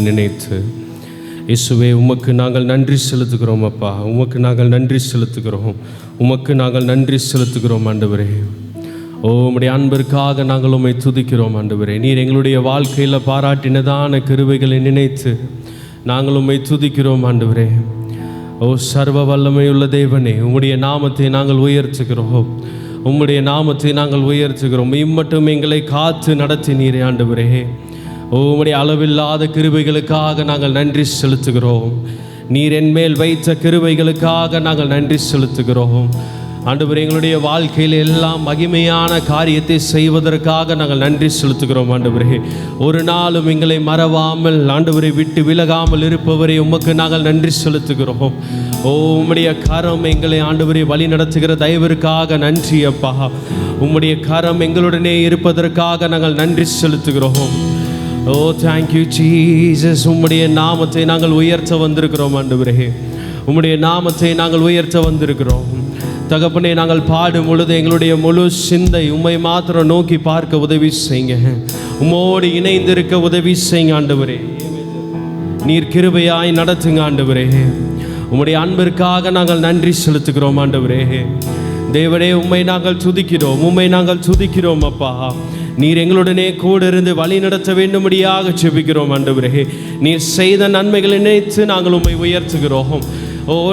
நினைத்து இயேசுவே உமக்கு நாங்கள் நன்றி செலுத்துகிறோம் அப்பா. உமக்கு நாங்கள் நன்றி செலுத்துகிறோம். உமக்கு நாங்கள் நன்றி செலுத்துகிறோம் ஆண்டவரே. உம்முடைய அன்பிற்காக நாங்கள் உம்மை துதிக்கிறோம் ஆண்டவரே. நீர் எங்களுடைய வாழ்க்கையில் பாராட்டினதான கிருபைகளை நினைத்து நாங்கள் உம்மை துதிக்கிறோம் ஆண்டவரே. சர்வ வல்லமையுள்ள தேவனே, உம்முடைய நாமத்தை நாங்கள் உயர்த்துகிறோம். உம்முடைய நாமத்தை நாங்கள் உயர்த்துகிறோம். இம்மட்டும் எங்களை காத்து நடத்தினீரே ஆண்டவரே. உம்முடைய அளவில்லாத கிருபைகளுக்காக நாங்கள் நன்றி செலுத்துகிறோம். நீர் என் மேல் வைத்த கிருபைகளுக்காக நாங்கள் நன்றி செலுத்துகிறோம் ஆண்டவரே. எங்களுடைய வாழ்க்கையில் எல்லாம் மகிமையான காரியத்தை செய்வதற்காக நாங்கள் நன்றி செலுத்துகிறோம் ஆண்டவரே. ஒரு நாளும் எங்களை மறவாமல் ஆண்டவரை விட்டு விலகாமல் இருப்பவரை உமக்கு நாங்கள் நன்றி செலுத்துகிறோம். உம்முடைய கரம் எங்களை ஆண்டவரை வழி நடத்துகிற தயவிற்காக நன்றி அப்பா. உம்முடைய கரம் எங்களுடனே இருப்பதற்காக நாங்கள் நன்றி செலுத்துகிறோம். Thank you Jesus. உம்முடைய நாமத்தை நாங்கள் உயர்த்த வந்திருக்கிறோம் ஆண்டவரே. உம்முடைய நாமத்தை நாங்கள் உயர்த்த வந்திருக்கிறோம் தகப்பனே. நாங்கள் பாடும் பொழுது எங்களுடைய முழு சிந்தை உம்மை மாத்திரம் நோக்கி பார்க்க உதவி செய்யுங்க. உம்மோடு இணைந்திருக்க உதவி செய்யுங்க ஆண்டவரே. நீர் கிருபையாய் நடத்துங்க ஆண்டவரே. உம்முடைய அன்பிற்காக நாங்கள் நன்றி செலுத்துகிறோம் ஆண்டவரே. தேவனே, உம்மை நாங்கள் துதிக்கிறோம். உம்மை நாங்கள் துதிக்கிறோம் அப்பா. நீர் எங்களுடனே கூட இருந்து வழி நடத்த வேண்டும்படியாக செபிக்கிறோம் ஆண்டவரே. நீர் செய்த நன்மைகளை நினைத்து நாங்கள் உம்மை உயர்த்துகிறோம்.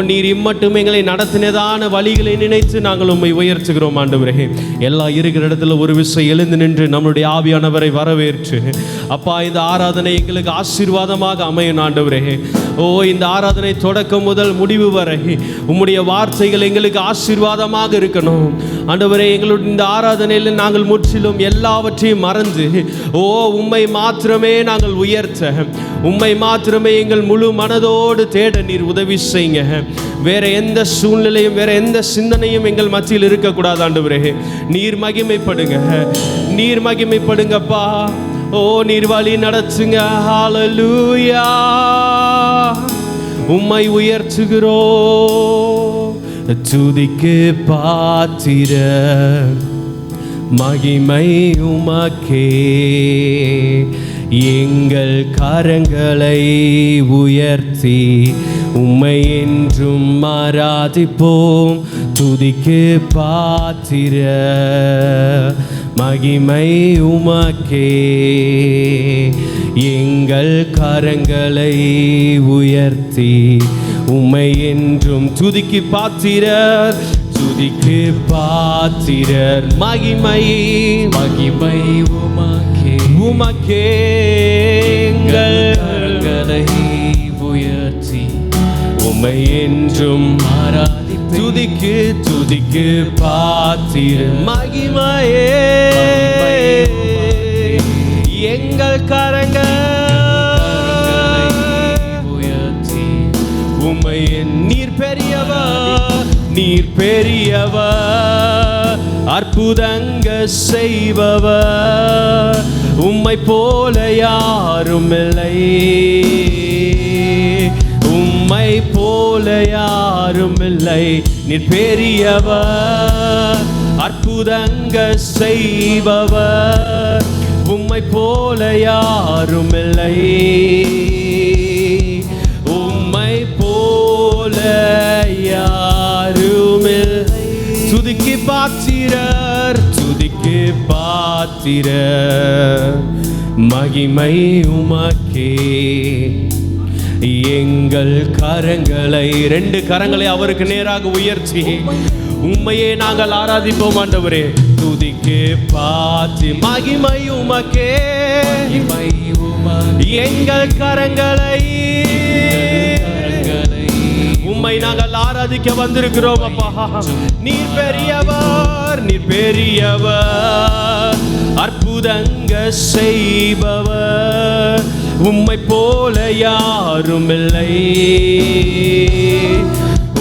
நீர் இம்மட்டும் எங்களை நடத்தினதான வழிகளை நினைத்து நாங்கள் உம்மை உயர்த்துகிறோம் ஆண்டவரே. எல்லாம் இருக்கிற இடத்துல ஒரு விஷயம் எழுந்து நின்று நம்முடைய ஆவியானவரை வரவேற்று அப்பா, இந்த ஆராதனை எங்களுக்கு ஆசீர்வாதமாக அமையும் ஆண்டவரே. இந்த ஆராதனை தொடக்கம் முதல் முடிவு வரை உம்முடைய வார்த்தைகள் எங்களுக்கு ஆசீர்வாதமாக இருக்கணும் ஆண்டவரே. எங்களுடைய இந்த ஆராதனையில் நாங்கள் முற்றிலும் எல்லாவற்றையும் மறந்து உம்மை மாத்திரமே நாங்கள் உயர்த்த, உம்மை மாத்திரமே எங்கள் முழு மனதோடு தேட நீர் உதவி செய்யுங்க. வேற எந்த சூழ்நிலையும் வேற எந்த சிந்தனையும் எங்கள் மத்தியில் இருக்கக்கூடாது ஆண்டவரே. நீர் மகிமைப்படுங்க, நீர் மகிமைப்படுங்கப்பா. நீர் வழி நடத்துங்க. ஹல்லேலூயா. உம்மை உயர்த்துகிறோம். துதிக்கு பாத்திர மகிமை உமக்கே. எங்கள் கரங்களை உயர்த்தி உம்மை என்றும் ஆராதிப்போம். துதிக்கு பாத்திர மகிமை உமக்கே. எங்கள் கரங்களை உயர்த்தி உம்மை என்றும் துதிக்கு பாத்திரர், துதிக்கு பாத்திரர். மகிமை மகிமை உமக்கே, உமக்கே. எங்கள் கரங்களை உயர்த்தி உம்மை என்றும் ஆராதி துதிக்கு துதிக்கு பாத்திரர். மகிமையே எங்கள் கரங்களை உயர்த்தி உம்மை. நீர் பெரியவர், நீர் பெரியவர், அற்புதங்க செய்பவர். உம்மை போல யாரும் இல்லை, உம்மை போல யாரும் இல்லை. நீர் பெரியவர், அற்புதங்க செய்பவர். உம்மை போல யாரும் இல்லை, உம்மை போல யாரும் இல்லை. துதிக்கு பாத்திரர், துதிக்கு பாத்திரர். மகிமை உமக்கே. எங்கள் கரங்களை, ரெண்டு கரங்களை அவருக்கு நேராக உயர்த்தி உம்மையே நாங்கள் ஆராதிப்போம் ஆண்டவரே. துதிக்கு பாத்தி மகிமை உமக்கே. எங்கள் கரங்களை உம்மை நாங்கள் ஆராதிக்க வந்திருக்கிறோம் அப்பா. நீர் பெரியவர், நீர் பெரியவர், அற்புதங்க செய்பவர். உம்மை போல யாரும் இல்லை,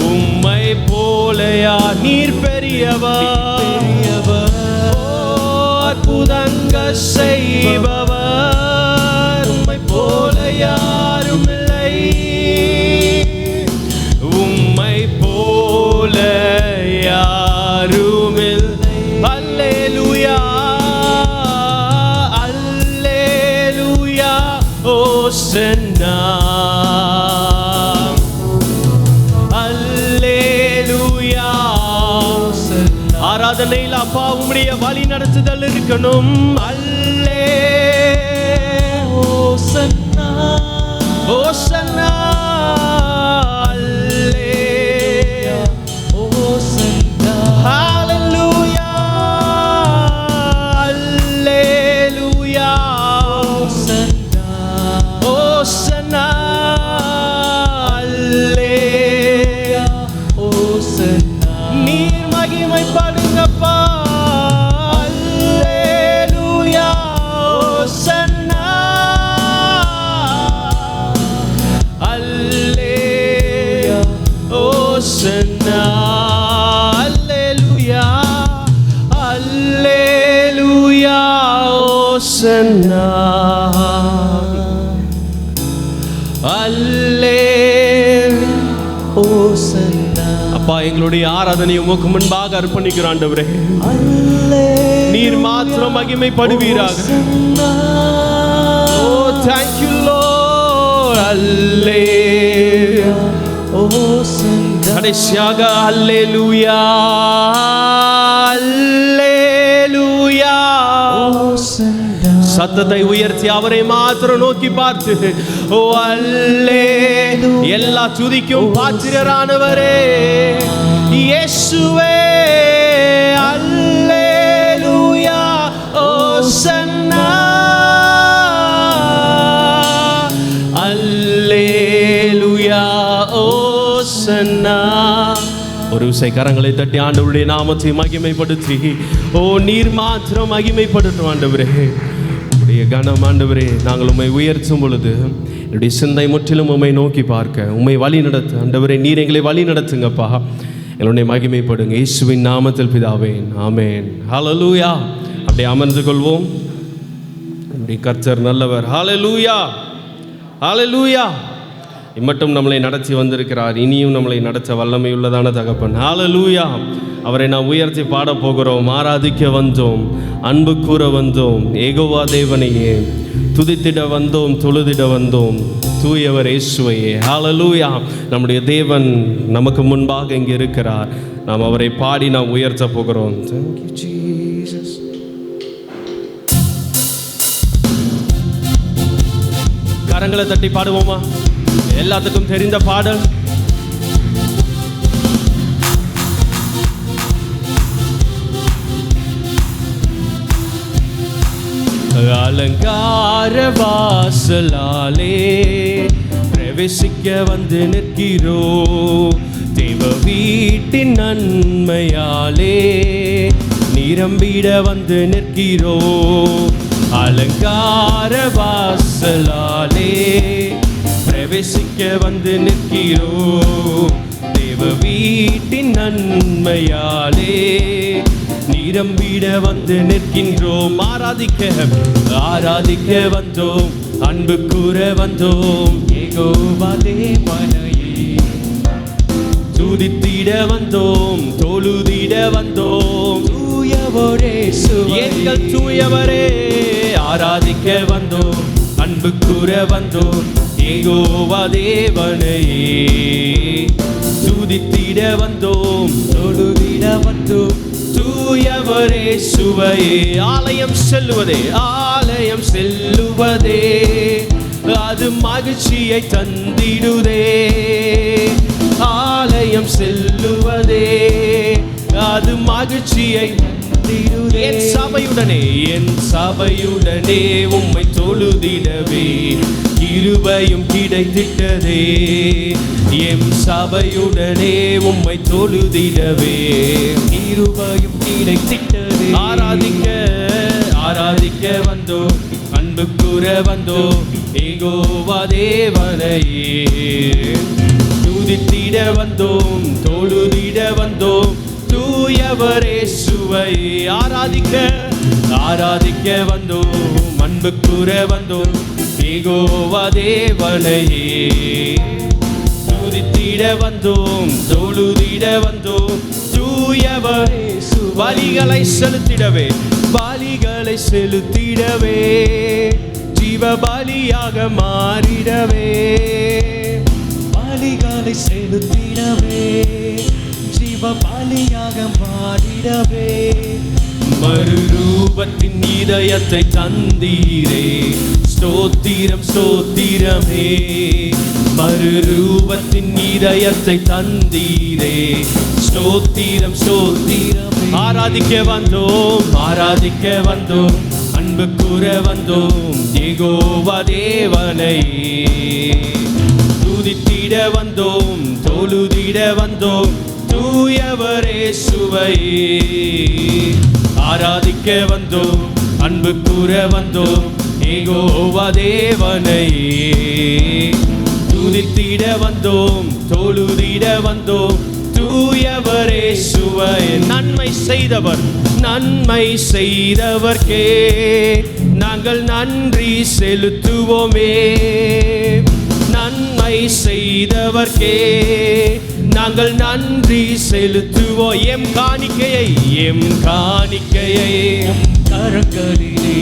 உம்மை போல நீர் பெரியவர், அற்புதங்க செய்பவர். உம்மை போல யாரும் இல்லை, உம்மை போல யாரும் இல்லை. அல்லேலூயா, அல்லேலூயா. ஓசன்னா மனையில் அப்பா உம்முடைய வழி நடத்துதல் இருக்கணும். அல்லே ஓசன்னா ஓசன்னா அல்லே ஓசன்னா ஹalleluya அல்லேலூயா ஓசன்னா ஓசன்னா அல்லேலூயா ஓசன்னா நீர் மகிமைப்படுங்கப்பா. அல்லேலூயா ஓசன்னா அல்லேலூயா ஓசன்னா அல்லேலூயா அல்லேலூயா ஓசன்னா அல்லேலூயா. அப்பா எங்களுடைய ஆராதனை உமக்கு முன்பாக அர்ப்பணிக்கிறோம் ஆண்டவரே. நீர் மாத்திரம் மகிமைப்படுவீராக. ஓ thank you Lord. அல்லேலூயா கடைசியாக அல்லேலூயா அல்லேலூயா. சத்தத்தை உயர்த்தி அவரை மாத்திரம் நோக்கி பார்த்து ஓ அல்லே எல்லா துதிக்கும் பாத்திரரானவரே இயேசுவே அல்லேலூயா ஓசன்னா அல்லேலூயா ஓசன்னா. ஒரு விசை கரங்களை தட்டி ஆண்டவருடைய நாமத்தை மகிமைப்படுத்தி ஓ நீர் மாத்திரம் மகிமைப்படுத்தும் ஆண்டவரே. உடைய கனம் ஆண்டவரே, நாங்கள் உம்மை உயர்த்தும் பொழுது என்னுடைய சிந்தை முற்றிலும் உம்மை நோக்கி பார்க்க உம்மை வழி நடத்து ஆண்டவரே. நீர் எங்களை வழி நடத்துங்கப்பா. எங்களுடைய மகிமைப்படுங்க இயேசுவின் நாமத்தில் பிதாவே ஆமென். ஹalleluya. அப்படியே அமர்ந்து கொள்வோம். நம்முடைய கர்த்தர் நல்லவர். ஹalleluya ஹalleluya. இம்மட்டும் நம்மளை நடத்தி வந்திருக்கிறார், இனியும் நம்மளை நடத்த வல்லமை உள்ளதான தகப்பன். ஹalleluya. அவரை நாம் உயர்த்தி பாட போகிறோம். ஆராதிக்க வந்தோம், அன்பு கூற வந்தோம், யெகோவா தேவனையே துதித்திட வந்தோம், தொழுதிட வந்தோம், தூயவர் இயேசுவையே. ஹalleluya. நம்முடைய தேவன் நமக்கு முன்பாக இங்கே இருக்கிறார். நாம் அவரை பாடி நாம் உயர்த்த போகிறோம். Thank you Jesus. கரங்களை தட்டி பாடுவோமா? எல்லாத்துக்கும் தெரிந்த பாடல். அலங்கார வாசலாலே பிரவேசிக்க வந்து நிற்கிறோ, தேவ வீட்டின் நன்மையாலே நிரம்பிட வந்து நிற்கிறோ. அலங்கார வாசலாலே பிரவேசிக்க வந்து நிற்கிறோ, தேவ வீட்டின் நன்மையாலே நிரம்பிட வந்து நிற்கின்றோம். ஆராதிக்க வந்தோம், அன்பு கூற வந்தோம், யெகோவா தேவனையே துதித்திட வந்தோம், தொழுதிட வந்தோம், தூயவரே எங்கள் தூயவரே. ஆராதிக்க வந்தோம், அன்பு கூற வந்தோம், யெகோவா தேவனையே துதித்திட வந்தோம், தொழுதிட வந்தோம், தூயவரே சுவையே. ஆலயம் செல்லுவதே, ஆலயம் செல்லுவதே, அது மகிழ்ச்சியை தந்திடுதே. ஆலயம் செல்லுவதே, அது மகிழ்ச்சியை தந்திடுதே. என் சபையுடனே உம்மை தொழுதிடவே கிருபையும் கிடைத்திட்டதே. எம் சபையுடனே உம்மை தொழுதிடவே கிருபையும் கிடைத்திட்டதே. ஆராதிக்க வந்தோம், அன்பு கூற வந்தோம், யெகோவா தேவனையே துதித்திட வந்தோம், தொழுதிட வந்தோம், தூயவரே சுவையே. ஆராதிக்க வந்தோம், அன்பு கூற வந்தோம், யெகோவா தேவனையே துதித்திட வந்தோம், தொழுதிட வந்தோம், தூயவரே பலிகளை செலுத்திடவே ஜீவ பலியாக மாறிடவே பலிகளை செலுத்திடவே ஜீவ பலியாக மாறிடவே மறுரூபத்தின் இதயத்தை தந்தீரே, ஸ்தோத்திரம் ஸ்தோத்திரமே. மறுரூபத்தின் இதயத்தை தந்தீரே, ஸ்தோத்திரம் ஸ்தோத்திரமே. ஆராதிக்க வந்தோம், ஆராதிக்க வந்தோம், அன்பு கூற வந்தோம் யெகோவா தேவனை. துதித்திட வந்தோம், தொழுதிட வந்தோம் தூயவரே இயேசுவையே. ஆராதிக்க வந்தோம், அன்பு கூற வந்தோம் யெகோவா தேவனை. துதித்திட வந்தோம், தொழுதிட வந்தோம் தூயவரே இயேசுவையே. நன்மை செய்தவர், நன்மை செய்தவர்க்கே நாங்கள் நன்றி செலுத்துவோமே. நன்மை செய்தவர்க்கே நாங்கள் நன்றி செலுத்துவோம். எம் காணிக்கையை, எம் காணிக்கையை கரங்களிலே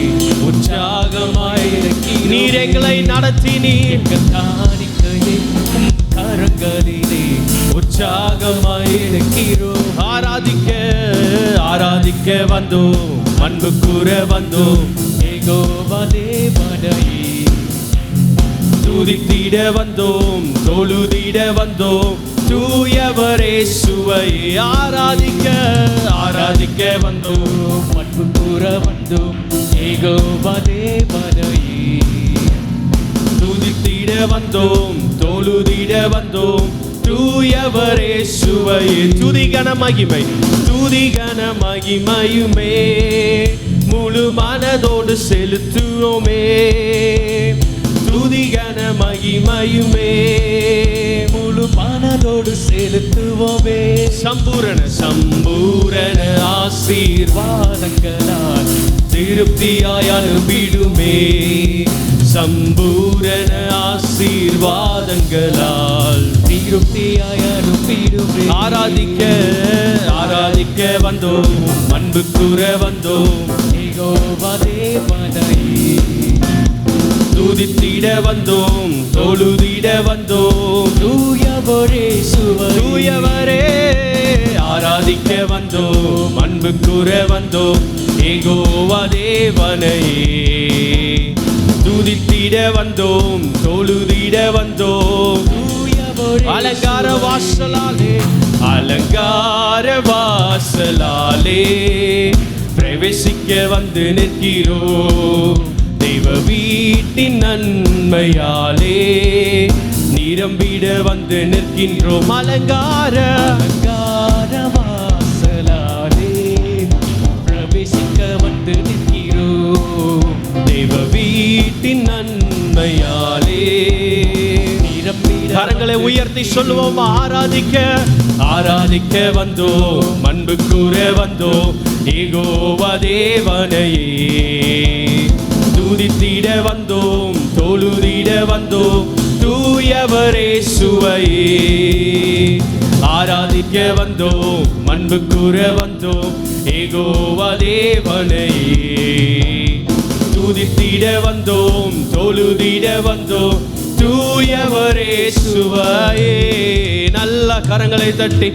உற்சாகமாய் நீர் எங்களை நடத்தினீர். எங்கள் காணிக்கையை கரங்களிலே உற்சாகமாய் இருக்கிறோம். ஆராதிக்க ஆராதிக்க வந்தோம், அன்பு கூற வந்தோம் யெகோவா தேவனை. துதித்திட வந்தோம், தொழுதிட வந்தோம் தூயவரே இயேசுவையே. ஆராதிக்க ஆராதிக்க வந்தோம், அன்பு கூற வந்தோம் யெகோவா தேவனை. துதித்திட வந்தோம், தொழுதிட வந்தோம் தூயவரே இயேசுவையே. துதிகன மகிமை, துதிகன மகிமையுமே முழு மனதோடு செலுத்துவோமே. துதிகன மகிமையுமே முழு மனதோடு செலுத்துவோமே. சம்பூரண சம்பூரண ஆசீர்வாதங்களால் திருப்தியாய் அனுப்பிடுமே. சம்பூரண ஆசீர்வாதங்களால் திருப்தியாய் அனுப்பிடுமே. ஆராதிக்க ஆராதிக்க வந்தோம், அன்பு கூற வந்தோம் யெகோவா தேவனை. துதித்திட வந்தோம், தொழுதிட வந்தோம் தூயவரே இயேசுவையே. தூயவரே. ஆராதிக்க வந்தோம், அன்பு கூற வந்தோம் யெகோவா தேவனையே. துதித்திட வந்தோம், தொழுதிட வந்தோம் தூயவரே. அலங்கார வாசலாலே, அலங்கார வாசலாலே பிரவேசிக்க வந்து நிற்கிறோம். தெய்வ வீட்டின் நன்மையாலே நிரம்பிட வந்து நிற்கின்றோம். அலங்கார அலங்கார வாசலாலே பிரவேசிக்க வந்து நிற்கிறோம். தெய்வ வீட்டின் நன்மையாலே நிரம்பிட. கரங்களை உயர்த்தி சொல்லுவோம். ஆராதிக்க ஆராதிக்க வந்தோம், அன்பு கூற வந்தோம் யெகோவா தேவனையே. துதித்திட வந்தோம், தொழுதிட வந்தோம் தூயவரே இயேசுவையே. ஆராதிக்க வந்தோம், அன்பு கூற வந்தோம் யெகோவா தேவனையே. துதித்திட வந்தோம், தொழுதிட வந்தோம் தூயவரே இயேசுவையே. நல்ல கரங்களை தட்டி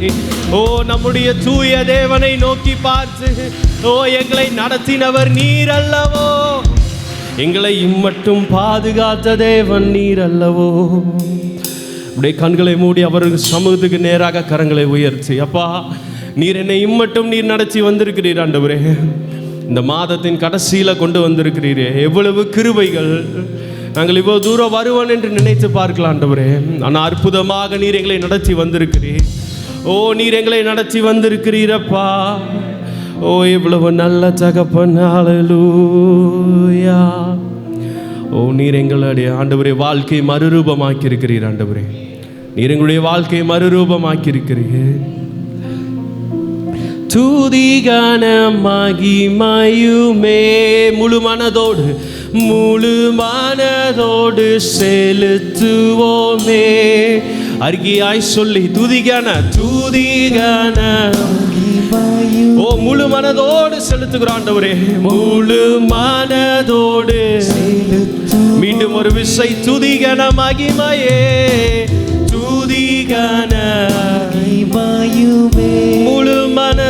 ஓ நம்முடைய தூய தேவனை நோக்கி பார்த்து, ஓ எங்களை நடத்தினவர் நீர் அல்லவோ, எங்களை இம்மட்டும் பாதுகாத்த தேவன் நீர் அல்லவோ. அப்படியே கண்களை மூடி அவருக்கு சமூகத்துக்கு நேராக கரங்களை உயர்த்தி, அப்பா நீர் என்னை இம்மட்டும் நீர் நடத்தி வந்திருக்கிறீர் ஆண்டவரே. இந்த மாதத்தின் கடைசியில் கொண்டு வந்திருக்கிறீரே, எவ்வளவு கிருபைகள். நாங்கள் இவ்வளவு தூரம் வருவோம் என்று நினைத்து பார்க்கலாம் ஆண்டவரே, ஆனால் அற்புதமாக நீர் எங்களை நடத்தி வந்திருக்கிறீர். ஓ நீர் எங்களை நடத்தி வந்திருக்கிறீரப்பா. ஓ இவ்வளவு நல்ல தகப்பன். ஹல்லேலூயா. ஓ நீர் எங்களுடைய ஆண்டவரே வாழ்க்கையை மறுரூபமாக்கி இருக்கிறீர் ஆண்டவரே. நீர் எங்களுடைய வாழ்க்கையை மறுரூபமாக்கி இருக்கிறீர். துதிகான மகிமையுமே முழு மனதோடு செலுத்துவோமே. அறிக்கையாய் சொல்லி துதிகான ஓ முழு மனதோடு செலுத்துகிறோம் ஆண்டவரே, முழு மனதோடு. மீண்டும் ஒரு விசை துதிகான மகிமையே, துதிகான மகிமையுமே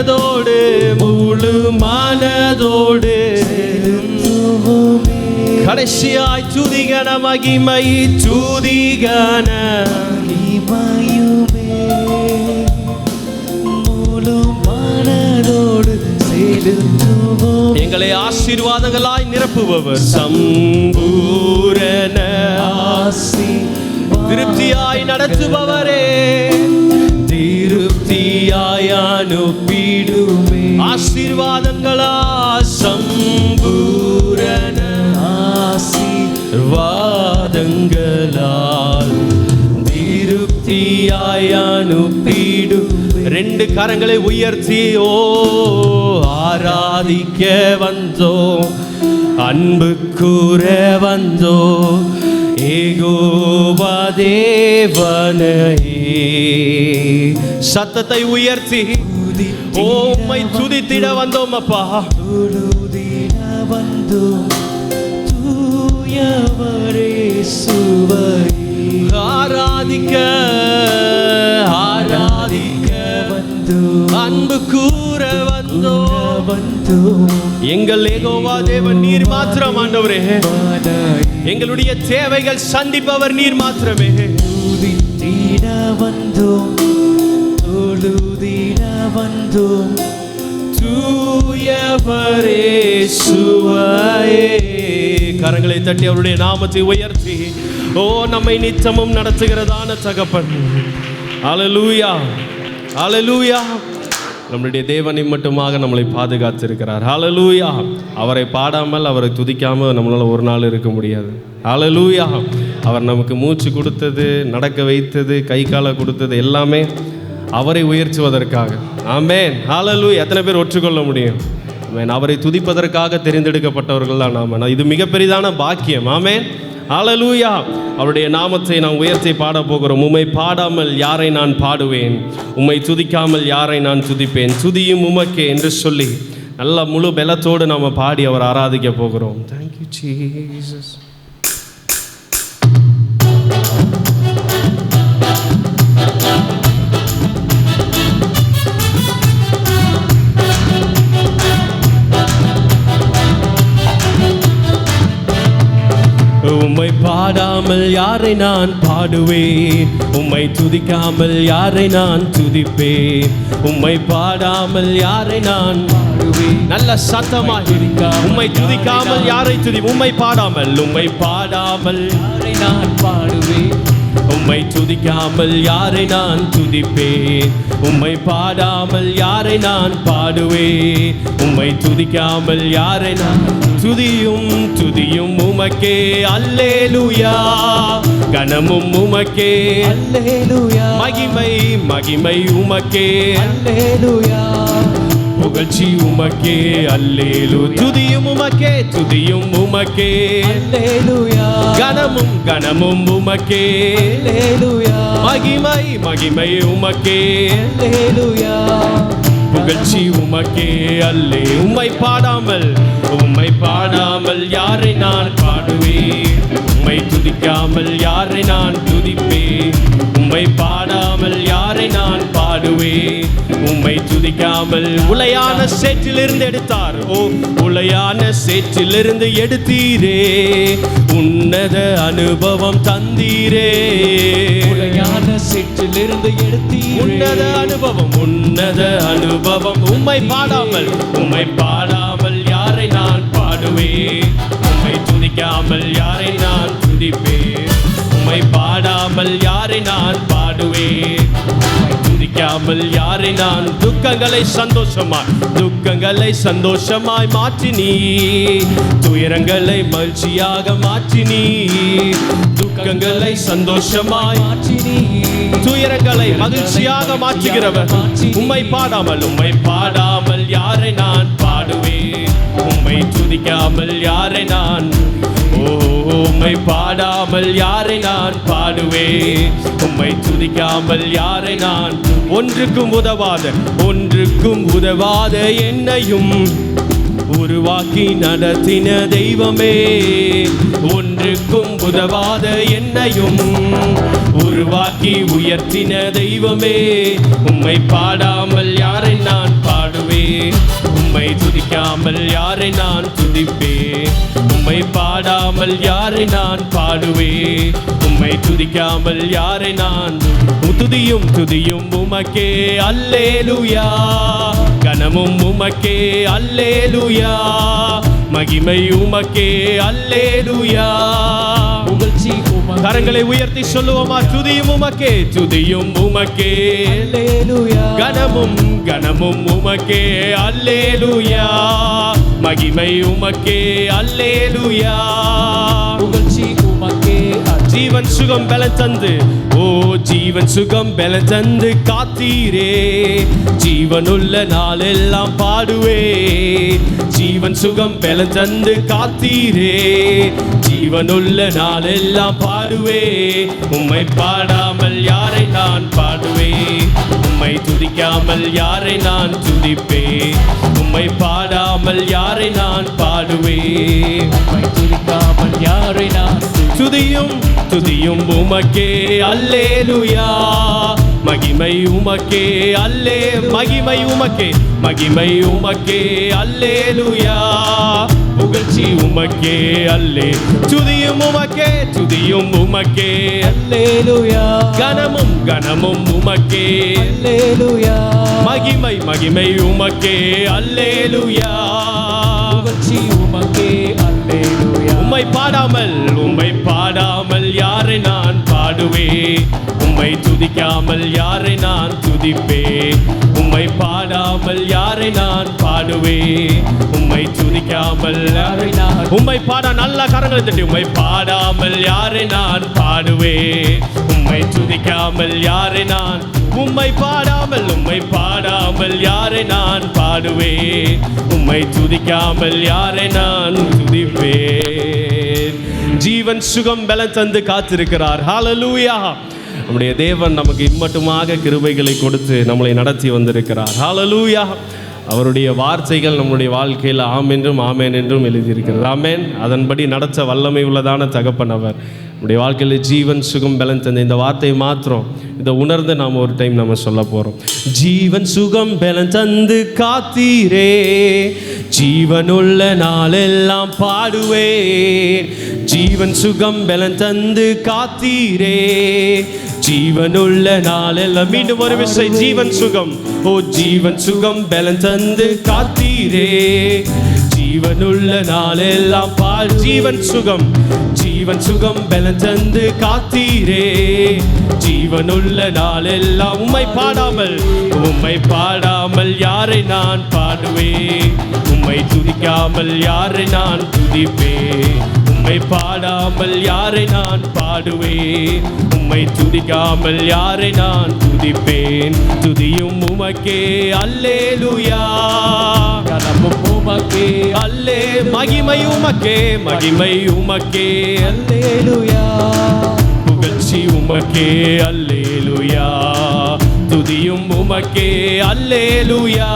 மனதோடு முழு மனதோடு கடைசியாய் துதிகன மகிமை துதிகன மகிமையுமே முழு மனதோடு செலுத்துவோம். எங்களை ஆசீர்வாதங்களாய் நிரப்புபவர் சம்பூரண திருப்தியாய் நடத்துபவரே திருப்தியாய் அனுப்பிடுமே ஆசீர்வாதங்களா சம்பூரண ஆசீர்வாதங்களால் திருப்தியாய் அனுப்பிடும். ரெண்டு கரங்களை உயர்த்தி ஓ ஆராதிக்க வந்தோம், அன்பு கூற வந்தோம் ஏகோவா தேவனையே. சத்தத்தை உயர்த்தி உம்மை துதித்திட வந்தோம் அப்பா, துதித்திட வந்தோம் தூயவரே சுவை ஆராதிக்க ஆராதிக்க வந்தோம், அன்பு கூற வந்தோம். எங்கள் ஏகோவா தேவன் நீர் மாத்திரம் ஆண்டவரே, எங்களுடைய தேவைகள் சந்திப்பவர் நீர் மாத்திரமே. துதித்திட வந்தோம் தொழுதிட வந்தோம் தூயவரே சுவையே. கரங்களை தட்டி அவருடைய நாமத்தை உயர்த்தி ஓ நம்மை நித்தமும் நடத்துகிறதான தகப்பன். அல்லேலூயா அல்லேலூயா. நம்முடைய தேவனை மட்டுமாக நம்மளை பாதுகாத்திருக்கிறார். அல்லேலூயா. அவரை பாடாமல் அவரை துதிக்காமல் நம்மளால் ஒரு நாள் இருக்க முடியாது. அல்லேலூயா. அவர் நமக்கு மூச்சு கொடுத்தது, நடக்க வைத்தது, கை காலை கொடுத்தது எல்லாமே அவரை உயர்த்துவதற்காக. ஆமென். அல்லேலூயா. எத்தனை பேர் ஒற்றுக்கொள்ள முடியும்? ஆமென். அவரை துதிப்பதற்காக தெரிந்தெடுக்கப்பட்டவர்கள் தான் நாம. இது மிகப்பெரிதான பாக்கியம். ஆமென். அல்லேலூயா. அவருடைய நாமத்தை நாம் உயர்த்தி பாட போகிறோம். உம்மை பாடாமல் யாரை நான் பாடுவேன், உம்மை துதிக்காமல் யாரை நான் துதிப்பேன், துதியும் உமக்கே என்று சொல்லி நல்ல முழு பலத்தோடு நாம் பாடி அவர் ஆராதிக்க போகிறோம். Thank you Jesus. உம்மை பாடாமல் யாரை நான் பாடுவேன், உம்மை துதிக்காமல் யாரை நான் துதிப்பேன், உம்மை பாடாமல் யாரை நான் பாடுவேன். நல்ல சத்தமாக உம்மை துதிக்காமல் யாரை துதி, உம்மை பாடாமல் யாரை நான் பாடுவேன், உம்மை துதிக்காமல் யாரை நான் துதிப்பேன், உம்மை பாடாமல் யாரை நான் பாடுவேன், உம்மை துதிக்காமல் யாரை நான் துதியும் துதியும் உமக்கே. அல்லேலூயா. கனமும் உமக்கே. அல்லேலூயா. மகிமை மகிமை உமக்கே. அல்லேலூயா. புகழ்ச்சி உமக்கே. அல்லேலூயா. துதியும் உமக்கே. துதியும் உமக்கே. அல்லேலூயா. கனமும் கனமும் உமக்கே. அல்லேலூயா. மகிமை மகிமை உமக்கே. அல்லேலூயா. புகழ்ச்சி உமக்கே. அல்லே. உம்மை பாடாமல் யாரை நான் பாடுவேன், உம்மை துதிக்காமல் யாரை நான் துதிப்பேன், உம்மை பாடாமல் யாரை நான் பாடுவேன், உம்மை துதிக்காமல். உளையான சேற்றிலிருந்து எடுத்தார். ஓ உளையான சேற்றிலிருந்து எடுத்தீரே, உன்னத அனுபவம் தந்தீரே. உளையான சேற்றிலிருந்து எடுத்தீரே, உன்னத அனுபவம் உன்னத அனுபவம். உம்மை பாடாமல் யாரை நான் பாடுவேன், உம்மை துதிக்காமல் யாரை நான் துதிப்பேன், உம்மை பாடாமல் யாரை நான் பாடுவேன், உம்மை துதிக்காமல் யாரை நான். துக்கங்களை சந்தோஷமாய் மாற்றினீ, துயரங்களை மகிழ்ச்சியாக மாற்றினீ. துக்கங்களை சந்தோஷமாய் மாற்றினீ, துயரங்களை மகிழ்ச்சியாக மாற்றுகிறவர். உம்மை பாடாமல் யாரை நான் பாடுவேன், உம்மை துதிக்காமல் யாரை நான். உம்மை பாடாமல் யாரை நான் பாடுவேன், உம்மை துதிக்காமல் யாரை நான். ஒன்றுக்கும் உதவாத என்னையும் உருவாக்கி நடத்தின தெய்வமே, ஒன்றுக்கும் உதவாத என்னையும் உருவாக்கி உயர்த்தின தெய்வமே. உம்மை பாடாமல் யாரை நான் பாடுவேன்? உம்மை துதிக்காமல் யாரை நான் துதிப்பேன்? உம்மை பாடாமல் யாரை நான் பாடுவேன்? உம்மை துதிக்காமல் யாரை நான் துதியும் துதியும் உமக்கே அல்லேலூயா, கனமும் உமக்கே அல்லேலூயா, மகிமை உமக்கே அல்லேலூயா. கரங்களை உயர்த்தி சொல்லுவோமா? துதியும் உமக்கே, துதியும் உமக்கே அல்லேலூயா, கனமும் கனமும் உமக்கே அல்லேலூயா, மகிமை உமக்கே அல்லேலூயா. ஜீவன் சுகம் பலன் தந்து, ஓ ஜீவன் சுகம் பலன் தந்து காத்தீரே, ஜீவனுள்ள நாளெல்லாம் பாடுவே. ஜீவன் சுகம் பலன் தந்து காத்தீரே, ஜீவனுள்ள நாளெல்லாம் பாடுவே. உம்மை பாடாமல் யாரை நான் பாடுவே? உம்மை துதிக்காமல் யாரை நான் துதிப்பே? உம்மை பாடாமல் யாரை நான் பாடுவே? உம்மை துதிக்காமல் யாரை நான் துதியும் துதியும் உமக்கே அல்லேலூயா, மகிமை உமக்கே அல்லே, மகிமை உமக்கே, மகிமை உமக்கே அல்லேலூயா, புகழ்ச்சி உமக்கே அல்லே. துதியும் உமக்கே, துதியும் உமக்கே அல்லேலூயா, கனமும் கனமும் உமக்கே அல்லேலூயா, மகிமை மகிமை உமக்கே அல்லேலூயா, புகழ்ச்சி உமக்கே அல்லேலூயா. உம்மை பாடாமல் யாரை நான் பாடுவே? உம்மை துதிக்காமல் யாரை நான் துதிப்பே? உம்மை பாடாமல் யாரை நான் பாடுவே? உம்மை துதிக்காமல் யாரை நான், உம்மை பாட நல்ல கரங்களை தட்டி, உம்மை பாடாமல் யாரை நான் பாடுவே? உம்மை துதிக்காமல் யாரை நான், உம்மை பாடாமல் யாரை நான் பாடுவே? உம்மை துதிக்காமல் யாரை நான் துதிப்பேன். ஜீவன் சுகம் பலன் தந்து காத்திருக்கிறார். ஹல்லேலூயா. நம்முடைய தேவன் நமக்கு இம்மட்டுமாக கிருபைகளை கொடுத்து நம்மளை நடத்தி வந்திருக்கிறார். ஹல்லேலூயா. அவருடைய வார்த்தைகள் நம்முடைய வாழ்க்கையில் ஆம் என்றும் ஆமேன் என்றும் எழுதியிருக்கிறது. ஆமேன். அதன்படி நடத்த வல்லமை உள்ளதான தகப்பன் அவர். நம்முடைய வாழ்க்கையில் ஜீவன் சுகம் பலன் தந்த இந்த வார்த்தையை மாத்திரம் இதை உணர்ந்து நாம் ஒரு டைம் நம்ம சொல்ல போகிறோம். ஜீவன் சுகம் பலன் தந்து காத்தீரே, ஜீவனுள்ள நாளெல்லாம் பாடுவேன். ஜீவன் சுகம் பலன் தந்து காத்தீரே, ஜீவனுள்ள நாளெல்லாம். மீண்டும் ஒரு விசை, ஜீவன் சுகம், ஓ ஜீவன் சுகம் பலன் தந்து காத்தீரே, ஜீவனுள்ள நாளெல்லாம் பால். ஜீவன் சுகம், ஜீவன் சுகம் பலன் தந்து காத்தீரே, ஜீவனுள்ள நாளெல்லாம். உம்மை பாடாமல் யாரை நான் பாடுவே? உம்மை துதிக்காமல் யாரை நான் துதிப்பே? உம்மை பாடாமல் யாரை நான் பாடுவே? உம்மை துதிக்காமல் யாரை நான் துதிப்பேன்? துதியும் உமக்கே அல்லேலூயா, கனமும் உமக்கே அல்லே, மகிமை உமக்கே, மகிமை உமக்கே அல்லேலூயா, புகழ்ச்சி உமக்கே அல்லேலூயா, துதியும் உமக்கே அல்லேலூயா,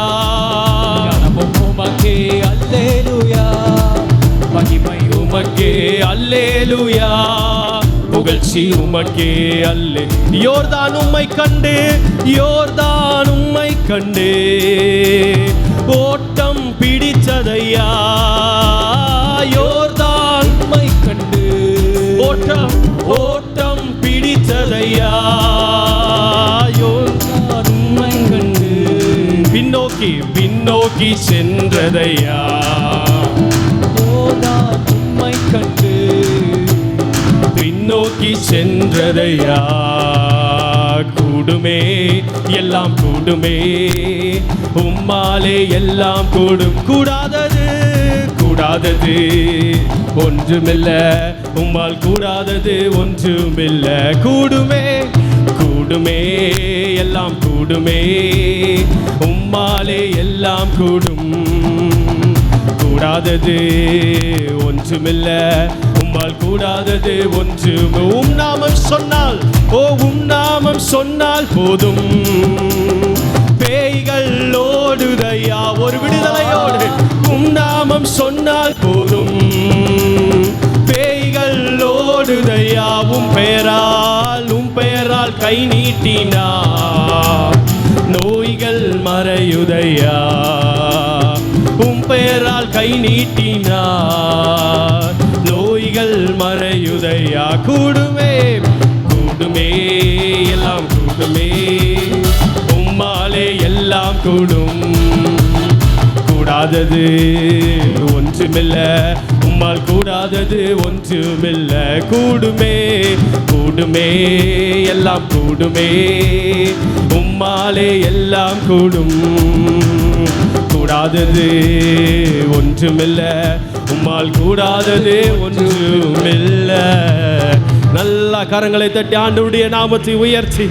கனமும் உமக்கே அல்லேலூயா, மகிமை உமக்கே அல்லேலூயா, புகழ்ச்சி உமக்கே அல்லே. யோர்தான் உம்மை கண்டு, யோர்தான் உம்மை கண்டு ஓட்டம் பிடித்ததையா, யோர்தான் உம்மை கண்டு ஓட்டம் பிடித்ததையா, யோர்தான் உம்மை கண்டு பின்னோக்கி சென்றதையா, யோர்தான் உம்மை கண்டு பின்னோக்கி சென்றதையா. கூடுமே எல்லாம் கூடுமே, உம்மாலே எல்லாம் கூடும். கூடாதது ஒன்றுமில்ல, உம்மால் கூடாதது ஒன்றுமில்ல. கூடுமே எல்லாம் கூடுமே, உம்மாலே எல்லாம் கூடும். கூடாதது ஒன்றுமில்ல, உம்மால் கூடாதது ஒன்றும். உம் நாமம் சொன்னால், ஓ உம் நாமம் சொன்னால் போதும், பேய்கள் ஓடுதையா ஒரு விடுதலையோடு. உம் நாமம் சொன்னால் போதும், பேய்கள் ஓடுதையா. உம் பெயரால் கை நீட்டினார், நோய்கள் மறையுதையா, உம் பெயரால் கை நீட்டினார் நோய்கள் மறையுதையா. கூடுமே கூடுமே எல்லாம் கூடுமே, உம்மாலே எல்லாம் கூடும். கூடாதது ஒன்றுமில்ல, உம்மால் கூடாதது ஒன்றுமில்ல. கூடுமே கூடுமே எல்லாம் கூடுமே, உம்மாலே எல்லாம் கூடும். கூடாதது ஒன்றுமில்ல, உம்மால் கூடாதது ஒன்றுமில்ல. நல்ல கரங்களை தட்டி ஆண்டவருடைய நாமத்தை உயர்த்தி,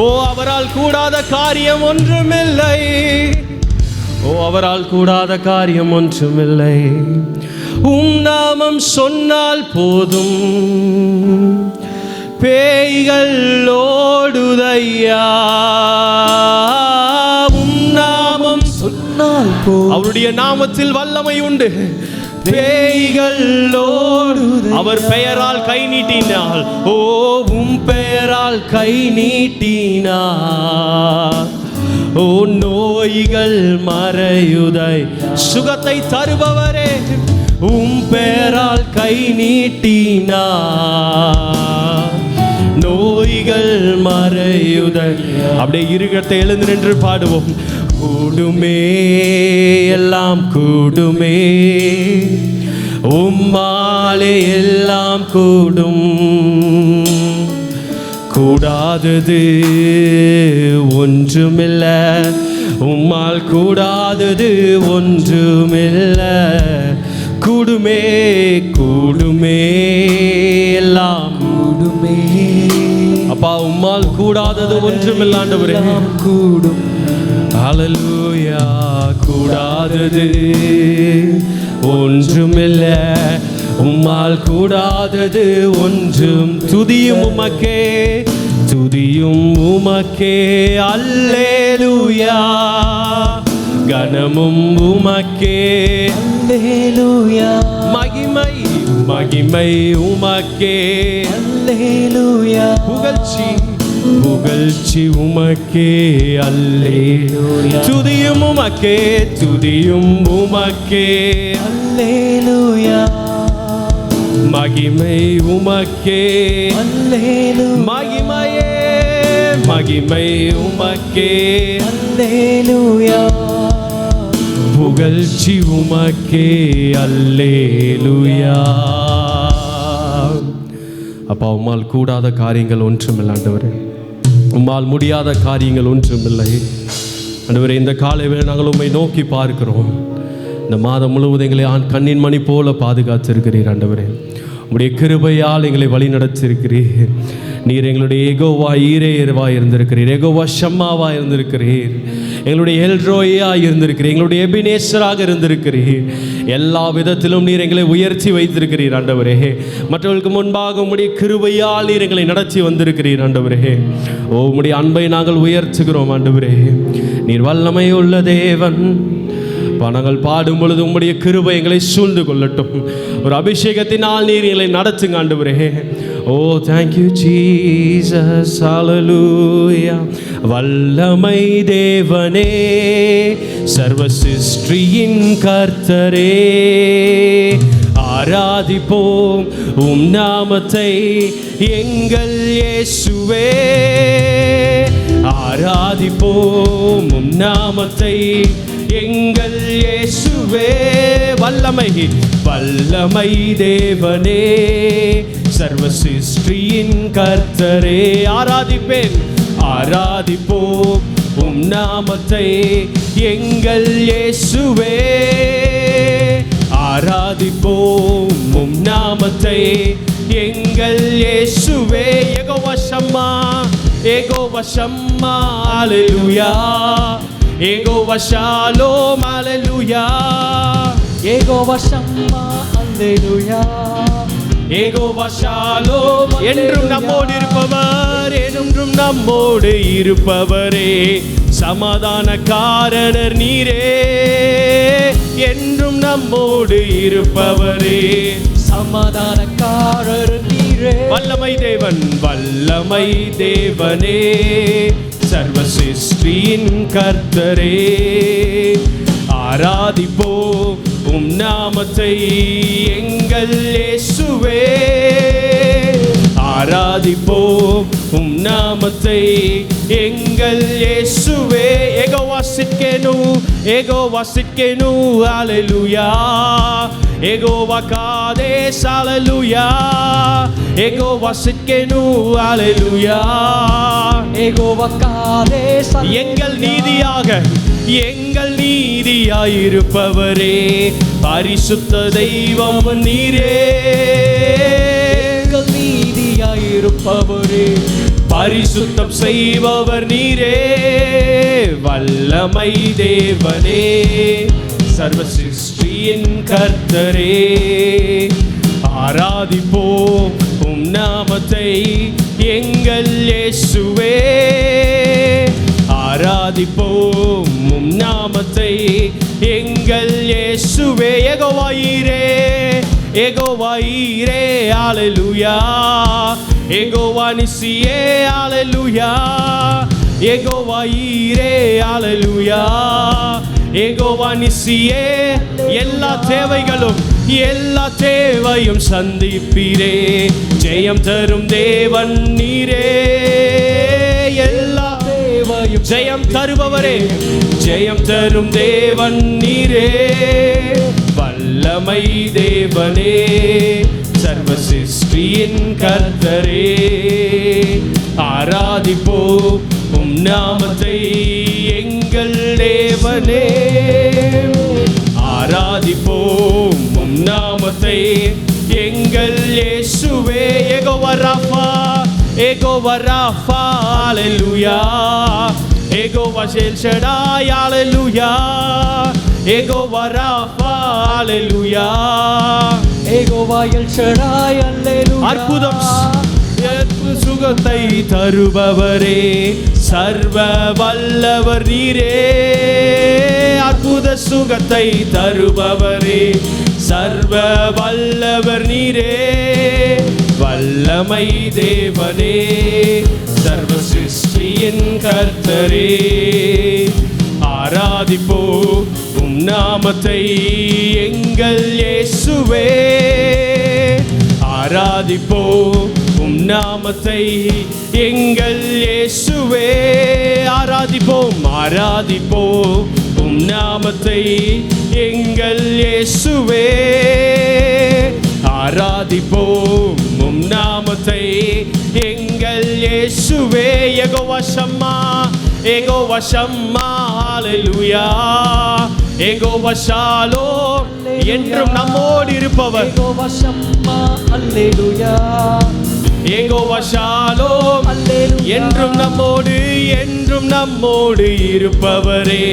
ஓ அவரால் கூடாத காரியம் ஒன்றுமில்லை, ஓ அவரால் கூடாத காரியம் ஒன்றுமில்லை. உம் நாமம் சொன்னால் போதும், பேய்கள் ஓடுதையா. உம் நாமம் சொன்னால் போதும், அவருடைய நாமத்தில் வல்லமை உண்டு. பேய்கள் ஓடுதையா, அவர் பெயரால் கை நீட்டினாள். ஓ உம் பெயரால் கை நீட்டினார், ஓ நோய்கள் மறையுதை. சுகத்தை தருபவரே, உம் பெயரால் கை நீட்டினார் நோய்கள் மறையுதை. அப்படியே இருகத்தை எழுந்து நின்று பாடுவோம். கூடுமே எல்லாம் கூடுமே, உம்மாலே எல்லாம் கூடும். கூடாதது ஒன்றுமில்ல, உம்மால் கூடாதது ஒன்றுமில்ல. கூடுமே கூடுமே எல்லாம் கூடுமே, அப்பா உம்மால் கூடாதது ஒன்றுமில்ல ஆண்டவரே. கூடும் ஹல்லேலூயா. கூடாதது ஒன்றுமில்ல, உம்மால் கூடாதது ஒன்றும். துதியும் உமக்கே, துதியும் உமக்கே. அல்லேலூயா. கனமும் உமக்கே, அல்லேலூயா. மகிமை மகிமை உமக்கே, அல்லேலூயா. புகழ்ச்சி புகழ்ச்சி உமக்கே, அல்லேலூயா. துதியும் உமக்கே, துதியும் உமக்கே, அல்லேலூயா. மகிமை உமக்கே, அல்லேலூயா. மகிமையே மகிமை உமக்கே, அல்லேலூயா. புகழ்ச்சி உமக்கே, அல்லேலூயா. அப்பா உம்மால் கூடாத காரியங்கள் ஒன்றுமில்லை ஆண்டவரே, உம்மால் முடியாத காரியங்கள் ஒன்றுமில்லை ஆண்டவரே. இந்த காலை வேளை நாங்கள் உம்மை நோக்கி பார்க்கிறோம். இந்த மாதம் முழுவதும் எங்களை கண்ணின் மணி போல பாதுகாத்திருக்கிறீர் ஆண்டவரே. உம்முடைய கிருபையால் எங்களை வழி நடத்திருக்கிறீர். நீர் எங்களுடைய ஏகோவா ஈரேயர்வா இருந்திருக்கிறீர், ஏகோவா ஷம்மாவா இருந்திருக்கிறீர், எங்களுடைய எல்ரோயா இருந்திருக்கிறீர், எங்களுடைய எபினேசராக இருந்திருக்கிறீர். எல்லா விதத்திலும் நீர் எங்களை உயர்த்தி வைத்திருக்கிறீர் ஆண்டவரே. மற்றவர்களுக்கு முன்பாக உம்முடைய கிருபையால் நீர் எங்களை நடத்தி வந்திருக்கிறீர் ஆண்டவரே. ஓ உம்முடைய அன்பை நாங்கள் உயர்த்துகிறோம் ஆண்டவரே. நீர் வல்லமை உள்ள தேவன். நாங்கள் பாடும் பொழுது உம்முடைய கிருபை எங்களை சூழ்ந்து கொள்ளட்டும். ஒரு அபிஷேகத்தினால் நீர் எங்களை நடத்துங்க ஆண்டவரே. ஓ தேங்க்யூ ஜீசஸ். ஹல்லேலூயா. வல்லமை தேவனே, சர்வ சிருஷ்டியின் கர்த்தரே, ஆராதிப்போம் உம் நாமத்தை எங்கள் இயேசுவே. ஆராதிப்போம் உம் நாமத்தை எங்கள் இயேசுவே. வல்லமை வல்லமை தேவனே, சர்வ சிருஷ்டியின் கர்த்தரே, ஆராதிப்பேன் ஆராதிப்போம் உம் நாமத்தை எங்கள் இயேசுவே. ஆராதிப்போம் உம் நாமத்தை எங்கள் இயேசுவே. யெகோவா ஷம்மா, யெகோவா ஷம்மா, ஹல்லேலூயா. யெகோவா ஷாலோம், ஹல்லேலூயா. யெகோவா ஷம்மா, அல்லேலூயா. யெகோவா ஷாலோம், என்றும் நம்மோடு இருப்பவர், என்றும் நம்மோடு இருப்பவரே. சமாதானக்காரர் நீரே, என்றும் நம்மோடு இருப்பவரே. சமாதானக்காரர் நீரே. வல்லமை தேவன், வல்லமை தேவனே, சர்வ சிருஷ்டியின் கர்த்தரே. ஆராதிப்போம் உம் நாமத்தை எங்கள் இயேசுவே. ஆராதிப்போம் உம் நாமத்தை எங்கள் இயேசுவே. யெகோவா சிட்கேனு, யெகோவா சிட்கேனு, ஹalleluya. யெகோவா காதேஸ், ஹalleluya. யெகோவா சிட்கேனு, ஹalleluya. யெகோவா காதேஸ், எங்கள் நீதியாக, எங்கள் நீதியாயிருப்பவரே, பரிசுத்த தெய்வம் நீரே. எங்கள் நீதியாயிருப்பவரே, பரிசுத்தம் செய்பவர் நீரே. வல்லமை தேவனே, சர்வ சிருஷ்டியின் கர்த்தரே. ஆராதிப்போம் உம் நாமத்தை எங்கள் இயேசுவே. ஆராதிப்போம் உம் நாமத்தை எங்கள் இயேசுவே. யெகோவா ஈரே, யெகோவா ஈரே, ஹalleluya. யெகோவா நிசியே, ஹalleluya. யெகோவா ஈரே, ஹalleluya. யெகோவா நிசியே. எல்லா தேவைகளும், எல்லா தேவையும் சந்திப்பீரே. ஜெயம் தரும் தேவன் நீரே. எல்லா தேவையும் ஜெயம் தருபவரே, ஜெயம் தரும் தேவன் நீரே. வல்லமை தேவனே, சர்வ சிருஷ்டியின் கர்த்தரே. ஆராதிப்போம் உம் நாமத்தை எங்கள் தேவனே. ஆராதிப்போம் உம் நாமத்தை எங்கள் இயேசுவே. யெகோவா ராஃபா, யெகோவா ராஃபா, ஹalleluya. யெகோவா எல் ஷடாய், ஹalleluya. யெகோவா ராஃபா, ஹalleluya. யெகோவா எல் ஷடாய், ஹalleluya. அற்புதம் சுகத்தை தருபவரே, சர்வ வல்லவர் நீரே. அற்புத சுகத்தை தருபவரே, சர்வ வல்லவர் நீரே. வல்லமை தேவனே, சர்வ சிருஷ்டியின் கர்த்தரே. ஆராதிப்போம் உம் நாமத்தை எங்கள் இயேசுவே. ஆராதிப்போம் உம் நாமத்தை எங்கள் இயேசுவே. ஆராதிப்போம், ஆராதிப்போம் உம் நாமத்தை எங்கள் இயேசுவே. ஆராதிப்போம் உம் நாமத்தை எங்கள் இயேசுவே. யெகோவா ஷம்மா, யெகோவா ஷம்மா, ஹalleluya. யெகோவா ஷாலோம், என்றும் நம்மோடு இருப்பவர். யெகோவா ஷம்மா, ஹalleluya. யெகோவா ஷாலோம், ஹalleluya. என்றும் நம்மோடு, என்றும் நம்மோடு இருப்பவரே.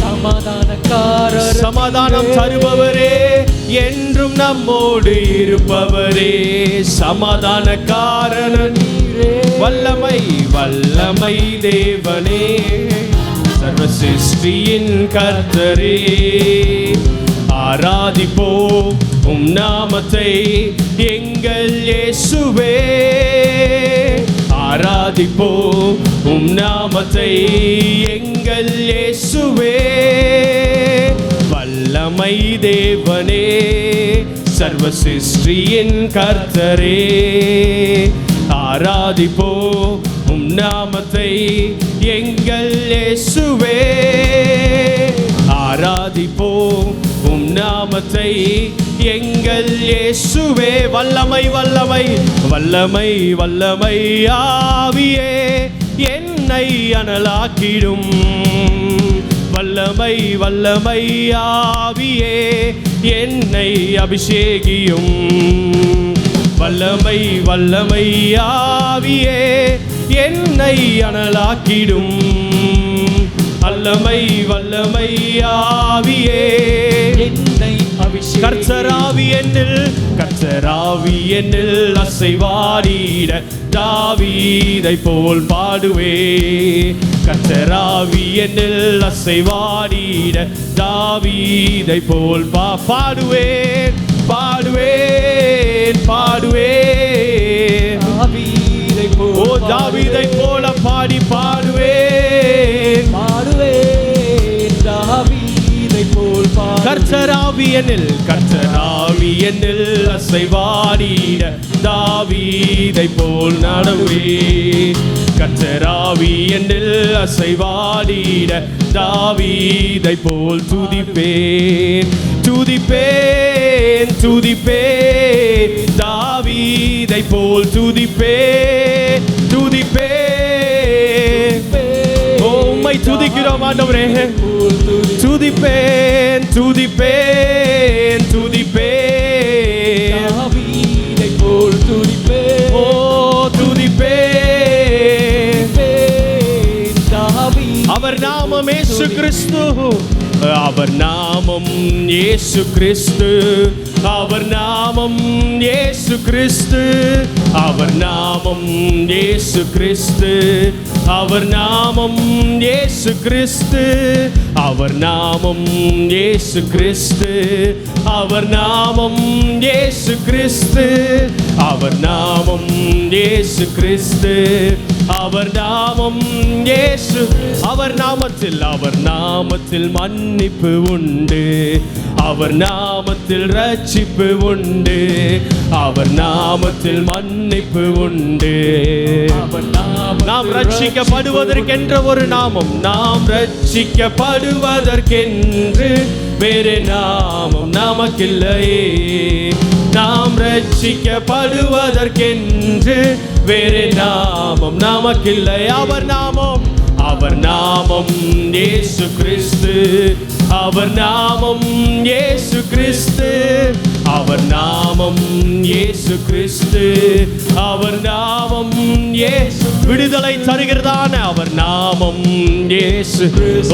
சமாதானக்காரர், சமாதானம் தருபவரே, என்றும் நம்மோடு இருப்பவரே. சமாதானக்காரன் நீரே. வல்லமை, வல்லமை தேவனே, சர்வ சிருஷ்டியின் கர்த்தரே. ஆராதிப்போம் உம் நாமத்தை எங்கள் இயேசுவே. ஆராதிப்போம் உம் நாமத்தை எங்கள் இயேசுவே. வல்லமை தேவனே, சர்வ சிருஷ்டியின் கர்த்தரே. ஆராதிப்போம் உம் நாமத்தை எங்கள் இயேசுவே. ஆராதிப்போம் உம் நாமத்தை எங்கள் இயேசுவே. வல்லமை, வல்லமை, வல்லமை, வல்லமை ஆவியே என்னை அனலாக்கிடும். வல்லமை, வல்லமை ஆவியே என்னை அபிஷேகியும். வல்லமை, வல்லமை ஆவியே என்னை அனலாக்கிடும். வல்லமை, வல்லமை ஆவியே என்னை அபிஷேகம். கர்த்தராவி என்னில், கர்த்தராவி என்னில் அசைவாடிட தாவீதை போல் பாடுவே. கர்த்தராவி என்னில் அசைவாடிட தாவீதை போல் பாடுவேன், பாடுவேன், பாடுவேன். தாவீதை ஓ தாவீதை போல பாடி பாடுவேன். கர்த்தராவியனில் அசைவாடிட தாவீதை போல் நடவே. கர்த்தராவியனில் அசைவாடிட தாவீதை போல் துதிப்பேன் துதிப்பேன் துதிப்பேன். தாவீதை போல் துதிப்பேன் துதிப்பேன். உம்மை துதிக்கிறோம் ஆண்டவரே. துதிப்பேன் துதிப்பேன் துதிப்பேன். தாவீதை போல் துதிப்பேன். ஓ துதிப்பேன். அவர் நாமம் இயேசு கிறிஸ்து. அவர் நாமம் இயேசு கிறிஸ்து. அவர் நாமம் இயேசு கிறிஸ்து. அவர் நாமம் இயேசு கிறிஸ்து. அவர் நாமம் இயேசு கிறிஸ்து. அவர் நாமம் இயேசு கிறிஸ்து. அவர் நாமம் இயேசு கிறிஸ்து. அவர் நாமம் இயேசு கிறிஸ்து. அவர் நாமம் இயேசு. அவர் நாமத்தில் மன்னிப்பு உண்டு. அவர் நாமத்தில் ரட்சிப்பு உண்டு. அவர் நாமத்தில் மன்னிப்பு உண்டு. நாம் ரட்சிக்கப்படுவதற்கென்ற ஒரு நாமம். நாம் ரட்சிக்கப்படுவதற்கென்று வேறு நாமம் நமக்கில்லையே. நாம் ரட்சிக்கப்படுவதற்கென்று வேறு நாமம் நமக்கில்லை. அவர் நாமம் இயேசு கிறிஸ்து. அவர் நாமம் இயேசு கிறிஸ்து. அவர் நாமம் இயேசு கிறிஸ்து. அவர் நாமம் இயேசு. விடுதலை தருகிறதான அவர் நாமம் இயேசு.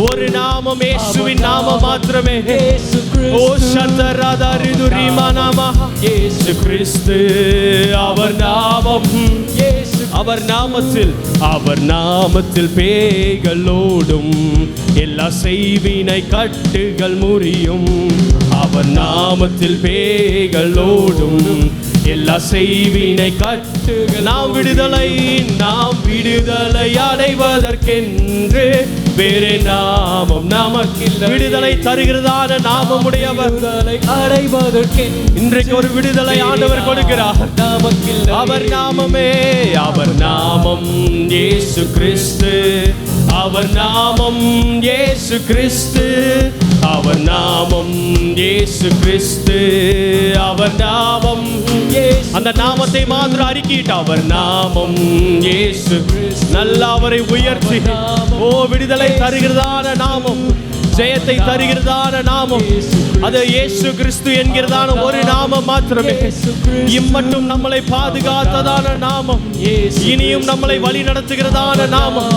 ஒரு நாமம் இயேசுவின் நாமம் மாத்திரமே. ஓ சந்தரதரிதுரிமா நாம இயேசு கிறிஸ்து. அவர் நாமம் இயேசு. அவர் நாமத்தில் பேய்கள் ஓடும். எல்லா செய்வினை கட்டுகள் முறியும். அவர் நாமத்தில் பேய்கள் ஓடும். எல்லா செய்வினை கட்டுகள். நாம் விடுதலை அடைவதற்கென்று வேறு நாமம் நமக்கில்லை. விடுதலை தருகிறதான நாமம் உடையவர். இன்றைக்கு ஒரு விடுதலை ஆண்டவர் கொடுக்கிறார். அவர் நாமமே. அவர் நாமம் இயேசு கிறிஸ்து. அவர் நாமம் இயேசு கிறிஸ்து. அவர் நாமம் இயேசு கிறிஸ்து. அவர் நாமம். அந்த நாமத்தை மாத்திரம் அறிக்கிட்டு அவர் நாமம் இயேசு. நல்லா அவரை உயர்த்தி. ஓ விடுதலை தருகிறதான நாமம், ஜெயத்தை தருகிறதான நாமம், அது இயேசு கிறிஸ்து என்கிறதான ஒரு நாமம் மாத்திரமே. இம்மட்டும் நம்மளை பாதுகாத்ததான நாமம், இனியும் நம்மளை வழி நடத்துகிறதான நாமம்,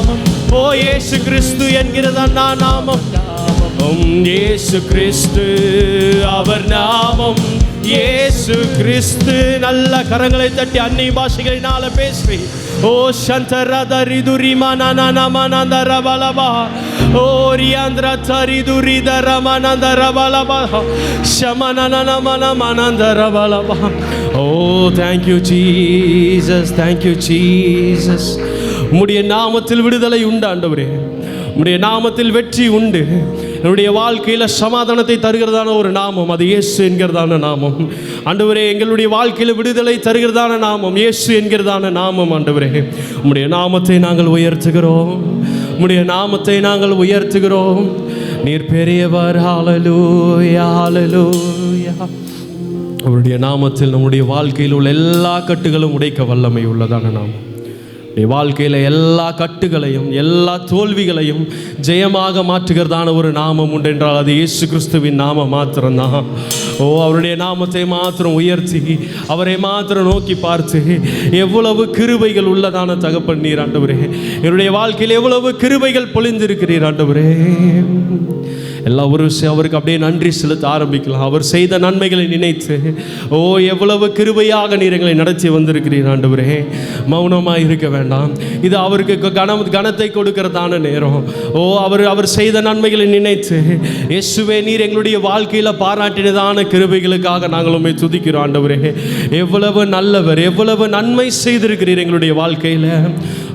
ஓ இயேசு கிறிஸ்து என்கிறதான நாமம். இயேசு கிறிஸ்து. அவர் நாமம் இயேசு கிறிஸ்து. நல்ல கரங்களை தட்டி அந்நிய பாஷைகளினால பேசி. ஓ சந்தரதரிதுரிமா நனனமனந்தரபலபா. ஓ ரியாந்திர தரிதுரிதரமனந்தரபலபா. ஷமனனமனமனந்தரபலபா. ஓ thank you Jesus. thank you Jesus. உம்முடைய நாமத்தில் விடுதலை உண்டு ஆண்டவரே. உம்முடைய நாமத்தில் வெற்றி உண்டு. என்னுடைய வாழ்க்கையில் சமாதானத்தை தருகிறதான ஒரு நாமம், அது இயேசு என்கிறதான நாமம் ஆண்டவரே. எங்களுடைய வாழ்க்கையில் விடுதலை தருகிறதான நாமம் இயேசு என்கிறதான நாமம் ஆண்டவரே. உம்முடைய நாமத்தை நாங்கள் உயர்த்துகிறோம். உம்முடைய நாமத்தை நாங்கள் உயர்த்துகிறோம். நீர் பெரியவர். ஹல்லேலூயா ஹல்லேலூயா. அவருடைய நாமத்தில் நம்முடைய வாழ்க்கையில் உள்ள எல்லா கட்டுகளும் உடைக்க வல்லமை உள்ளதான நாமம். வாழ்க்கையில் எல்லா கட்டுகளையும் எல்லா தோல்விகளையும் ஜெயமாக மாற்றுகிறதான ஒரு நாமம் உண்டு என்றால் அது இயேசு கிறிஸ்துவின் நாமம் மாத்திரம்தான். ஓ அவருடைய நாமத்தை மாத்திரம் உயர்த்தி அவரை மாத்திரம் நோக்கி பார்த்து எவ்வளவு கிருபைகள் உள்ளதான தகப்பன் நீர் ஆண்டவரே. என்னுடைய வாழ்க்கையில் எவ்வளவு கிருபைகள் பொழிந்திருக்கிறீர் ஆண்டவரே. எல்லாரும் அவருக்கு அப்படியே நன்றி செலுத்த ஆரம்பிக்கலாம். அவர் செய்த நன்மைகளை நினைத்து, ஓ எவ்வளவு கிருபையாக நீர் எங்களை நடத்தி வந்திருக்கிறீர் ஆண்டவரே. மௌனமாக இருக்க வேண்டாம். இது அவருக்கு கனத்தை கொடுக்கிறதான நேரம். ஓ அவர் செய்த நன்மைகளை நினைத்து, இயேசுவே நீர் எங்களுடைய வாழ்க்கையில் பாராட்டினதான கிருபைகளுக்காக நாங்கள் உம்மை துதிக்கிறோம் ஆண்டவரே. எவ்வளவு நல்லவர், எவ்வளவு நன்மை செய்திருக்கிறீர் எங்களுடைய வாழ்க்கையில்.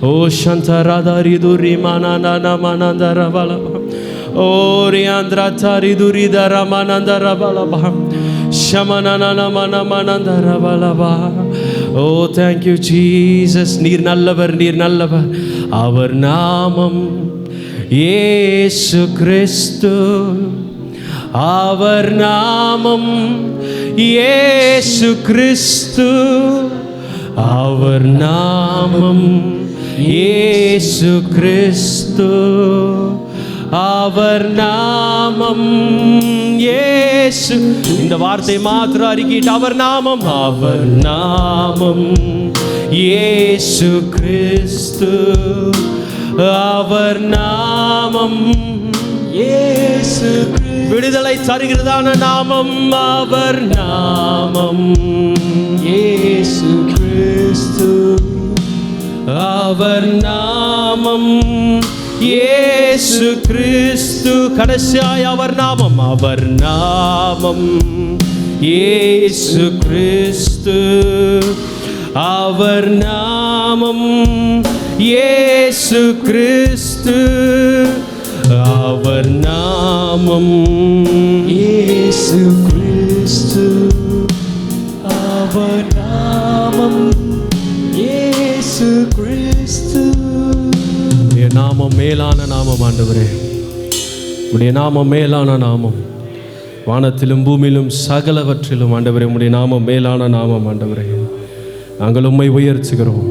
ஓ சந்தராதாரி துரி மனநமனந்தரவல. ஓ ஓரியாந்திரா தரிதுரிதர மனந்தர பலபா ஷமனன மனமனந்தர பலபா. ஓ தேங்க்யூ ஜீசஸ். நீர் நல்லவர், நீர் நல்லவர். அவர் நாமம் இயேசு கிறிஸ்து. அவர் நாமம் இயேசு கிறிஸ்து. அவர் நாமம் இயேசு கிறிஸ்து. அவர் நாமம் இயேசு. இந்த வார்த்தை மாத்திரம் அறிக்கிட்டு அவர் நாமம், அவர் நாமம் இயேசு கிறிஸ்து. அவர் நாமம் இயேசு. விடுதலை தருகிறதான நாமம் அவர் நாமம் இயேசு கிறிஸ்து. அவர் நாமம் இயேசு கிறிஸ்து. கடைசியாய் அவர் நாமம், அவர் நாமம் இயேசு கிறிஸ்து. அவர் நாமம் இயேசு கிறிஸ்து. அவர் நாமம் இயேசு கிறிஸ்து. அவர் நாமம் இயேசு கிறிஸ்து. உடைய நாமம் மேலான நாமம் ஆண்டவரே. உடைய நாமம் மேலான நாமம். வானத்திலும் பூமியிலும் சகலவற்றிலும் ஆண்டவரே உடைய நாமம் மேலான நாமம் ஆண்டவரே. நாங்கள் உம்மை உயர்த்துகிறோம்.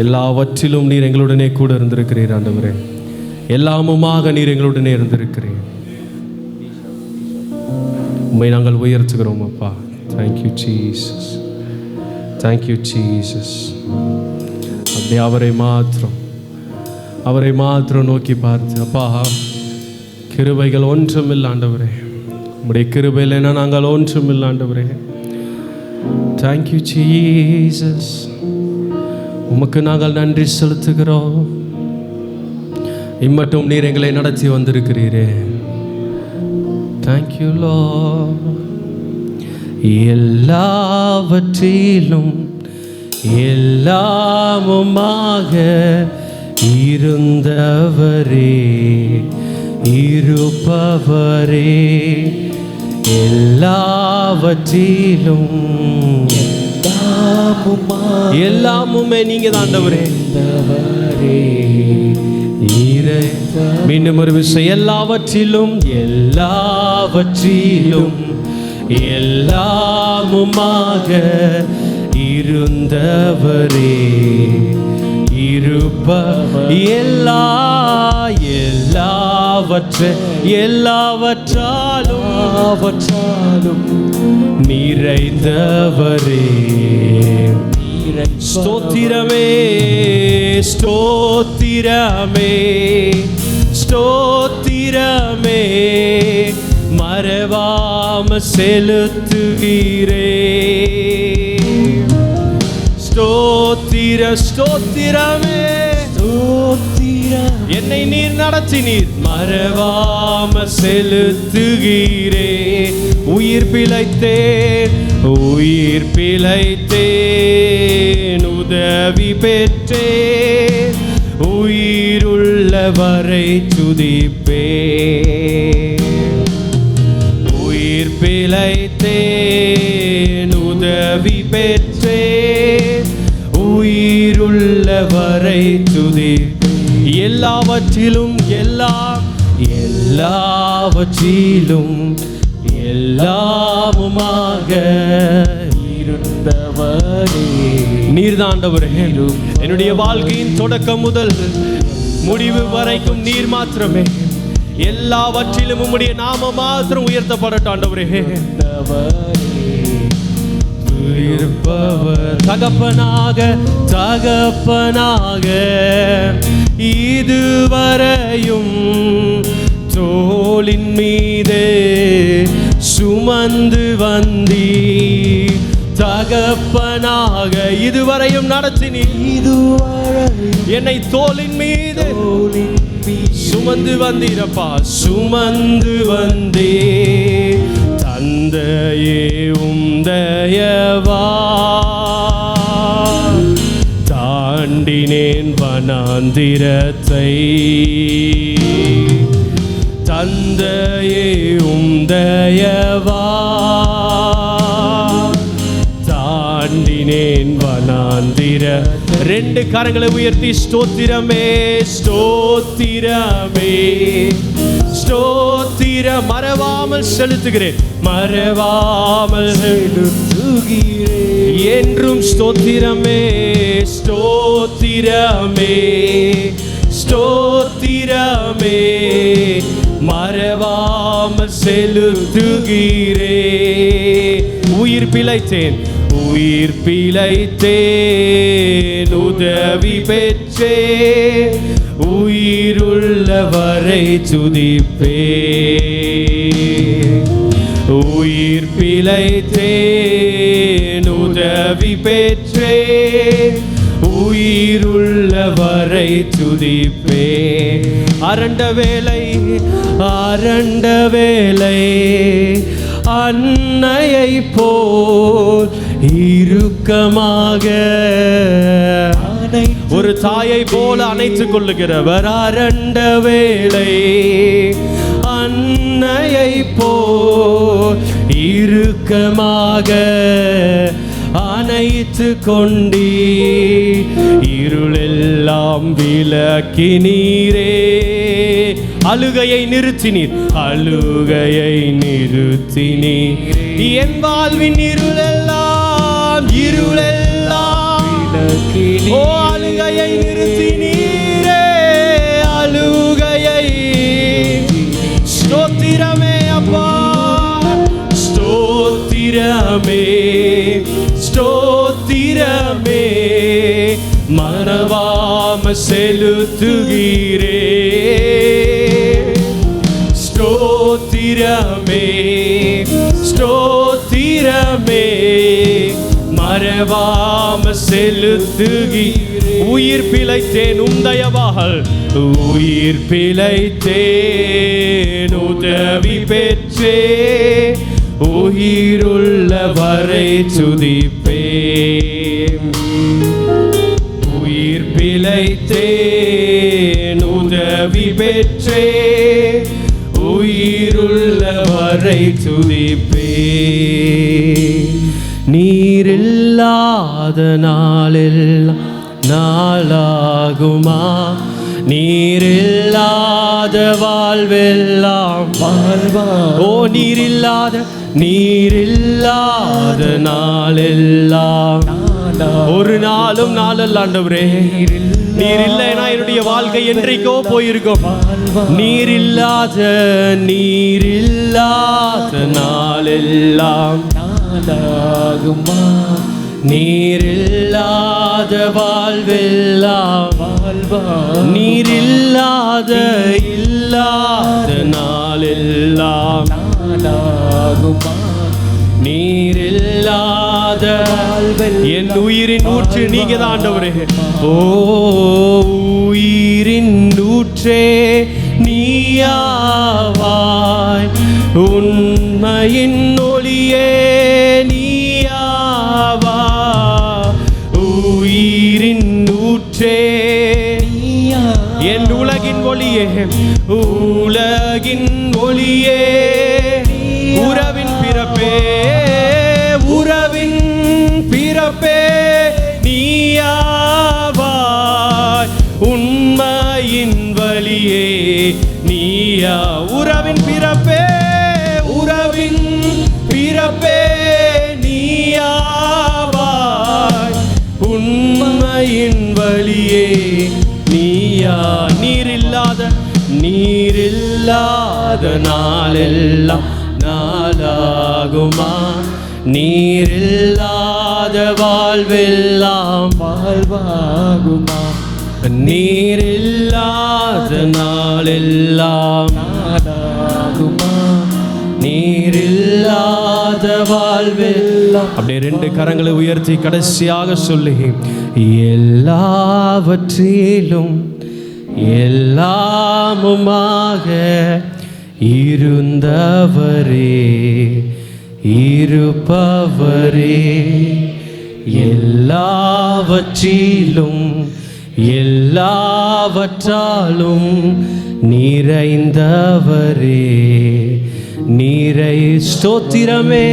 எல்லாவற்றிலும் நீர் எங்களுடனே கூட இருந்திருக்கிறீர் ஆண்டவரே. எல்லாமுமாக நீர் எங்களுடனே இருந்திருக்கிறீர். உம்மை நாங்கள் உயர்த்துகிறோம் அப்பா. Thank you Jesus, thank you Jesus. அப்படி அவரை மாத்திரம் நோக்கி பார்த்து, அப்பா கிருபைகள் ஒன்றுமில்லை ஆண்டவரே. உம்முடைய கிருபை இல்லைன்னா நாங்கள் ஒன்றுமில்லை ஆண்டவரே. Thank you Jesus. உமக்கு நாங்கள் நன்றி செலுத்துகிறோம். இம்மட்டும் நீர் எங்களை நடத்தி வந்திருக்கிறீரே. Thank you Lord. எல்லாவற்றிலும் எல்லாமுமாக இருந்தவரே, இருப்பவரே, எல்லாவற்றிலும் எல்லாமுமே நீங்க தான் ஆண்டவரே. மீண்டும் ஒரு விஷயம், எல்லாவற்றிலும் எல்லாவற்றிலும் எல்லாமுமாக இருந்தவரே, இருப்பவர், எல்லாவற்றாலும் நிறைந்தவரே. ஸ்தோத்திரமே, ஸ்தோத்திரமே, ஸ்தோத்திரமே, மறவாம செலுத்துகிறே. ஸ்தோத்திரமே, என்னை நீர் நடத்தினீர், மறவாம செலுத்துகிறே. உயிர் பிழைத்தேன், உதவி பெற்றேன், உயிருள்ளவரை துதிப்பேன். உயிர் பிழைத்தேன், உதவி பெற்றேன், உயிருள்ளவரை துதிப்பேன். எல்லாவற்றிலும் எல்லாவற்றிலும் எல்லாமுமாக இருந்தவரே நீர்தான் ஆண்டவரே. என்னுடைய வாழ்க்கையின் தொடக்கம் முதல் முடிவு வரைக்கும் நீர் மாத்திரமே. எல்லாவற்றிலும் உம்முடைய நாமம் மாத்திரம் உயர்த்தப்படட்டும் ஆண்டவரே. தகப்பனாக இதுவரையும் தோளின் மீது சுமந்து வந்தி. தகப்பனாக இதுவரையும் நடத்தினி, என்னை தோளின் மீது சுமந்து வந்தீரப்பா, சுமந்து வந்தே. தந்தையே உந்தயவா தாண்டினே தாண்டினேன் வனாந்திரத்தை, தந்தையே உம்தயவா தாண்டினேன் வனாந்திர. ரெண்டு கரங்களை உயர்த்தி ஸ்தோத்திரமே ஸ்தோத்திரமே ஸ்தோத்திரம் மறவாமல் செலுத்துகிறேன், மறவாமல் செலுத்துகிறேன் என்றும் ஸ்தோத்திரமே ஸ்தோத்திரமே ஸ்தோத்திரமே மறவாமல் செலுத்துகிறேன். உயிர் பிழைத்தேன் உயிர் பிழைத்தேன் உதவி பெற்றேன், உயிருள்ளவரை துதிப்பேன். உயிர் பிழைத்தேன் உதவி பெற்றேன், உயிருள்ளவரை துதிப்பேன். அரண்ட வேலை அரண்ட வேலை அன்னையை போல் இறுக்கமாக ஒரு தாயை போல அணைத்துக் கொள்ளுகிறவர். அரண்ட வேளை அன்னையை போல் இறுக்கமாக அணைத்து கொண்டீ, இருளெல்லாம் விலக்கினீரே. அழுகையை நிறுத்தினீர் அழுகையை நிறுத்தினீர், என் வாழ்வின் இருளெல்லாம் இருளெல்லாம் விலக்கினீர். ஓ அழுகையை நிறுத்தினீரே அழுகையை. ஸ்தோத்திரமே அப்பா ஸ்தோத்திரமே ஸ்தோத்திரமே மறவாம செலுத்துகிறே. ஸ்தோத்திரமே ஸ்தோத்திரமே மறவாம செலுத்துகிறே. உயிர் பிழைத்தேன் உம்தயவால், உயிர் பிழைத்தேன் உதவி பெற்றே, உயிருள்ளவரை துதிப்பேன். உயிர் பிழைத்தேன் உதவி பெற்றே, உயிருள்ளவரை துதிப்பேன். நீரில்லாத நாளெல்லாம் நாளாகுமா, நீரில்லாத வாழ்வெல்லாம் வாழ்வா. ஓ நீரில்லாத நாளெல்லாம் ஒரு நாளும் நாளல்ல ஆண்டவரே. நீர் இல்லைனா என்னுடைய வாழ்க்கை என்றைக்கோ போயிருக்கும். நீரில்லாத நாளெல்லாம் நாளாகுமா, நீரில்லாத வாழ்வெல்லாம் வாழ்வா. நீரில்லாத நாளெல்லாம் நாளாகுமா, நீரில்லாத என் உயிரின் ஊற்று நீங்க தான் ஆண்டவரே. ஓ உயிரின் ஊற்றே நீயாவாய், உண்மையின் ஒளியே நீயாவாய். உயிரின் ஊற்றே என் உலகின் ஒளியே, உலகின் ஒளியே, உறவின் பிறப்பே, உறவின் பிறப்பே நீயாவாய். உண்மையின் வழியே நீயா. உறவின் பிறப்பே, உறவின் பிறப்பே நீயாவாய். உண்மையின் வழியே நீயா. நீரில்லாத நாளெல்லாம் நாளாகுமா, நீரில்லாத வாழ்வெல்லாம் வாழ்வாகுமா. நீரில்லாத நாளெல்லாம் நாளாகுமா, நீரில்லாத வாழ்வெல்லாம். அப்படியே ரெண்டு கரங்களை உயர்த்தி கடைசியாக சொல்லி, எல்லாவற்றிலும் எல்லாமுமாக இருந்தவரே, இருப்பவரே, எல்லாவற்றிலும் எல்லாவற்றாலும் நிறைந்தவரே, நீரை ஸ்தோத்திரமே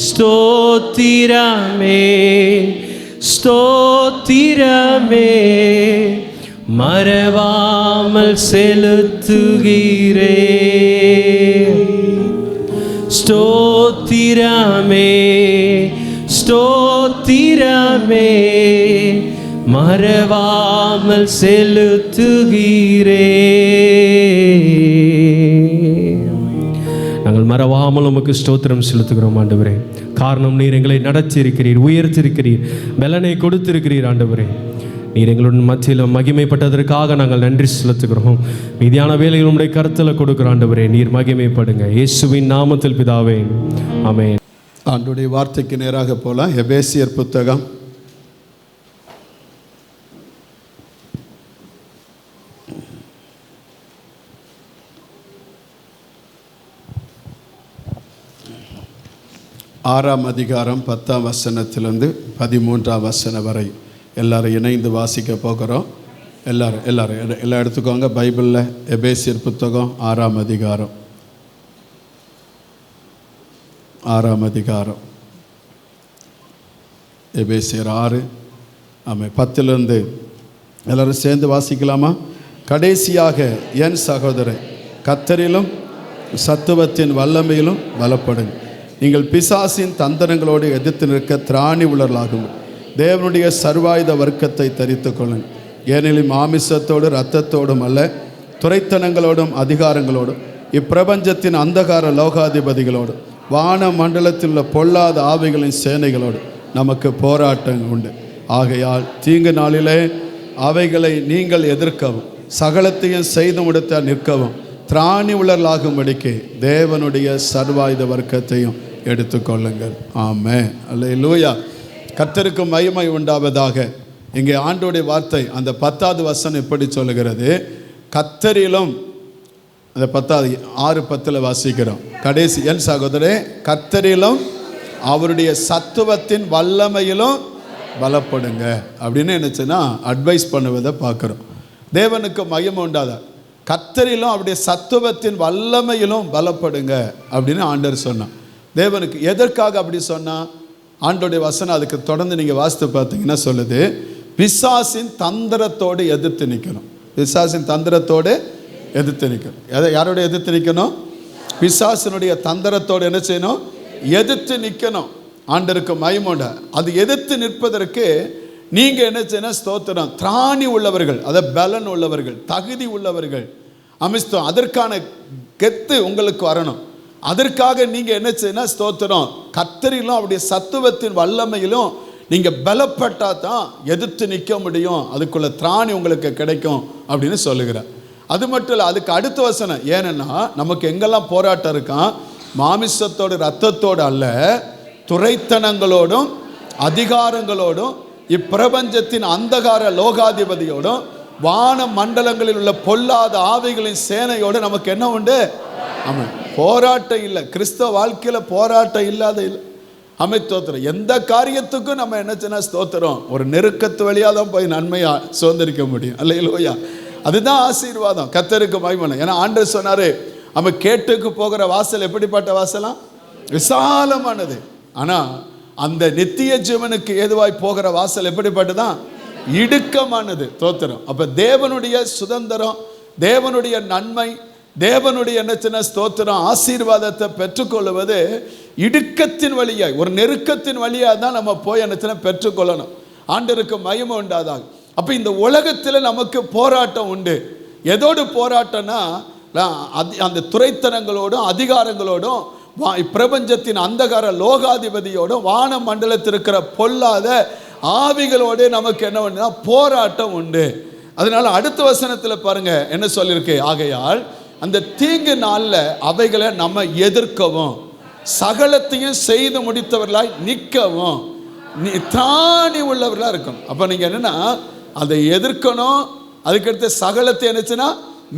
ஸ்தோத்திரமே ஸ்தோத்திரமே மறவாமல் செலுத்துகிறே. ஸ்தோத்திரமே ஸ்தோத்திரமே மறவாமல் செலுத்துகிறே. நாங்கள் மறவாமல் உமக்கு ஸ்தோத்திரம் செலுத்துகிறோம் ஆண்டவரே. காரணம், நீர் எங்களை நடத்தியிருக்கிறீர், உயர்த்திருக்கிறீர், பலனை கொடுத்திருக்கிறீர் ஆண்டவரே. நீர் எங்களுடன் மத்தியில் மகிமைப்பட்டதற்காக நாங்கள் நன்றி செலுத்துகிறோம். மீதியான வேலைகள் உங்களுடைய கருத்தில் கொடுக்கிற ஆண்டவரே, நீர் மகிமைப்படுங்க. இயேசுவின் நாமத்தில் பிதாவே, ஆமென். ஆண்டவருடைய வார்த்தைக்கு நேராக போகலாம். எபேசியர் புத்தகம் 6ஆம் அதிகாரம் 10ஆம் வசனத்திலிருந்து 13ஆம் வசனம் வரை எல்லாரும் இணைந்து வாசிக்க போகிறோம். எல்லாரும் எல்லாம் எடுத்துக்கோங்க. பைபிளில் எபேசியர் புத்தகம் 6ஆம் அதிகாரம் 6ஆம் அதிகாரம் எபேசியர் 6 ஆமாம் 10லிருந்து எல்லாரும் சேர்ந்து வாசிக்கலாமா? கடைசியாக என் சகோதரன், கர்த்தரிலும் சத்துவத்தின் வல்லமையிலும் பலப்படுங்க. நீங்கள் பிசாசின் தந்திரங்களோடு எதிர்த்து நிற்க திராணி உள்ளவர்களாகும். தேவனுடைய சர்வாயுத வர்க்கத்தை தரித்து கொள்ளுங்கள். ஏனெனில் மாமிசத்தோடு இரத்தத்தோடும் அல்ல, துரைத்தனங்களோடும் அதிகாரங்களோடும் இப்பிரபஞ்சத்தின் அந்தகார லோகாதிபதிகளோடும் வான மண்டலத்தில் உள்ள பொல்லாத ஆவிகளின் சேனைகளோடு நமக்கு போராட்டம் உண்டு. ஆகையால் தீங்கு நாளிலே அவைகளை நீங்கள் எதிர்க்கவும் சகலத்தையும் செய்து முடித்த நிற்கவும் திராணி உள்ளவர்களாகும்படிக்கு தேவனுடைய சர்வாயுத வர்க்கத்தையும் எடுத்துக்கொள்ளுங்கள். ஆமென். அல்லேலூயா. கர்த்தருக்கு மகிமை உண்டாவதாக. இங்கே ஆண்டவருடைய வார்த்தை அந்த 10வது வசனம் எப்படி சொல்லுகிறது? கர்த்தரிலும், அந்த 10வது 6:10 வாசிக்கிறோம். கடைசி என் சகோதரே, கர்த்தரிலும் அவருடைய சத்துவத்தின் வல்லமையிலும் பலப்படுங்க அப்படின்னு என்னச்சுன்னா அட்வைஸ் பண்ணுவதை பார்க்குறோம். தேவனுக்கு மகிமை உண்டாதா? கர்த்தரிலும் அவருடைய சத்துவத்தின் வல்லமையிலும் பலப்படுங்க அப்படின்னு ஆண்டவர் சொன்னான். தேவனுக்கு எதற்காக அப்படி சொன்னால்? ஆண்டோடைய வசனம் அதுக்கு தொடர்ந்து நீங்கள் வாசித்து பார்த்தீங்கன்னா சொல்லுது, பிசாசின் தந்திரத்தோடு எதிர்த்து நிற்கணும். பிசாசின் தந்திரத்தோடு எதிர்த்து நிற்கணும். யாரோட எதிர்த்து நிற்கணும்? பிசாசினுடைய தந்திரத்தோடு என்ன செய்யணும்? எதிர்த்து நிற்கணும். ஆண்டருக்கு மகிமை. அது எதிர்த்து நிற்பதற்கு நீங்கள் என்ன செய்யணும்? ஸ்தோத்திரம். திராணி உள்ளவர்கள், அதை பலன் உள்ளவர்கள், தகுதி உள்ளவர்கள், அமிஸ்தம். அதற்கான கெத்து உங்களுக்கு வரணும். அதற்காக நீங்கள் என்ன செய்யணும்? ஸ்தோத்திரம். கர்த்தரிலும் அவருடைய சத்துவத்தின் வல்லமையிலும் நீங்கள் பலப்பட்டால் தான் எதிர்த்து நிற்க முடியும். அதுக்குள்ள திராணி உங்களுக்கு கிடைக்கும் அப்படின்னு சொல்லுகிறார். அது மட்டும் இல்லை, அதுக்கு அடுத்த வசனம். ஏன்னா நமக்கு எங்கெல்லாம் போராட்டம் இருக்கான்? மாமிசத்தோடு இரத்தத்தோடு அல்ல, துரைத்தனங்களோடும் அதிகாரங்களோடும் இப்பிரபஞ்சத்தின் அந்தகார லோகாதிபதியோடும் வான மண்டலங்களில் உள்ள பொல்லாத ஆவிகளின் சேனையோடு நமக்கு என்ன உண்டு? ஆமாம், போராட்டம் இல்லை. கிறிஸ்தவ வாழ்க்கையில் போராட்டம் இல்லாத இல்லை. அமைத்தோத்திரம். எந்த காரியத்துக்கும் நம்ம என்ன செய்ய ஸ்தோத்திரம், ஒரு நெருக்கத்து வழியாக தான் போய் நன்மையை சுதந்திரிக்க முடியும். அல்லேலூயா. அதுதான் ஆசீர்வாதம். கர்த்தருக்கு மகிமை. ஏன்னா ஆண்டவர் சொன்னார், நம்ம கேட்டுக்கு போகிற வாசல் எப்படிப்பட்ட வாசலாம்? விசாலமானது. ஆனால் அந்த நித்திய ஜீவனுக்கு ஏதுவாய் போகிற வாசல் எப்படிப்பட்டதான்? இடுக்கமானது. தோத்திரம். அப்போ தேவனுடைய சுதந்திரம், தேவனுடைய நன்மை, தேவனுடைய என்ன சின்ன ஸ்தோத்திரம் ஆசீர்வாதத்தை பெற்றுக்கொள்வது இடுக்கத்தின் வழியாய், ஒரு நெருக்கத்தின் வழியாக தான் நம்ம போய் என்ன சின்ன பெற்றுக்கொள்ளணும். ஆண்டருக்கு மகிமை உண்டாதாக. அப்போ இந்த உலகத்தில் நமக்கு போராட்டம் உண்டு. எதோடு போராட்டம்னா, அந்த துரைத்தனங்களோடும் அதிகாரங்களோடும் பிரபஞ்சத்தின் அந்தகார லோகாதிபதியோடும் வான மண்டலத்தில் இருக்கிற பொல்லாத ஆவிகளோடு நமக்கு என்ன பண்ணுனா போராட்டம் உண்டு. அதனால அடுத்த வசனத்தில் பாருங்க என்ன சொல்லியிருக்கு? ஆகையால் அந்த தீங்கு நாளில் அவைகளை நம்ம எதிர்க்கவும் சகலத்தையும் செய்து முடித்தவர்களாய் நிற்கவும் திராணி உள்ளவர்களாக இருக்கணும். அப்போ நீங்கள் என்னன்னா அதை எதிர்க்கணும், அதுக்கடுத்து சகலத்தை என்னச்சுன்னா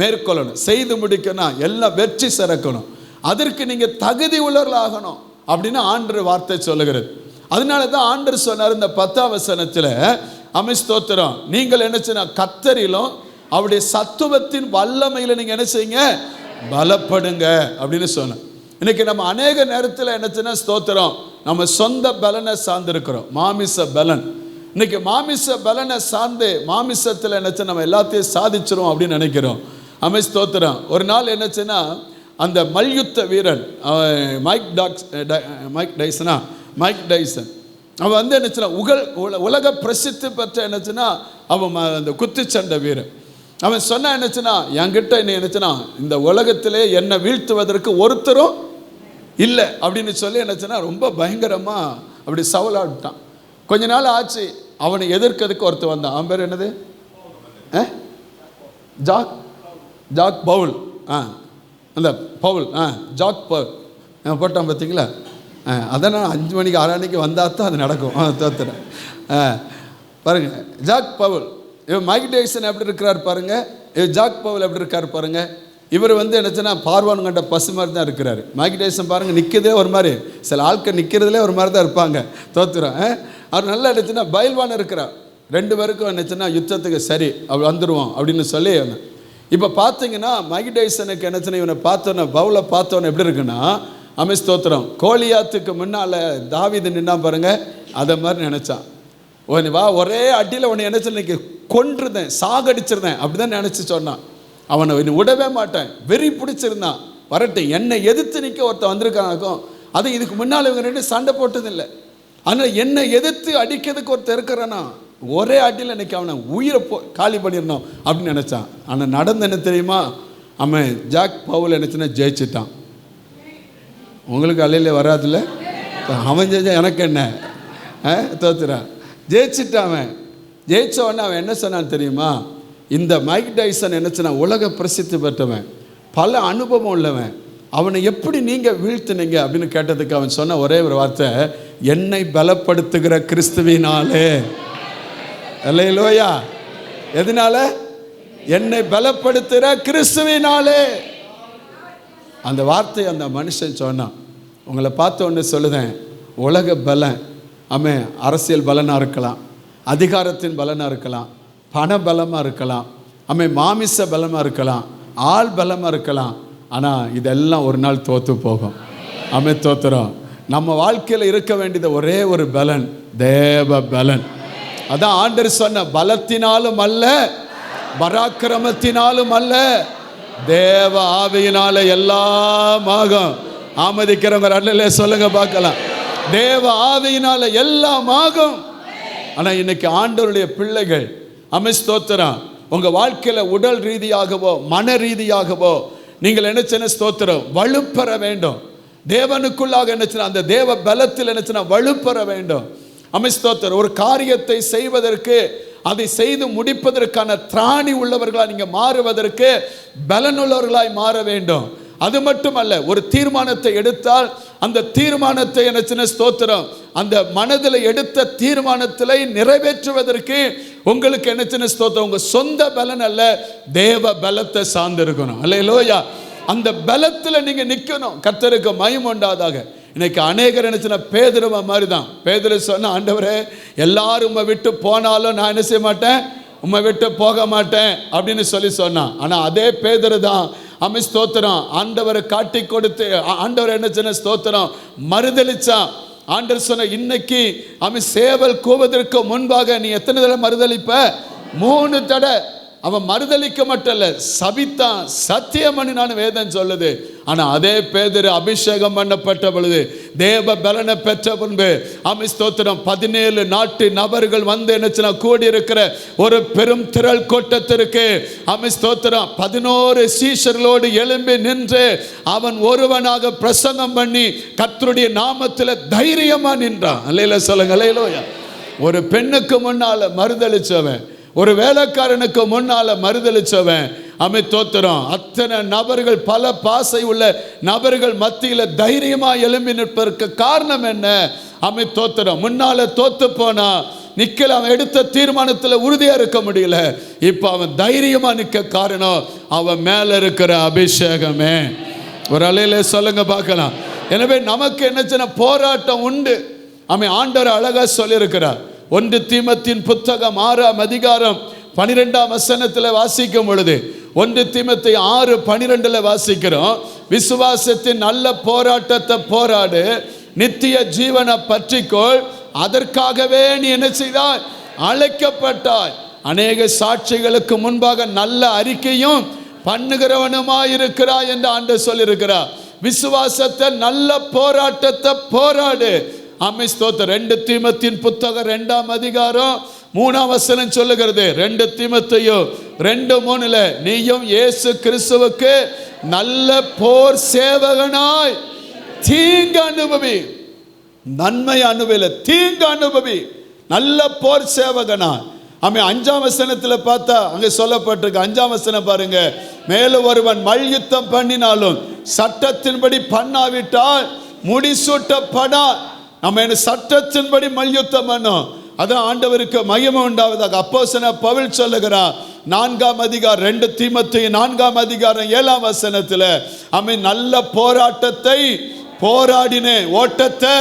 மேற்கொள்ளணும், செய்து முடிக்கணும், எல்லாம் வெற்றி சிறக்கணும். அதற்கு நீங்கள் தகுதி உள்ளவர்களாகணும் அப்படின்னு ஆண்டவர் வார்த்தை சொல்லுகிறது. அதனால தான் ஆண்டவர் சொன்னார் இந்த 10ஆம் வசனத்தில், ஸ்தோத்திரம், நீங்கள் என்னச்சுன்னா கர்த்தரிலும் அவருடைய சத்துவத்தின் வல்லமையில நீங்க என்ன செய்யுங்க, பலப்படுங்க அப்படின்னு சொன்னேன். இன்னைக்கு நம்ம அநேக நேரத்தில் என்னச்சுன்னா ஸ்தோத்திரம், நம்ம சொந்த பலனை சார்ந்திருக்கிறோம், மாமிச பலன். இன்னைக்கு மாமிச பலனை சார்ந்து மாமிசத்தில் என்னச்சு நம்ம எல்லாத்தையும் சாதிச்சிரும் அப்படின்னு நினைக்கிறோம். ஸ்தோத்திரம். ஒரு நாள் என்னச்சுன்னா அந்த மல்யுத்த வீரன் மைக் டைசன் அவன் வந்து என்னச்சுன்னா உலக பிரசித்தி பெற்ற என்னச்சுன்னா அவன் அந்த குத்துச்சண்டை வீரன். அவன் சொன்ன என்னச்சுன்னா, என்கிட்ட என்ன என்னச்சுன்னா இந்த உலகத்திலே என்னை வீழ்த்துவதற்கு ஒருத்தரும் இல்லை அப்படின்னு சொல்லி என்னச்சுன்னா ரொம்ப பயங்கரமா அப்படி சவாலாட்டான். கொஞ்ச நாள் ஆச்சு, அவனை எதிர்க்கிறதுக்கு ஒருத்தர் வந்தான். அவன் பேர் என்னது, ஜாக் பவுல். அந்த பவுல் ஜாக் பவுல் போட்டான் பார்த்தீங்களா. அதான் நான் 5 மணிக்கு 6 மணிக்கு வந்தால் தான் அது நடக்கும். தோத்துறேன் பாருங்க. ஜாக் பவுல், இவர் மைக் டைசன் எப்படி இருக்கிறார் பாருங்க, இவர் ஜாக் பவுல் எப்படி இருக்கார் பாருங்க. இவர் வந்து என்னச்சுன்னா பார்வான் கண்ட பசு மாதிரி தான் இருக்கிறாரு. மைக் டைசன் பாருங்க நிற்கிறதே ஒரு மாதிரி, சில ஆட்கள் நிற்கிறதுலே ஒரு மாதிரி தான் இருப்பாங்க. தோத்துறேன். அவர் நல்லா என்னச்சுன்னா பயில்வான் இருக்கிறார். 2 பேருக்கும் என்னச்சுன்னா யுத்தத்துக்கு சரி அவர் வந்துடுவோம் அப்படின்னு சொல்லி. இப்போ பார்த்தீங்கன்னா மைக் டைசனுக்கு என்னச்சுன்னா இவனை பார்த்தோன்னே, பவுலை பார்த்தோன்னே எப்படி இருக்குன்னா, ஸ்தோத்திரம், கோலியாத்துக்கு முன்னால் தாவீது நின்னா பாருங்க, அதை மாதிரி நினச்சான். வா ஒரே அடியில் உன்னை நினச்சி இன்னைக்கு கொன்றுதேன், சாகடிச்சிருந்தேன் அப்படிதான் நினச்சி சொன்னான். அவனை விடவே மாட்டேன், வெறி பிடிச்சிருந்தான். வரட்டும், என்னை எதிர்த்து நிற்க ஒருத்தன் வந்திருக்கானாக்கும். அது இதுக்கு முன்னால் இவங்க 2 சண்டை போட்டதில்லை. ஆனால் என்னை எதிர்த்து அடிக்கிறதுக்கு ஒருத்தர் இருக்கிறானா, ஒரே அடியில் இன்னைக்கு அவனை உயிரை காலி பண்ணிடணும் அப்படின்னு நினச்சான். ஆனால் நடந்து என்ன தெரியுமா, அவன் ஜாக் பவுல் நினச்சுன்னா ஜெயிச்சிட்டான். உங்களுக்கு அலையில வராதுல்ல, அவன் ஜெயிச்சா எனக்கு என்ன, தோத்துறான். ஜெயிச்சிட்டான். அவன் ஜெயிச்ச உடனே அவன் என்ன சொன்னான்னு தெரியுமா, இந்த மைக் டைசன் என்னச்சுன்னா உலக பிரசித்தி பெற்றவன், பல அனுபவம் உள்ளவன், அவனை எப்படி நீங்கள் வீழ்த்தினீங்க அப்படின்னு கேட்டதுக்கு அவன் சொன்ன ஒரே ஒரு வார்த்தை, என்னை பலப்படுத்துகிற கிறிஸ்துவினாலே. அல்லேலூயா. எதனால? என்னை பலப்படுத்துகிற கிறிஸ்துவினாலே. அந்த வார்த்தை அந்த மனுஷன் சொன்னான். உங்களை பார்த்த ஒன்று சொல்லுதேன், உலக பலன், அரசியல் பலனாக இருக்கலாம், அதிகாரத்தின் பலனாக இருக்கலாம், பண பலமாக இருக்கலாம், மாமிச பலமாக இருக்கலாம், ஆள் பலமாக இருக்கலாம். ஆனால் இதெல்லாம் ஒரு நாள் தோற்று போகும். தோத்துறோம். நம்ம வாழ்க்கையில் இருக்க வேண்டியது ஒரே ஒரு பலன், தேவ பலன். அதான் ஆண்டவர் சொன்ன, பலத்தினாலும் அல்ல, பராக்கிரமத்தினாலும் அல்ல, தேவ ஆவியினால எல்லாம் ஆகும். ஆமதிக்கிறவங்க அண்ணலே சொல்லுங்க பார்க்கலாம். தேவ ஆவியினால எல்லாம் ஆகும். ஆனா இன்னைக்கு ஆண்டவருடைய பிள்ளைகள் ஸ்தோத்திரம், உங்க வாழ்க்கையில உடல் ரீதியாகவோ மன ரீதியாகவோ நீங்கள் என்ன ஸ்தோத்திரம் வலுப்பெற வேண்டும். தேவனுக்குள்ளாக என்ன அந்த தேவ பலத்தில் என்ன வலுப்பெற வேண்டும். ஸ்தோத்திரம். ஒரு காரியத்தை செய்வதற்கு, அதை செய்து முடிப்பதற்கான திராணி உள்ளவர்களாய் நீங்க மாறுவதற்கு பலனுள்ளவர்களாய் மாற வேண்டும். அது மட்டுமல்ல, ஒரு தீர்மானத்தை எடுத்தால் அந்த தீர்மானத்தை என்ன ஸ்தோத்திரம், அந்த மனதில் எடுத்த தீர்மானத்தை நிறைவேற்றுவதற்கு உங்களுக்கு என்ன ஸ்தோத்திரம், உங்க சொந்த பலன் அல்ல, தேவ பலத்தை சார்ந்து இருக்கணும். அல்லேலூயா. அந்த பலத்தில் நீங்க நிற்கணும். கர்த்தருக்கு மகிமை உண்டாதாக. இன்னைக்கு அநேகர் என்ன பேதுருவ மாதிரி தான். பேதுரு சொன்ன, ஆண்டவரே எல்லாரும் உம்மை விட்டு போனாலும் நான் என்ன செய்ய மாட்டேன், உம்மை விட்டு போக மாட்டேன் அப்படின்னு சொல்லி சொன்னான். ஆனால் அதே பேதுரு தான் ஸ்தோத்திரம் ஆண்டவரை காட்டி கொடுத்து, ஆண்டவர் என்ன ஸ்தோத்திரம் மறுதளிச்சான். ஆண்டவர் சொன்ன, இன்னைக்கு சேவல் கூவதற்கு முன்பாக நீ எத்தனை தடவை மறுதளிப்ப? 3 தடவை. அவன் மறுதளிக்க மட்டும் சபித்தான், சத்தியம் பண்ணினான்னு வேதம் சொல்லுது. ஆனா அதே பேதுரு அபிஷேகம் பண்ணப்பட்ட பொழுது, தேவ பலனை பெற்ற பின்பு ஸ்தோத்திரம் 17 நாட்டு நபர்கள் வந்து என்ன கூடியிருக்கிற ஒரு பெரும் திரள் கூட்டத்திற்கு ஸ்தோத்திரம் 11 சீஷர்களோடு எழும்பி நின்று அவன் ஒருவனாக பிரசங்கம் பண்ணி கர்த்தருடைய நாமத்தில் தைரியமா நின்றான். அல்லேலூயா சொல்லுங்க. அல்லேலூயா. ஒரு பெண்ணுக்கு முன்னால மறுதளிச்சவன், ஒரு வேலைக்காரனுக்கு முன்னால மறுதளிச்சவன் தோத்திரம் அத்தனை நபர்கள், பல பாசை உள்ள நபர்கள் மத்தியில் தைரியமா எழும்பி நிற்பதற்கு காரணம் என்ன? தோத்திரம் முன்னால தோத்து போனா நிக்கல, அவன் எடுத்த தீர்மானத்தில் உறுதியா இருக்க முடியல. இப்ப அவன் தைரியமா நிற்க காரணம் அவன் மேல இருக்கிற அபிஷேகமே. ஒரு அலையில சொல்லுங்க பார்க்கலாம். எனவே நமக்கு என்ன போராட்டம் உண்டு. ஆண்டவர் அழகா சொல்லியிருக்கிறார், 1 தீமோத்தேயின் புத்தகம் 6ஆம் அதிகாரம் 12ஆம் வசனத்தில் வாசிக்கும் பொழுது 1 தீமோத்தேயு 6:12 வாசிக்கிறோம். விசுவாசத்தின் நல்ல போராட்டத்தை போராடு, நித்திய ஜீவனை பற்றிக்கொள், அதற்காகவே நீ என்ன செய்தாய்? அழைக்கப்பட்டாய். அநேக சாட்சிகளுக்கு முன்பாக நல்ல அறிக்கையும் பண்ணுகிறவனுமாயிருக்கிறாய் என்று ஆண்டவர் சொல்லியிருக்கிறார். விசுவாசத்தை நல்ல போராட்டத்தை போராடு. ஆமென் ஸ்தோத்திரம். 2 தீமோத்தேயின் புத்தகம் 2ஆம் அதிகாரம் 3ஆம் வசனம் சொல்லுகிறது. 2 தீமோத்தேயு 2:3 நீயும் இயேசு கிறிஸ்துவுக்கு நல்ல போர் சேவகனாய் தீங்கு அனுபவி, நன்மை அனுபவில தீங்கு அனுபவி, நல்ல போர் சேவகனாய். ஆமென். 5ஆம் வசனத்தில் பார்த்தா அங்கே சொல்லப்பட்டிருக்கு. 5ஆம் வசனம் பாருங்க. மேலும் ஒருவன் மல்யுத்தம் பண்ணினாலும் சட்டத்தின்படி பண்ணாவிட்டால் முடிசூட்டப்படா. நம்ம என்ன சட்டத்தின்படி மல்யுத்தம் பண்ணோம். அதான் ஆண்டவருக்கு மகிமை உண்டாவதாக அப்போஸ்தலன் பவுல் சொல்லுகிறார். 4ஆம் அதிகாரம் 2 தீமோத்தேயு 4ஆம் அதிகாரம் 7ஆம் வசனத்தில் ஆமென் நல்ல போராட்டத்தை போராடினேன், ஓட்டத்தை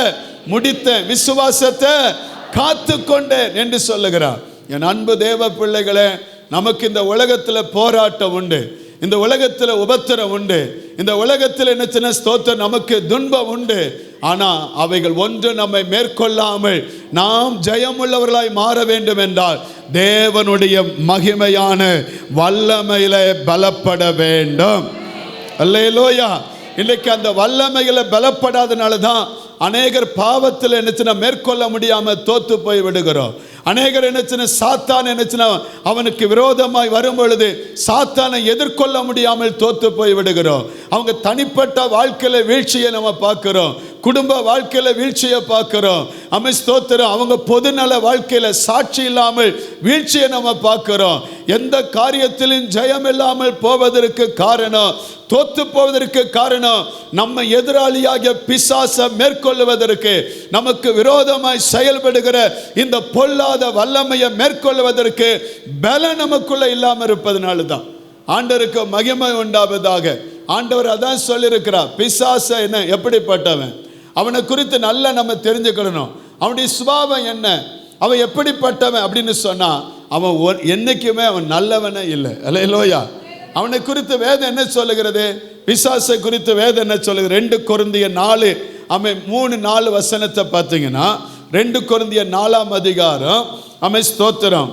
முடித்தேன், விசுவாசத்தை காத்து கொண்டேன் என்று சொல்லுகிறார். என் அன்பு தேவ பிள்ளைகளே, நமக்கு இந்த உலகத்தில் போராட்டம் உண்டு, இந்த உலகத்தில் உபத்திரம் உண்டு, இந்த உலகத்தில் என்ன ஸ்தோத்திரம் நமக்கு துன்பம் உண்டு. ஆனால் அவைகள் ஒன்று நம்மை மேற்கொள்ளாமல் நாம் ஜெயமுள்ளவர்களாய் மாற வேண்டும் என்றால் தேவனுடைய மகிமையான வல்லமையில பலப்பட வேண்டும். அல்லேலூயா. இன்னைக்கு அந்த வல்லமையில பலப்படாதனால தான் அநேகர் பாவத்தில் என்னச்சுன்னா மேற்கொள்ள முடியாமல் தோத்து போய் விடுகிறோம். அநேகர் என்னச்சுன்னா சாத்தான் என்னச்சுன்னா அவனுக்கு விரோதமாய் வரும் பொழுது சாத்தானை எதிர்கொள்ள முடியாமல் தோத்து போய் விடுகிறோம். அவங்க தனிப்பட்ட வாழ்க்கையில வீழ்ச்சியை நம்ம பார்க்கிறோம், குடும்ப வாழ்க்கையில வீழ்ச்சியை பார்க்கிறோம். ஆமென் ஸ்தோத்திரம். அவங்க பொதுநல வாழ்க்கையில சாட்சி இல்லாமல் வீழ்ச்சியை நம்ம பார்க்கிறோம். எந்த காரியத்திலும் ஜெயம் இல்லாமல் போவதற்கு காரணம், தோத்து போவதற்கு காரணம், நம்ம எதிராளியாகிய பிசாசை மேற்கொள்வதற்கு, நமக்கு விரோதமாய் செயல்படுகிற இந்த பொல்லாத வல்லமையை மேற்கொள்வதற்கு பலம் நமக்குள்ள இல்லாமல் இருப்பதனால தான். ஆண்டவருக்கு மகிமை உண்டாவதாக. ஆண்டவர் அதான் சொல்லியிருக்கிறார். பிசாசு என்ன எப்படிப்பட்டவன், அவனை குறித்து நல்லா நம்ம தெரிஞ்சுக்கணும். அவனுடைய சுபாவம் என்ன, அவன் எப்படிப்பட்டவன் அப்படின்னு சொன்னா அவன் என்னைக்குமே அவன் நல்லவனே இல்லை. அல்லேலூயா. அவனை குறித்து வேதம் என்ன சொல்லுகிறது? பிசாசை குறித்து வேதம் என்ன சொல்லுகிறது? 2 கொரிந்தியர் 4 அவன் 3-4 வசனத்தை பார்த்தீங்கன்னா 2 கொரிந்தியர் 4ஆம் அதிகாரம் ஆமென் ஸ்தோத்திரம்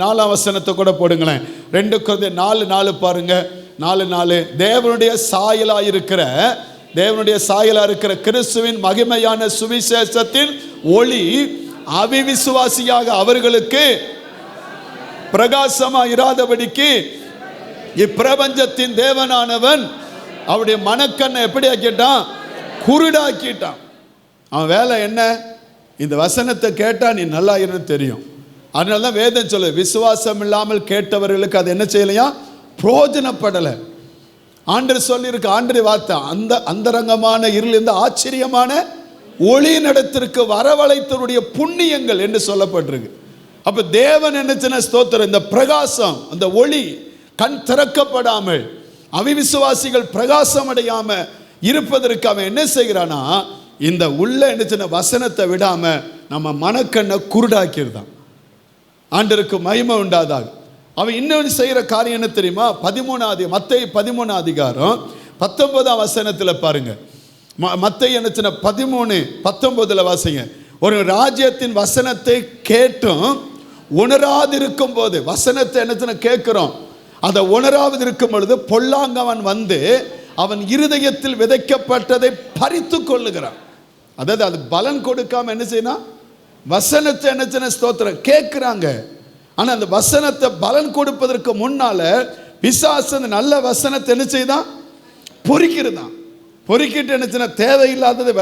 4ஆம் வசனத்தை கூட போடுங்களேன். 2 கொரிந்தியர் 4:4 பாருங்க. 4:4 தேவனுடைய சாயலா இருக்கிற கிறிஸ்துவின் மகிமையான சுவிசேஷத்தின் ஒளி அவிவிசுவாசியாக அவர்களுக்கு பிரகாசமா இராதபடிக்கு இப்பிரபஞ்சத்தின் தேவனானவன் அவருடைய மனக்கண்ணை எப்படி ஆக்கிட்டான்? குருடாக்கிட்டான். அவன் வேலை என்ன? இந்த வசனத்தை கேட்டா நீ நல்லா இருந்து தெரியும். அதனால தான் வேதம் சொல்லு, விசுவாசம் இல்லாமல் கேட்டவர்களுக்கு அது என்ன செய்யலையா? பிரயோஜனப்படலை. ஆண்டவர் சொல்லியிருக்க ஆண்டவர் வார்த்தை அந்த அந்தரங்கமான இருளிலிருந்து ஆச்சரியமான ஒளி நடத்திற்கு வரவழைத்தவருடைய புண்ணியங்கள் என்று சொல்லப்பட்டிருக்கு. அப்ப தேவன் என்ன ஸ்தோத்திரம், இந்த பிரகாசம், அந்த ஒளி கண் திறக்கப்படாமல் அவிவிசுவாசிகள் பிரகாசம் அடையாம இருப்பதற்கு அவன் என்ன செய்கிறானா, இந்த உள்ள என்ன வசனத்தை விடாம நம்ம மனக்கண்ணை குருடாக்கியிருந்தான். ஆண்டருக்கு மகிமை உண்டாதாக. அவன் இன்னொன்று செய்கிற காரியம் என்ன தெரியுமா? மத்தேயு 13ஆம் அதிகாரம் 19ஆம் வசனத்தில் பாருங்க. மத்தேயு என்ன 13:19 வாசிங்க. ஒரு ராஜ்யத்தின் வசனத்தை கேட்டும் உணராதிருக்கும் போது, வசனத்தை என்ன கேட்கிறோம், அதை உணராவது இருக்கும் பொழுது பொல்லாங்கவன் வந்து அவன் இருதயத்தில் விதைக்கப்பட்டதை பறித்து கொள்ளுகிறான். அதாவது அது பலன் கொடுக்காம என்ன செய்யணும், வசனத்தை என்ன ஸ்தோத்திரம் கேட்கிறாங்க. ஆனால் அந்த வசனத்தை பலன் கொடுப்பதற்கு முன்னால பிசாசு அந்த நல்ல வசனத்தை என்ன செய்தான், பொறிக்கிறதான். பொறிக்கிட்டு என்ன தேவையில்லாததை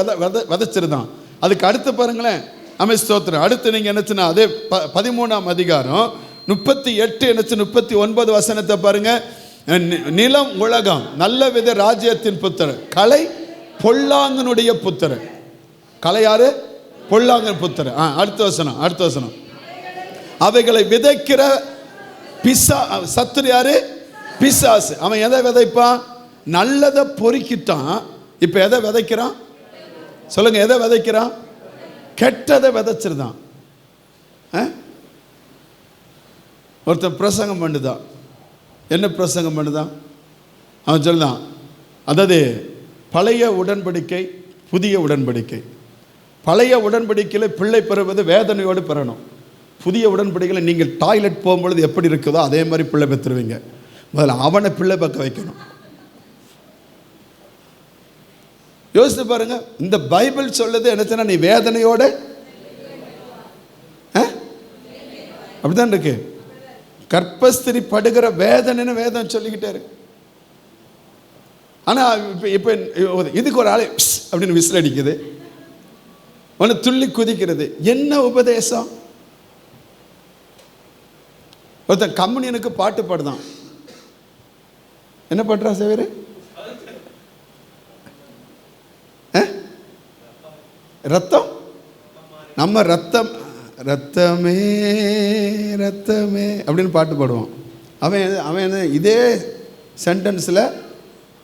விதைச்சிருந்தான். அதுக்கு அடுத்து பாருங்களேன், ஆமென் ஸ்தோத்திரம். அடுத்து நீங்க என்ன அதே 13ஆம் அதிகாரம் 38 39 வசனத்தை பாருங்க. நிலம் உலகம் நல்ல வித ராஜ்யத்தின் புத்திரன், கலை பொல்லாங்கனுடைய புத்திரன். கலை யாரு? பொல்லாங்கன் புத்திரன். அடுத்த வசனம். அவைகளை விதைக்கிற சத்துரு யாரு? பிசாசு. அவன் எதை விதைப்பான்? நல்லதை பொறுக்கிட்டான். இப்ப எதை விதைக்கிறான் சொல்லுங்க? எதை விதைக்கிறான்? கெட்டதை விதைச்சிருந்தான். ஒருத்தன் பிரசங்கம் பண்ணுதான். என்ன பிரசங்கம் பண்ணுதான்? அவன் சொல்லுதான், அதாவது பழைய உடன்படிக்கை புதிய உடன்படிக்கை. பழைய உடன்படிக்கையில் பிள்ளை பெறுவது வேதனையோடு பெறணும். புதிய உடன்படிக்கையில் நீங்கள் டாய்லெட் போகும்பொழுது எப்படி இருக்குதோ அதே மாதிரி பிள்ளை பெற்றுருவீங்க. முதல்ல அவனை பிள்ளை பக்க வைக்கணும். யோசித்து பாருங்க, இந்த பைபிள் சொல்லுது என்ன, நீ வேதனையோட அப்படிதான் இருக்கு. கர்ப்பஸ்திரி படுகிற வேதனைன்னு வேதம் சொல்லிக்கிட்டே இருக்கு. ஆனால் இப்போ இதுக்கு ஒரு ஆளை அப்படின்னு விசில் அடிக்குது, ஒன்று துள்ளி குதிக்கிறது. என்ன உபதேசம்? ஒருத்தன் கம்யூனியனுக்கு பாட்டு பாடுதான். என்ன பண்றா சேவரு? ரத்தம், நம்ம ரத்தம், ரத்தமே ரத்தமே அப்படின்னு பாட்டு பாடுவான். அவன் இதே சென்டென்ஸில்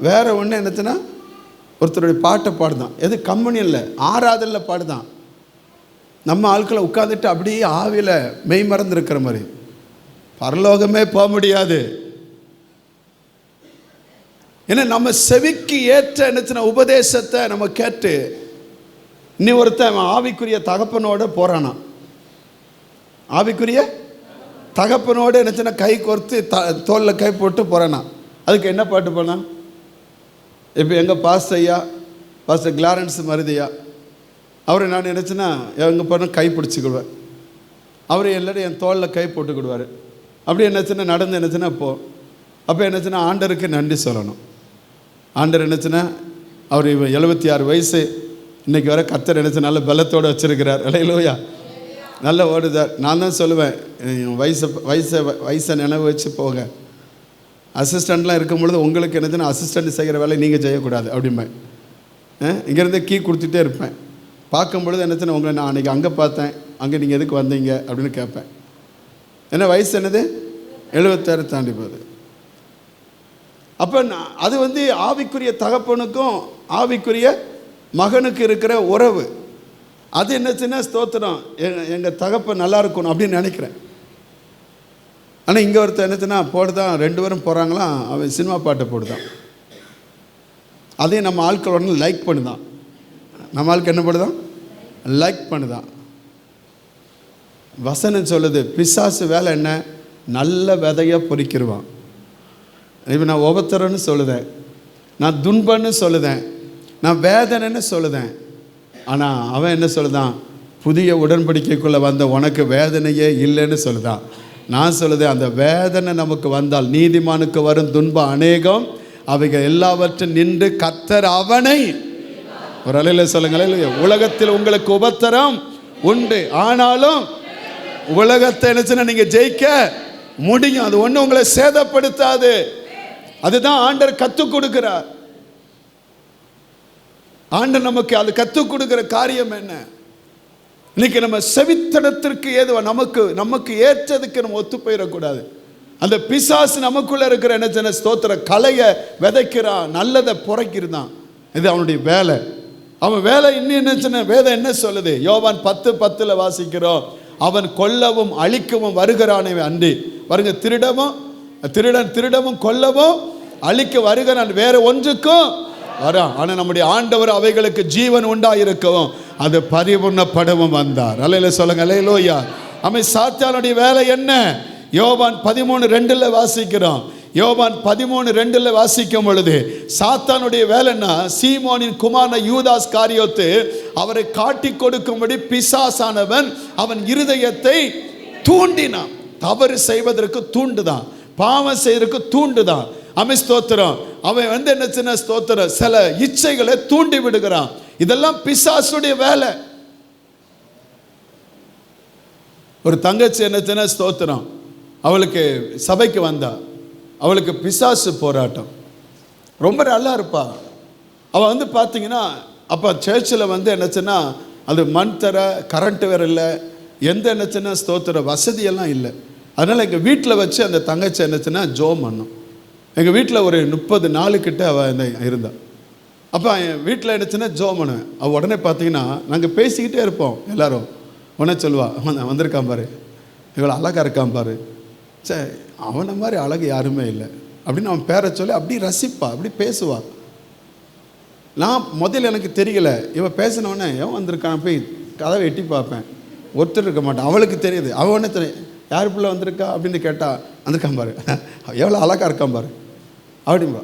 வேற ஒன்று என்னச்சுன்னா ஒருத்தருடைய பாட்டை பாடுதான். எது? கம்யூனியனில் ஆராதனில் பாடுதான். நம்ம ஆட்களை உட்காந்துட்டு அப்படியே ஆவியில் மெய் மறந்து இருக்கிற மாதிரி. பரலோகமே போக முடியாது. ஏன்னா நம்ம செவிக்கு ஏற்ற என்னச்சுன்னா உபதேசத்தை நம்ம கேட்டு இன்னி ஒருத்தன் ஆவிக்குரிய தகப்பனோட போறானா, ஆவிக்குரிய தகப்பனோடு என்னச்சுன்னா கை கோர்த்து தோளில் கை போட்டு போறானா. அதுக்கு என்ன பாட்டு போனா? இப்போ எங்கள் பாஸ்டர் கிளாரன்ஸ் மருதியா, அவரை நான் நினச்சேன்னா எங்கள் போன கை பிடிச்சிக்கிடுவேன். அவர் எல்லாரும் என் தோளில் கை போட்டுக்கிடுவார். அப்படி என்னச்சுன்னா நடந்து என்னச்சுன்னா அப்போ என்னச்சுன்னா ஆண்டருக்கு நன்றி சொல்லணும். ஆண்டர் என்னச்சுன்னா அவர் 76 வயசு, இன்றைக்கி வர கர்த்தர் நினச்சி நல்ல பலத்தோடு வச்சுருக்கிறார். அல்லேலூயா, நல்ல ஓடுதார். நான் தான் சொல்லுவேன், வயசை நினைவு வச்சு போக. அசிஸ்டண்ட்லாம் இருக்கும் பொழுது உங்களுக்கு என்னதுன்னா அசிஸ்டண்ட் செய்கிற வேலையை நீங்கள் செய்யக்கூடாது அப்படிம்பேன். இங்கேருந்து கீ கொடுத்துட்டே இருப்பேன். பார்க்கும்பொழுது என்னச்சுன்னா உங்களை நான் அன்றைக்கி அங்கே பார்த்தேன், அங்கே நீங்கள் எதுக்கு வந்தீங்க அப்படின்னு கேட்பேன். என்ன வயசு என்னது? 76 தாண்டி போகுது. அப்போ அது ஆவிக்குரிய தகப்பனுக்கும் ஆவிக்குரிய மகனுக்கு இருக்கிற உறவு. அது என்னச்சுன்னா ஸ்தோத்திரம், எங்கள் தகப்பன் நல்லா இருக்கணும் அப்படின்னு நினைக்கிறேன். ஆனால் இங்கே ஒருத்தர் என்னச்சுன்னா போடுதான், 2 பேரும் போகிறாங்களாம், அவன் சினிமா பாட்டை போடுதான். அதையும் நம்ம ஆட்கள் உடனே லைக் பண்ணுதான். நம்ம ஆளுக்கு என்ன பண்ணுதான்? லைக் பண்ணுதான். வசனம் சொல்லுது, பிசாசு வேலை என்ன? நல்ல விதையை பொறிக்கிடுவான். இப்போ நான் உபத்திரன்னு சொல்லுதேன், நான் துன்பன்னு சொல்லுதேன், நான் வேதனைன்னு சொல்லுதேன். ஆனால் அவன் என்ன சொல்லுதான்? புதிய உடன்படிக்கைக்குள்ளே வந்த உனக்கு வேதனையே இல்லைன்னு சொல்லுதான். நான் சொல்லுதேன், அந்த வேதனை நமக்கு வந்தால் நீதிமானுக்கு வரும் துன்பம் அநேகம், அவைகள் எல்லாவற்றும் நின்று கர்த்தர் அவனை ஒரு அலையில் சொல்லுங்களேன். உலகத்தில் உங்களுக்கு உபத்திரம் உண்டு, ஆனாலும் உலகத்தை நினைச்சுன்னா நீங்கள் ஜெயிக்க முடியும். அது ஒன்றும் உங்களை சேதப்படுத்தாது. அதுதான் ஆண்டவர் கற்றுக் கொடுக்கிறார். ஆண்டவர் நமக்கு அது கற்றுக் கொடுக்கிற காரியம் என்ன? இன்னைக்கு நம்ம செவித்தனத்திற்கு ஏதுவா நமக்கு ஏற்றதுக்கு நம்ம ஒத்து போயிடக்கூடாது. அந்த பிசாசு நமக்குள்ள இருக்கிற என்ன ஸ்தோத்திர கலையை விதைக்கிறான், நல்லதை புறக்கிறான். இது அவனுடைய வேலை. அவன் வேலை இன்னும் என்ன வேதம் என்ன சொல்லுது? யோவான் 10:10 வாசிக்கிறோம், அவன் கொல்லவும் அழிக்கவும் வருகிறானே அன்றி வருங்க திருடவும் கொல்லவும் அழிக்க வருகிறான், வேற ஒன்றுக்கும் வரான். ஆனால் நம்முடைய ஆண்டவர் அவைகளுக்கு ஜீவன் உண்டாயிருக்கவும் அது பரிபூர்ணப்படவும் வந்தார். அல்லேலூயா சொல்லுங்க, அல்லேலூயா. அவன் சாத்தானுடைய வேலை என்ன? யோவான் 13:2 வாசிக்கிறோம். யோவான் 13:2 வாசிக்கும் பொழுது சாத்தானுடைய வேலைன்னா, சீமோனின் குமாரன யூதாஸ் காரியோத்து அவரை காட்டி கொடுக்கும்படி பிசாசானவன் அவன் இருதயத்தை தூண்டினான். தவறு செய்வதற்கு தூண்டுதான், பாவம் செய்வதற்கு தூண்டுதான். அமை ஸ்தோத்திரம். அவன் என்ன ஸ்தோத்திரம் சில இச்சைகளை தூண்டி விடுகிறான். இதெல்லாம் பிசாசுடைய வேலை. ஒரு தங்கச்சி என்ன ஸ்தோத்திரம், அவளுக்கு சபைக்கு வந்தா, அவளுக்கு பிசாசு போராட்டம், ரொம்ப நல்லா இருப்பா. அவள் பார்த்தீங்கன்னா அப்போ சர்ச்சில் என்னச்சுன்னா அது மண் தர, கரண்ட்டு வேறு இல்லை, எந்த என்னச்சுன்னா ஸ்தோத்திர வசதியெல்லாம் இல்லை. அதனால் எங்கள் வீட்டில் வச்சு அந்த தங்கச்சி என்னச்சுன்னா ஜோம் பண்ணும். எங்கள் வீட்டில் ஒரு 30 நாளுக்கிட்ட அவள் இருந்தாள். அப்போ என் வீட்டில் என்னச்சுன்னா ஜோம் பண்ணுவேன். அவள் உடனே பார்த்தீங்கன்னா நாங்கள் பேசிக்கிட்டே இருப்போம் எல்லாரும். உடனே சொல்லுவா, அவன் வந்திருக்கான் பாரு, இவ்வளோ அழகாக இருக்கான் பாரு, சே அவனை மாதிரி அழகு யாருமே இல்லை அப்படின்னு அவன் பேரை சொல்லி அப்படி ரசிப்பா, அப்படி பேசுவா. நான் முதல்ல எனக்கு தெரியல, இவன் பேசினவொடனே எவன் வந்திருக்கான் போய் கதவை எட்டி பார்ப்பேன், ஒருத்தர் இருக்க மாட்டான். அவளுக்கு தெரியுது, அவன் ஒன்று தெரியும், யார் பிள்ளை வந்திருக்கா அப்படின்னு கேட்டால் வந்திருக்கான் பாரு, எவ்வளோ அழகாக இருக்கான் பாரு அப்படின்பா.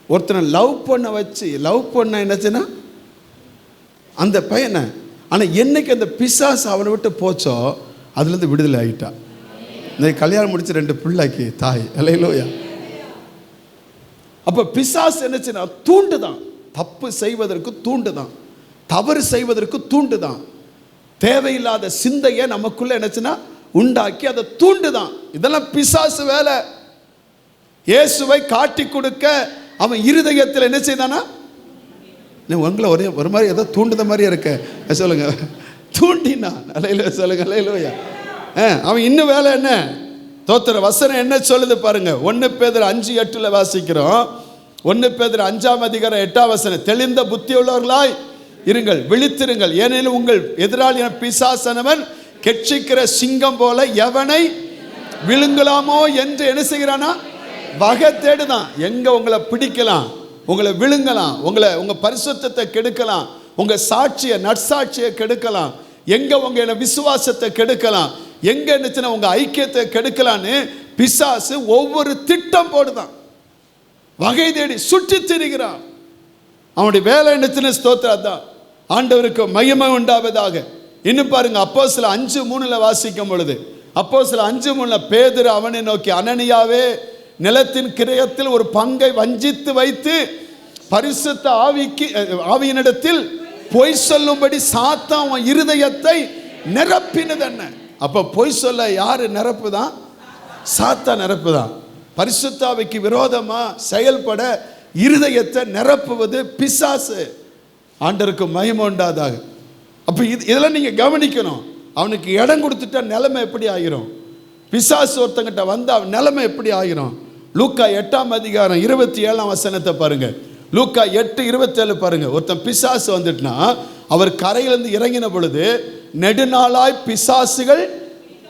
ஒருத்தனை லவ் பண்ண என்னச்சுன்னா அந்த பையனை. ஆனால் என்னைக்கு அந்த பிசாசு அவனை விட்டு போச்சோ அதுலேருந்து விடுதலை ஆகிட்டான். இன்னைக்கு கல்யாணம் முடிச்சு 2 பிள்ளைக்கு தாய். அல்லேலூயா. அப்போ பிசாசு என்னச்சுன்னா தூண்டுதான், தப்பு செய்வதற்கு தூண்டுதான், தவறு செய்வதற்கு தூண்டுதான், தேவையில்லாத சிந்தையை நமக்குள்ள என்னச்சுன்னா உண்டாக்கி அதை தூண்டுதான். இதெல்லாம் பிசாசு வேலை. இயேசுவை காட்டி கொடுக்க அவன் இருதயத்தில் என்ன செய்தானா, உங்களை ஒரு மாதிரி ஏதோ தூண்டுத மாதிரி இருக்க சொல்லுங்க, தூண்டினான். அல்லேலூயா சொல்லுங்க, அல்லேலூயா. அவன் இன்னும் வேலை என்ன, தோத்திர வசனம் என்ன சொல்லுது பாருங்க. 1 பேதுரு 5:8 வாசிக்கிறோம். 1 பேதுரு 5:8 தெளிந்த புத்தி உள்ளவர்களாய் இருங்கள், விழித்திருங்கள், ஏனெனில் உங்கள் எதிராளியான பிசாசானவன் கெட்சிக்கிற சிங்கம் போல எவனை விழுங்கலாமோ என்று என்ன செய்கிறானா, வகை தேடுதான். எங்க உங்களை பிடிக்கலாம், உங்களை விழுங்கலாம், உங்க பரிசுத்தத்தை கெடுக்கலாம், உங்க சாட்சியை நற்சாட்சியை கெடுக்கலாம், எங்க உங்க விசுவாசத்தை கெடுக்கலாம், எங்க என்னச்சுன்னா உங்க ஐக்கியத்தை கெடுக்கலான்னு பிசாசு ஒவ்வொரு திட்டம் போடுதான், வகை தேடி சுற்றி திரிகிறான். அவனுடைய வேலை என்னச்சுன்னு ஸ்தோத்திரம். ஆண்டவருக்கு மகிமை உண்டாவதாக. இன்னும் பாருங்க, அப்போஸ்தலர் 5:3 வாசிக்கும் பொழுது, அப்போஸ்தலர் 5:3 பேதுரு அவனை நோக்கி, அனனியாவே, நிலத்தின் கிரயத்தில் ஒரு பங்கை வஞ்சித்து வைத்து பரிசுத்த ஆவியினிடத்தில் பொய் சொல்லும்படி சாத்தான் அவன் இருதயத்தை நிரப்பினது என்ன. அப்ப பொய் சொல்ல யாரு நிரப்புதான், சாத்தான் நிரப்புதான். பரிசுத்த ஆவிக்கு விரோதமா செயல்பட இருதயத்தை நிரப்புவது பிசாசு. ஆண்டவருக்கு மகிமை உண்டாதாக. அப்ப இதெல்லாம் நீங்க கவனிக்கணும். அவனுக்கு இடம் கொடுத்துட்டா நிலைமை எப்படி ஆகிரும், பிசாசு ஒருத்தங்கிட்ட வந்து அவன் நிலைமை எப்படி ஆகிரும். லூக்கா 8:27 பாருங்க. லூக்கா 8:27 பாருங்க. ஒருத்தன் பிசாசு வந்துட்டுனா அவர் கரையிலிருந்து இறங்கின பொழுது நெடுநாளாய் பிசாசுகள்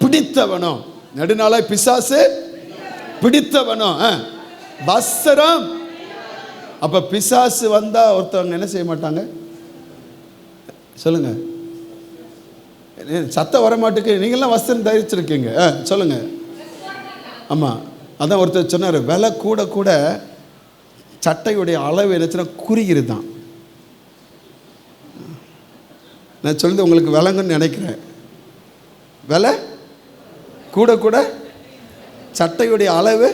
பிடித்தவனோ, நெடுநாளாய் பிசாசு பிடித்தவனோ வஸ்திரம். அப்ப பிசாசு வந்தா ஒருத்தவங்க என்ன செய்ய மாட்டாங்க சொல்லுங்க, சத்தம் வர மாட்டுக்கு, நீங்களாம் வஸ்திரம் தரிச்சிருக்கீங்க சொல்லுங்க. ஆமா, அதான் ஒருத்தர் சொன்னார், விலை கூட கூட சட்டையுடைய அளவு என்னச்சுன்னா குறுகிறது தான். நான் சொல்லுது உங்களுக்கு விளங்குன்னு நினைக்கிறேன். விலை கூட கூட சட்டையுடைய அளவு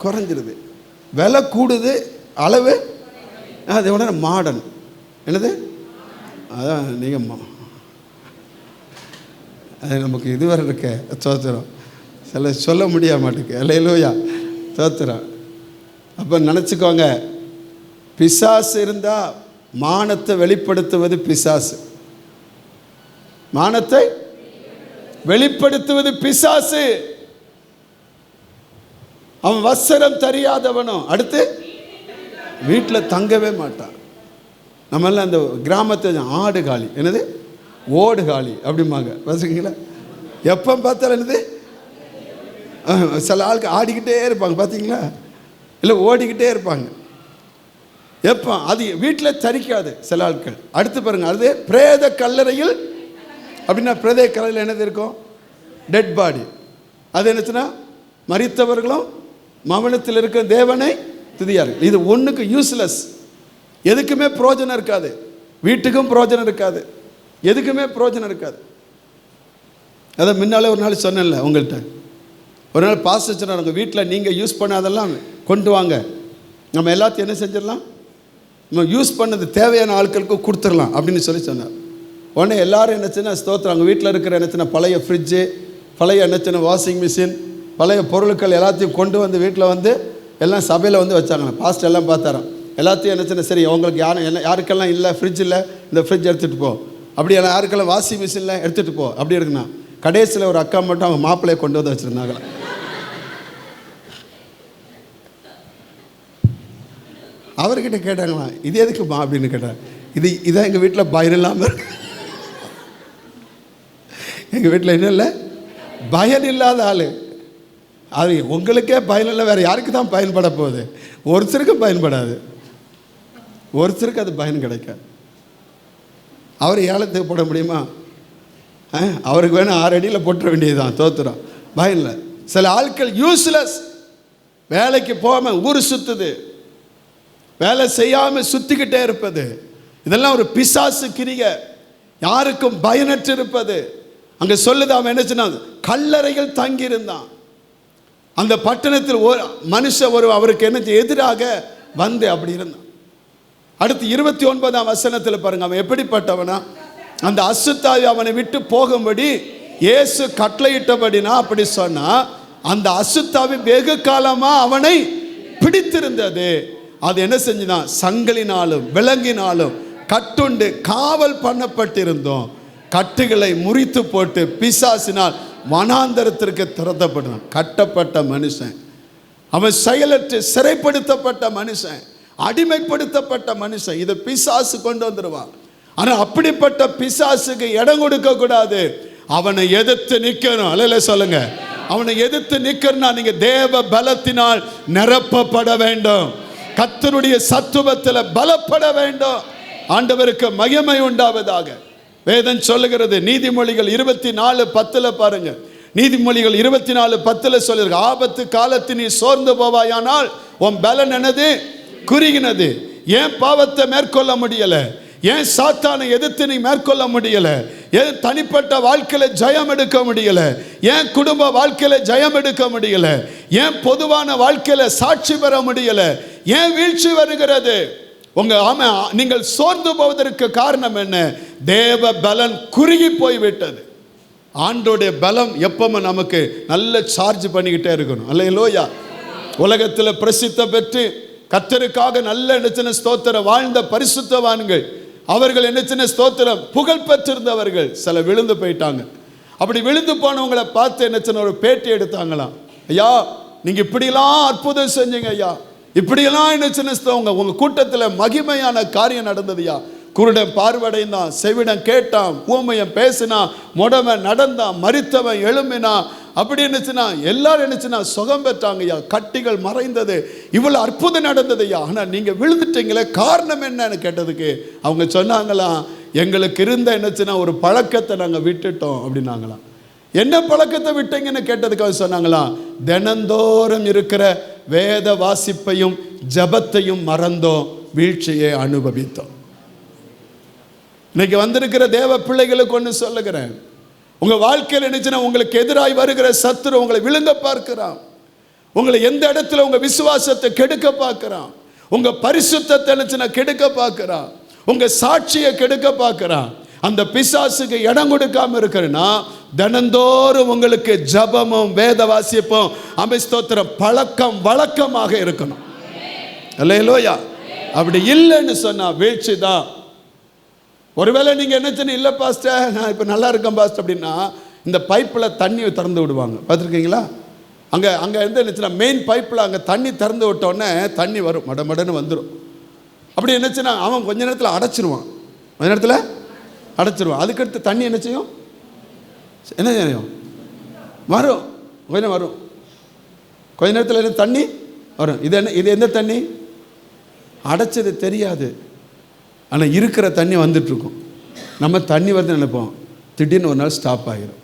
குறைஞ்சிருது. விலை கூடுது, அளவு அது உடனே மாடர்ன். என்னது அதான் நீங்கள் அது நமக்கு இதுவரை இருக்க சோத்திரம் சில சொல்ல முடிய மாட்டேங்க. அல்லேலூயா சோத்திரம். அப்போ நினச்சிக்கோங்க, பிசாசு இருந்தால் மானத்தை வெளிப்படுத்துவது பிசாசு, மானத்தை வெளிப்படுத்துவது பிசாசு. அவன் வஸ்திரம் தெரியாதவனும் அடுத்து வீட்டில் தங்கவே மாட்டான். நம்மெல்லாம் அந்த கிராமத்தை ஆடு காலி, என்னது ஓடு காலி அப்படிம்பாங்க வச்சுக்கிங்களா. எப்போ பார்த்தாலும் என்னது, சில ஆளுக்கு ஆடிக்கிட்டே இருப்பாங்க பார்த்தீங்களா, இல்லை ஓடிக்கிட்டே இருப்பாங்க. எப்போ அது வீட்டில் தரிக்காது சில ஆட்கள். அடுத்து பாருங்க, அது பிரேத கல்லறையில். அப்படின்னா பிரேத கல்லறையில் என்னது இருக்கும், டெட் பாடி. அது என்னச்சுன்னா மரித்தவர்களும் மவனத்தில் இருக்க தேவனை துதியார்கள். இது ஒன்றுக்கு யூஸ்லெஸ், எதுக்குமே பிரயோஜனம் இருக்காது, வீட்டுக்கும் பிரயோஜனம் இருக்காது, எதுக்குமே பிரயோஜனம் இருக்காது. அதை முன்னாலே ஒரு நாள் சொன்னேன்ல உங்கள்கிட்ட, ஒரு நாள் பாஸ்டர் சொன்னார், உங்கள் வீட்டில் நீங்கள் யூஸ் பண்ணாதெல்லாம் கொண்டு வாங்க, நம்ம எல்லாத்தையும் என்ன செஞ்சிடலாம், நம்ம யூஸ் பண்ணது தேவையான ஆட்களுக்கு கொடுத்துடலாம் அப்படின்னு சொன்னார். உடனே எல்லோரும் என்னச்சுன்னா ஸ்தோத்திரம், அவங்க வீட்டில் இருக்கிற என்னச்சுன்னா பழைய ஃப்ரிட்ஜு, பழைய என்னச்சுன்னா வாஷிங் மிஷின், பழைய பொருட்கள் எல்லாத்தையும் கொண்டு வந்து வீட்டில் வந்து எல்லாம் சபையில் வந்து வச்சாங்க. பாஸ்டர் எல்லாம் பார்த்தாராம், எல்லாத்தையும் என்னச்சுன்னா சரி உங்களுக்கு யாருக்கெல்லாம் இல்லை ஃப்ரிட்ஜ் இல்லை, இந்த ஃப்ரிட்ஜ் எடுத்துகிட்டு போ, அப்படி யாருக்கெல்லாம் வாஷிங் மிஷினில் எடுத்துகிட்டு போ அப்படி இருக்குண்ணா. கடைசியில் ஒரு அக்கா மட்டும் அவங்க மாப்பிள்ளையை கொண்டு வந்து வச்சுருந்தாங்களா. அவர்கிட்ட கேட்டாங்களா, இது எதுக்குமா அப்படின்னு கேட்டாங்க. இதான் எங்கள் வீட்டில் பயம் இல்லாமல் இருக்கு. எங்கள் வீட்டில் என்ன இல்லை, பயன் இல்லாத ஆள். அது உங்களுக்கே பயன் இல்லை, வேறு யாருக்கு தான் பயன்பட போகுது? ஒருத்தருக்கும் பயன்படாது, ஒருத்தருக்கு அது பயன் கிடைக்காது. அவர் ஏலத்துக்கு போட முடியுமா? அவருக்கு வேணும் 6 அடியில் போட்டுற வேண்டியதுதான், தோத்துறோம், பயன் இல்லை. சில ஆட்கள் யூஸ்லெஸ், வேலைக்கு போகாமல் ஊர் சுற்றுது, வேலை செய்யாமல் சுற்றிக்கிட்டே இருப்பது, இதெல்லாம் ஒரு பிசாசு கிரியை. யாருக்கும் பயனற்று இருப்பது. அங்கே சொல்லுது, அவன் என்ன சொன்னான், கல்லறைகள் தங்கியிருந்தான். அந்த பட்டணத்தில் ஒரு மனுஷன் அவருக்கு என்ன எதிராக வந்து அப்படி இருந்தான். அடுத்து 29ஆம் வசனத்தில் பாருங்க, அவன் எப்படிப்பட்டவனா, அந்த அசுத்தாவி அவனை விட்டு போகும்படி இயேசு கட்டளையிட்டபடினா, அப்படி சொன்னா அந்த அசுத்தாவி வெகு காலமா அவனை பிடித்திருந்தது. அது என்ன செஞ்சுதான், சங்கிலினாலும் விலங்கினாலும் கட்டுண்டு காவல் பண்ணப்பட்டிருந்தோம். கட்டுகளை முறித்து போட்டு பிசாசினால் வனாந்தரத்திற்கு திறத்தப்பட்டான். கட்டப்பட்ட மனுஷன், அவன் செயலற்று சிறைப்படுத்தப்பட்ட மனுஷன், அடிமைப்படுத்தப்பட்ட மனுஷன். இதை பிசாசு கொண்டு வந்துடுவான். ஆனால் அப்படிப்பட்ட பிசாசுக்கு இடம் கொடுக்க கூடாது. அவனை எதிர்த்து நிற்கணும். அல்ல சொல்லுங்க, அவனை எதிர்த்து நிற்கணும்னா நீங்க தேவ பலத்தினால் நிரப்பப்பட வேண்டும். கர்த்தருடைய சத்துவத்தில் பலப்பட வேண்டும். ஆண்டவருக்கு மகிமை உண்டாவதாக. வேதம் சொல்லுகிறது, நீதிமொழிகள் 24:10 பாருங்க. நீதிமொழிகள் 24:10 சொல்லுங்க, ஆபத்து காலத்தில் நீ சோர்ந்து போவாயானால் உன் பலன் என்னது, குறுகினது. ஏன் பாவத்தை மேற்கொள்ள முடியல? ஏன் சாத்தானை எதிர்த்து நீ மேற்கொள்ள முடியல? ஏன் தனிப்பட்ட வாழ்க்கையில ஜெயம் எடுக்க முடியல? ஏன் குடும்ப வாழ்க்கையில ஜெயம் எடுக்க முடியல? ஏன் பொதுவான வாழ்க்கையில சாட்சி பெற முடியல? ஏன் வீழ்ச்சி வருகிறது? நீங்கள் சோர்ந்து போவதற்கு காரணம் என்ன? தேவ பலன் குறுகி போய்விட்டது. ஆண்டோடைய பலம் எப்பவும் நமக்கு நல்ல சார்ஜ் பண்ணிக்கிட்டே இருக்கணும். அல்லேலூயா. உலகத்தில் பிரசித்த பெற்று கர்த்தருக்காக நல்ல என்ன ஸ்தோத்திரம் வாழ்ந்த பரிசுத்தவான்கள், அவர்கள் என்ன ஸ்தோத்திரம் புகழ் பெற்றிருந்தவர்கள் சில விழுந்து போயிட்டாங்க. அப்படி விழுந்து போனவங்களை பார்த்து என்ன ஒரு பேட்டி எடுத்தாங்களாம். ஐயா, நீங்க இப்படிலாம் அற்புதம் செஞ்சீங்க ஐயா, இப்படியெல்லாம் என்ன உங்க கூட்டத்தில் மகிமையான காரியம் நடந்ததுயா. குருடன் பார்வடைந்தான், செவிடன் கேட்டான், ஊமையன் பேசினான், முடவன் நடந்தான், மரித்தவன் எழும்பினான். அப்படி என்னச்சுன்னா எல்லாரும் என்னச்சுன்னா சுகம் பெற்றாங்கய்யா, கட்டிகள் மறைந்தது, இவ்வளவு அற்புதம் நடந்ததுயா. ஆனால் நீங்க விழுந்துட்டீங்களே, காரணம் என்னன்னு கேட்டதுக்கு அவங்க சொன்னாங்களாம், எங்களுக்கு இருந்த என்னச்சுன்னா ஒரு பழக்கத்தை நாங்கள் விட்டுட்டோம் அப்படின்னாங்களாம். என்ன பழக்கத்தை விட்டீங்கன்னு கேட்டதுக்கு அவங்க சொன்னாங்களாம், தினந்தோறும் இருக்கிற வேத வாசிப்பையும் ஜபத்தையும் மறந்தோம், வீழ்ச்சியை அனுபவித்தோம். இன்னைக்கு வந்திருக்கிற தேவ பிள்ளைகளுக்கு ஒன்று சொல்லுகிறேன், உங்க வாழ்க்கையில் நினைச்சுன்னா உங்களுக்கு எதிராய் வருகிற சத்துரு உங்களை விழுங்க பார்க்கிறான். உங்களை எந்த இடத்துல உங்க விசுவாசத்தை கெடுக்க பார்க்கிறான், உங்க பரிசுத்தத்தை நினைச்சுன்னா கெடுக்க பார்க்கிறான், உங்க சாட்சியை கெடுக்க பார்க்கிறான். அந்த பிசாசுக்கு இடம் கொடுக்காம இருக்கிறன்னா தினந்தோறும் உங்களுக்கு ஜபமும் வேத வாசிப்பும் ஸ்தோத்திரம் பழக்கம் வழக்கமாக இருக்கணும். அல்லேலூயா. அப்படி இல்லைன்னு சொன்னா வீழ்ச்சி தான். ஒருவேளை நீங்க என்ன இல்லை பாஸ்டர் நான் இப்போ நல்லா இருக்கேன் பாஸ்டர் அப்படின்னா, இந்த பைப்பில் தண்ணி திறந்து விடுவாங்க, பார்த்துருக்கீங்களா? அங்கே இருந்து என்னச்சுன்னா மெயின் பைப்பில் அங்கே தண்ணி திறந்து விட்டோடனே தண்ணி வரும், மடமடன்னு வந்துடும். அப்படி என்னச்சுன்னா அவன் கொஞ்ச நேரத்தில் அடைச்சிருவான், கொஞ்ச நேரத்தில் அடைச்சிருவான். அதுக்கடுத்து தண்ணி என்ன செய்யும், என்ன செய்யும், வரும், கொஞ்சம் வரும், கொஞ்ச நேரத்தில் தண்ணி வரும். இது எந்த தண்ணி? அடைச்சது தெரியாது, ஆனால் இருக்கிற தண்ணி வந்துட்டுருக்கும். நம்ம தண்ணி வருது நினைப்போம், திடீர்னு ஒரு நாள் ஸ்டாப் ஆகிடும்.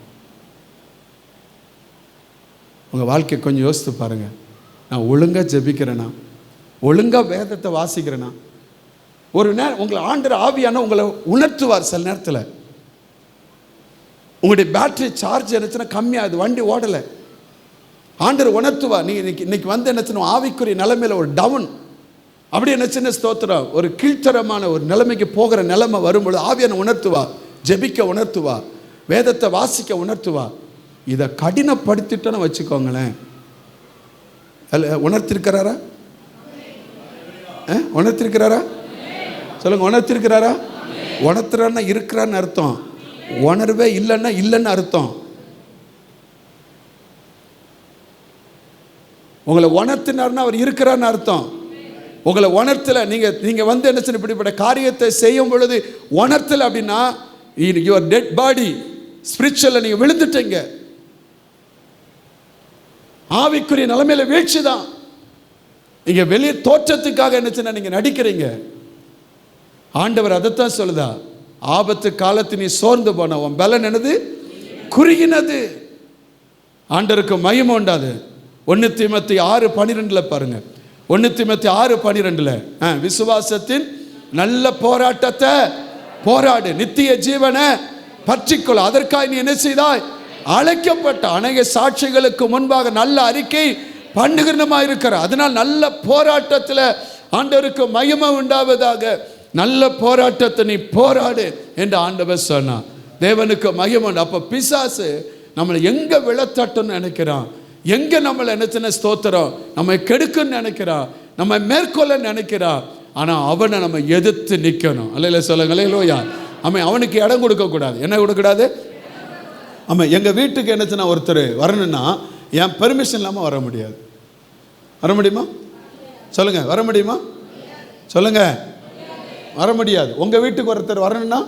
உங்கள் வாழ்க்கையை கொஞ்சம் யோசித்து பாருங்கள். நான் ஒழுங்காக ஜெபிக்கிறேன்னா, ஒழுங்காக வேதத்தை வாசிக்கிறேன்னா, ஒரு நேரம் உங்களை ஆண்டவர் ஆவியான உங்களை உணர்த்துவார். சில நேரத்தில் உங்களுடைய பேட்டரி சார்ஜ் என்னச்சுன்னா கம்மியாகுது, வண்டி ஓடலை, ஆண்டவர் உணர்த்துவார். நீங்கள் இன்னைக்கு வந்து என்னச்சுன்னா ஆவிக்குரிய நிலைமையில் ஒரு டவுன், அப்படி என்ன சின்ன ஸ்தோத்திரம் ஒரு கீழ்த்தரமான ஒரு நிலைமைக்கு போகிற நிலைமை வரும்பொழுது ஆவியான உணர்த்துவா, ஜெபிக்க உணர்த்துவா, வேதத்தை வாசிக்க உணர்த்துவா. இதை கடினப்படுத்திட்டோன்னு வச்சுக்கோங்களேன். உணர்த்திருக்கிறாரா? உணர்த்திருக்கிறாரா? சொல்லுங்க, உணர்த்திருக்கிறாரா? உணர்த்துறான்னா இருக்கிறான்னு அர்த்தம், உணர்வே இல்லைன்னா இல்லைன்னு அர்த்தம். உங்களை உணர்த்தினார்னா அவர் இருக்கிறான்னு அர்த்தம். உங்களை உணர்த்தலை, நீங்கள் வந்து என்ன இப்படிப்பட்ட காரியத்தை செய்யும் பொழுது உணர்த்தலை அப்படின்னா யுவர் டெட் பாடி ஸ்பிரிச்சுவல்ல நீங்க விழுந்துட்டீங்க. ஆவிக்குரிய நிலைமையில வீழ்ச்சி தான். நீங்க வெளியே தோற்றத்துக்காக என்ன நீங்க நடிக்கிறீங்க. ஆண்டவர் அதைத்தான் சொல்லுதா, ஆபத்து காலத்து நீ சோர்ந்து போன உன் பலன் என்னது குறுகினது. ஆண்டருக்கு மகிமை உண்டாது. 1 தீமோத்தேயு 6:12 பாருங்க. 1 தீமோத்தேயு 6:12 விசுவாசத்தின் நல்ல போராட்டத்தை போராடு, நித்திய ஜீவனை பற்றிக்கொள், அதற்காக நீ என்ன செய்தாய், அழைக்கப்பட்ட அநேக சாட்சிகளுக்கு முன்பாக நல்ல அறிக்கை பண்ணுகிறமா இருக்கிற. அதனால் நல்ல போராட்டத்தில் ஆண்டவருக்கு மகிமை உண்டாவதாக. நல்ல போராட்டத்தை நீ போராடு என்று ஆண்டவர் சொன்னான். தேவனுக்கு மகிமை. அப்போ பிசாசு நம்மளை எங்க விழத்தட்டுன்னு நினைக்கிறான், எங்க நம்மளை என்ன ஸ்தோத்திரம் நம்ம கெடுக்குன்னு நினைக்கிறான், நம்ம மேற்கொள்ள நினைக்கிறான். ஆனால் அவனை நம்ம எதிர்த்து நிற்கணும். அல்ல சொல்லுங்களே லோயா. அவனுக்கு இடம் கொடுக்கக்கூடாது. என்ன கொடுக்கூடாது? ஆமாம். எங்கள் வீட்டுக்கு என்னச்சுன்னா ஒருத்தர் வரணும்னா என் பெர்மிஷன் இல்லாமல் வர முடியாது. வர முடியுமா சொல்லுங்க? வர முடியுமா சொல்லுங்க? வர முடியாது. உங்கள் வீட்டுக்கு ஒருத்தர் வரணும்னா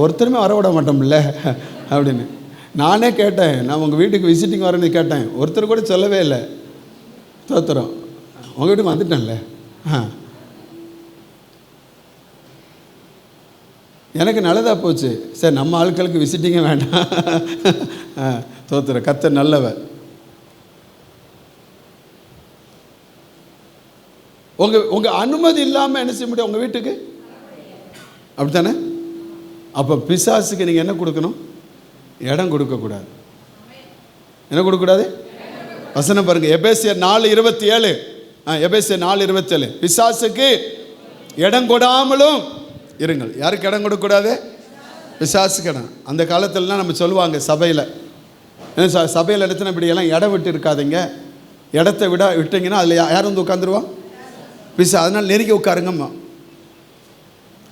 ஒருத்தருமே வர விட மாட்டோம்ல அப்படின்னு. நானே கேட்டேன், நான் உங்கள் வீட்டுக்கு விசிட்டிங் வரேன்னு கேட்டேன், ஒருத்தர் கூட சொல்லவே இல்லை. தோத்துறோம், உங்கள் வீட்டுக்கு வந்துட்டேன்ல. எனக்கு நல்லதாக போச்சு. சரி, நம்ம ஆட்களுக்கு விசிட்டிங்கே வேண்டாம். தோத்துற கர்த்தர் நல்லவர். உங்கள் அனுமதி இல்லாமல் என்ன செய்ய முடியும் உங்கள் வீட்டுக்கு? அப்படித்தானே? அப்போ பிசாசுக்கு நீங்கள் என்ன கொடுக்கணும்? இடம் கொடுக்கக்கூடாது. என்ன கொடுக்கக்கூடாது? வசனம் பாருங்க, எபேசியர் 4:27. எபேசியர் 4:27. பிசாசுக்கு இடம் கொடாமலும் இருங்கள். யாருக்கு இடம் கொடுக்கக்கூடாது? பிசாசுக்கு இடம். அந்த காலத்துலலாம் நம்ம சொல்லுவாங்க சபையில், சபையில் எடுத்துனா இப்படியெல்லாம் இடம் விட்டு இருக்காதுங்க, இடத்த விட்டீங்கன்னா அதில் யார் வந்து உட்காந்துருவான்? பிசா. அதனால் நெருங்கி உட்காருங்கம்மா.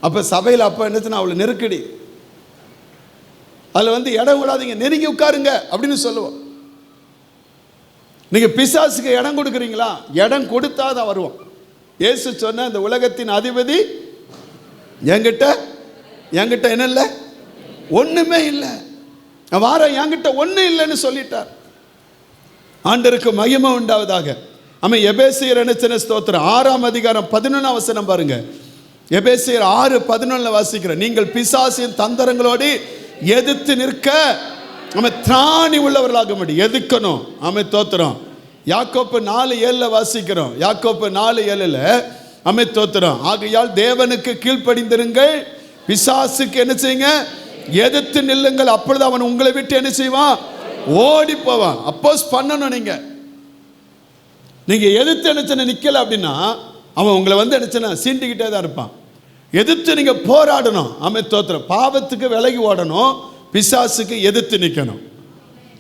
அப்போ சபையில் அப்போ என்னச்சுன்னா அவ்வளோ நெருக்கடி. அதில் வந்து இடம் விடாதீங்க, நெருங்கி உட்காருங்க அப்படின்னு சொல்லுவோம். நீங்கள் பிசாசுக்கு இடம் கொடுக்குறீங்களா? இடம் கொடுத்தா தான் வருவோம். இயேசு சொன்ன இந்த உலகத்தின் அதிபதி என்கிட்ட என்ன இல்லை, ஒன்றுமே இல்லை, வார என்கிட்ட ஒன்றும் இல்லைன்னு சொல்லிட்டார். ஆண்டருக்கு மகிமை உண்டாவதாக. எபேசியர் என்ன ஸ்தோத்திரம் 6ஆம் அதிகாரம் 11ஆம் வசனம் பாருங்க. எபேசியர் 6:11 வாசிக்கிறோம். நீங்கள் பிசாசின் தந்திரங்களோடு எதிர்த்து நிற்க திராணி உள்ளவர்களாக முடியும். எதுக்கணும். தோத்திரம். யாக்கோப்பு 4:7 வாசிக்கிறோம். யாக்கோப்பு 4:7 தோத்திரம். ஆகையால் தேவனுக்கு கீழ்ப்படிந்திருங்கள், பிசாசுக்கு என்ன செய்யுங்க, எதிர்த்து நில்லுங்கள், அப்பொழுது அவன் உங்களை விட்டு என்ன செய்வான், ஓடி போவான். அப்போஸ் பண்ணணும். நீங்க எதிர்த்து என்ன நிக்கல அப்படின்னா அவன் உங்களை வந்து என்ன சீண்டிக்கிட்டே தான் இருப்பான். எதிர்த்து நீங்க போராடணும். தோத்திரம். பாவத்துக்கு விலகி ஓடணும், பிசாசுக்கு எதிர்த்து நிற்கணும்.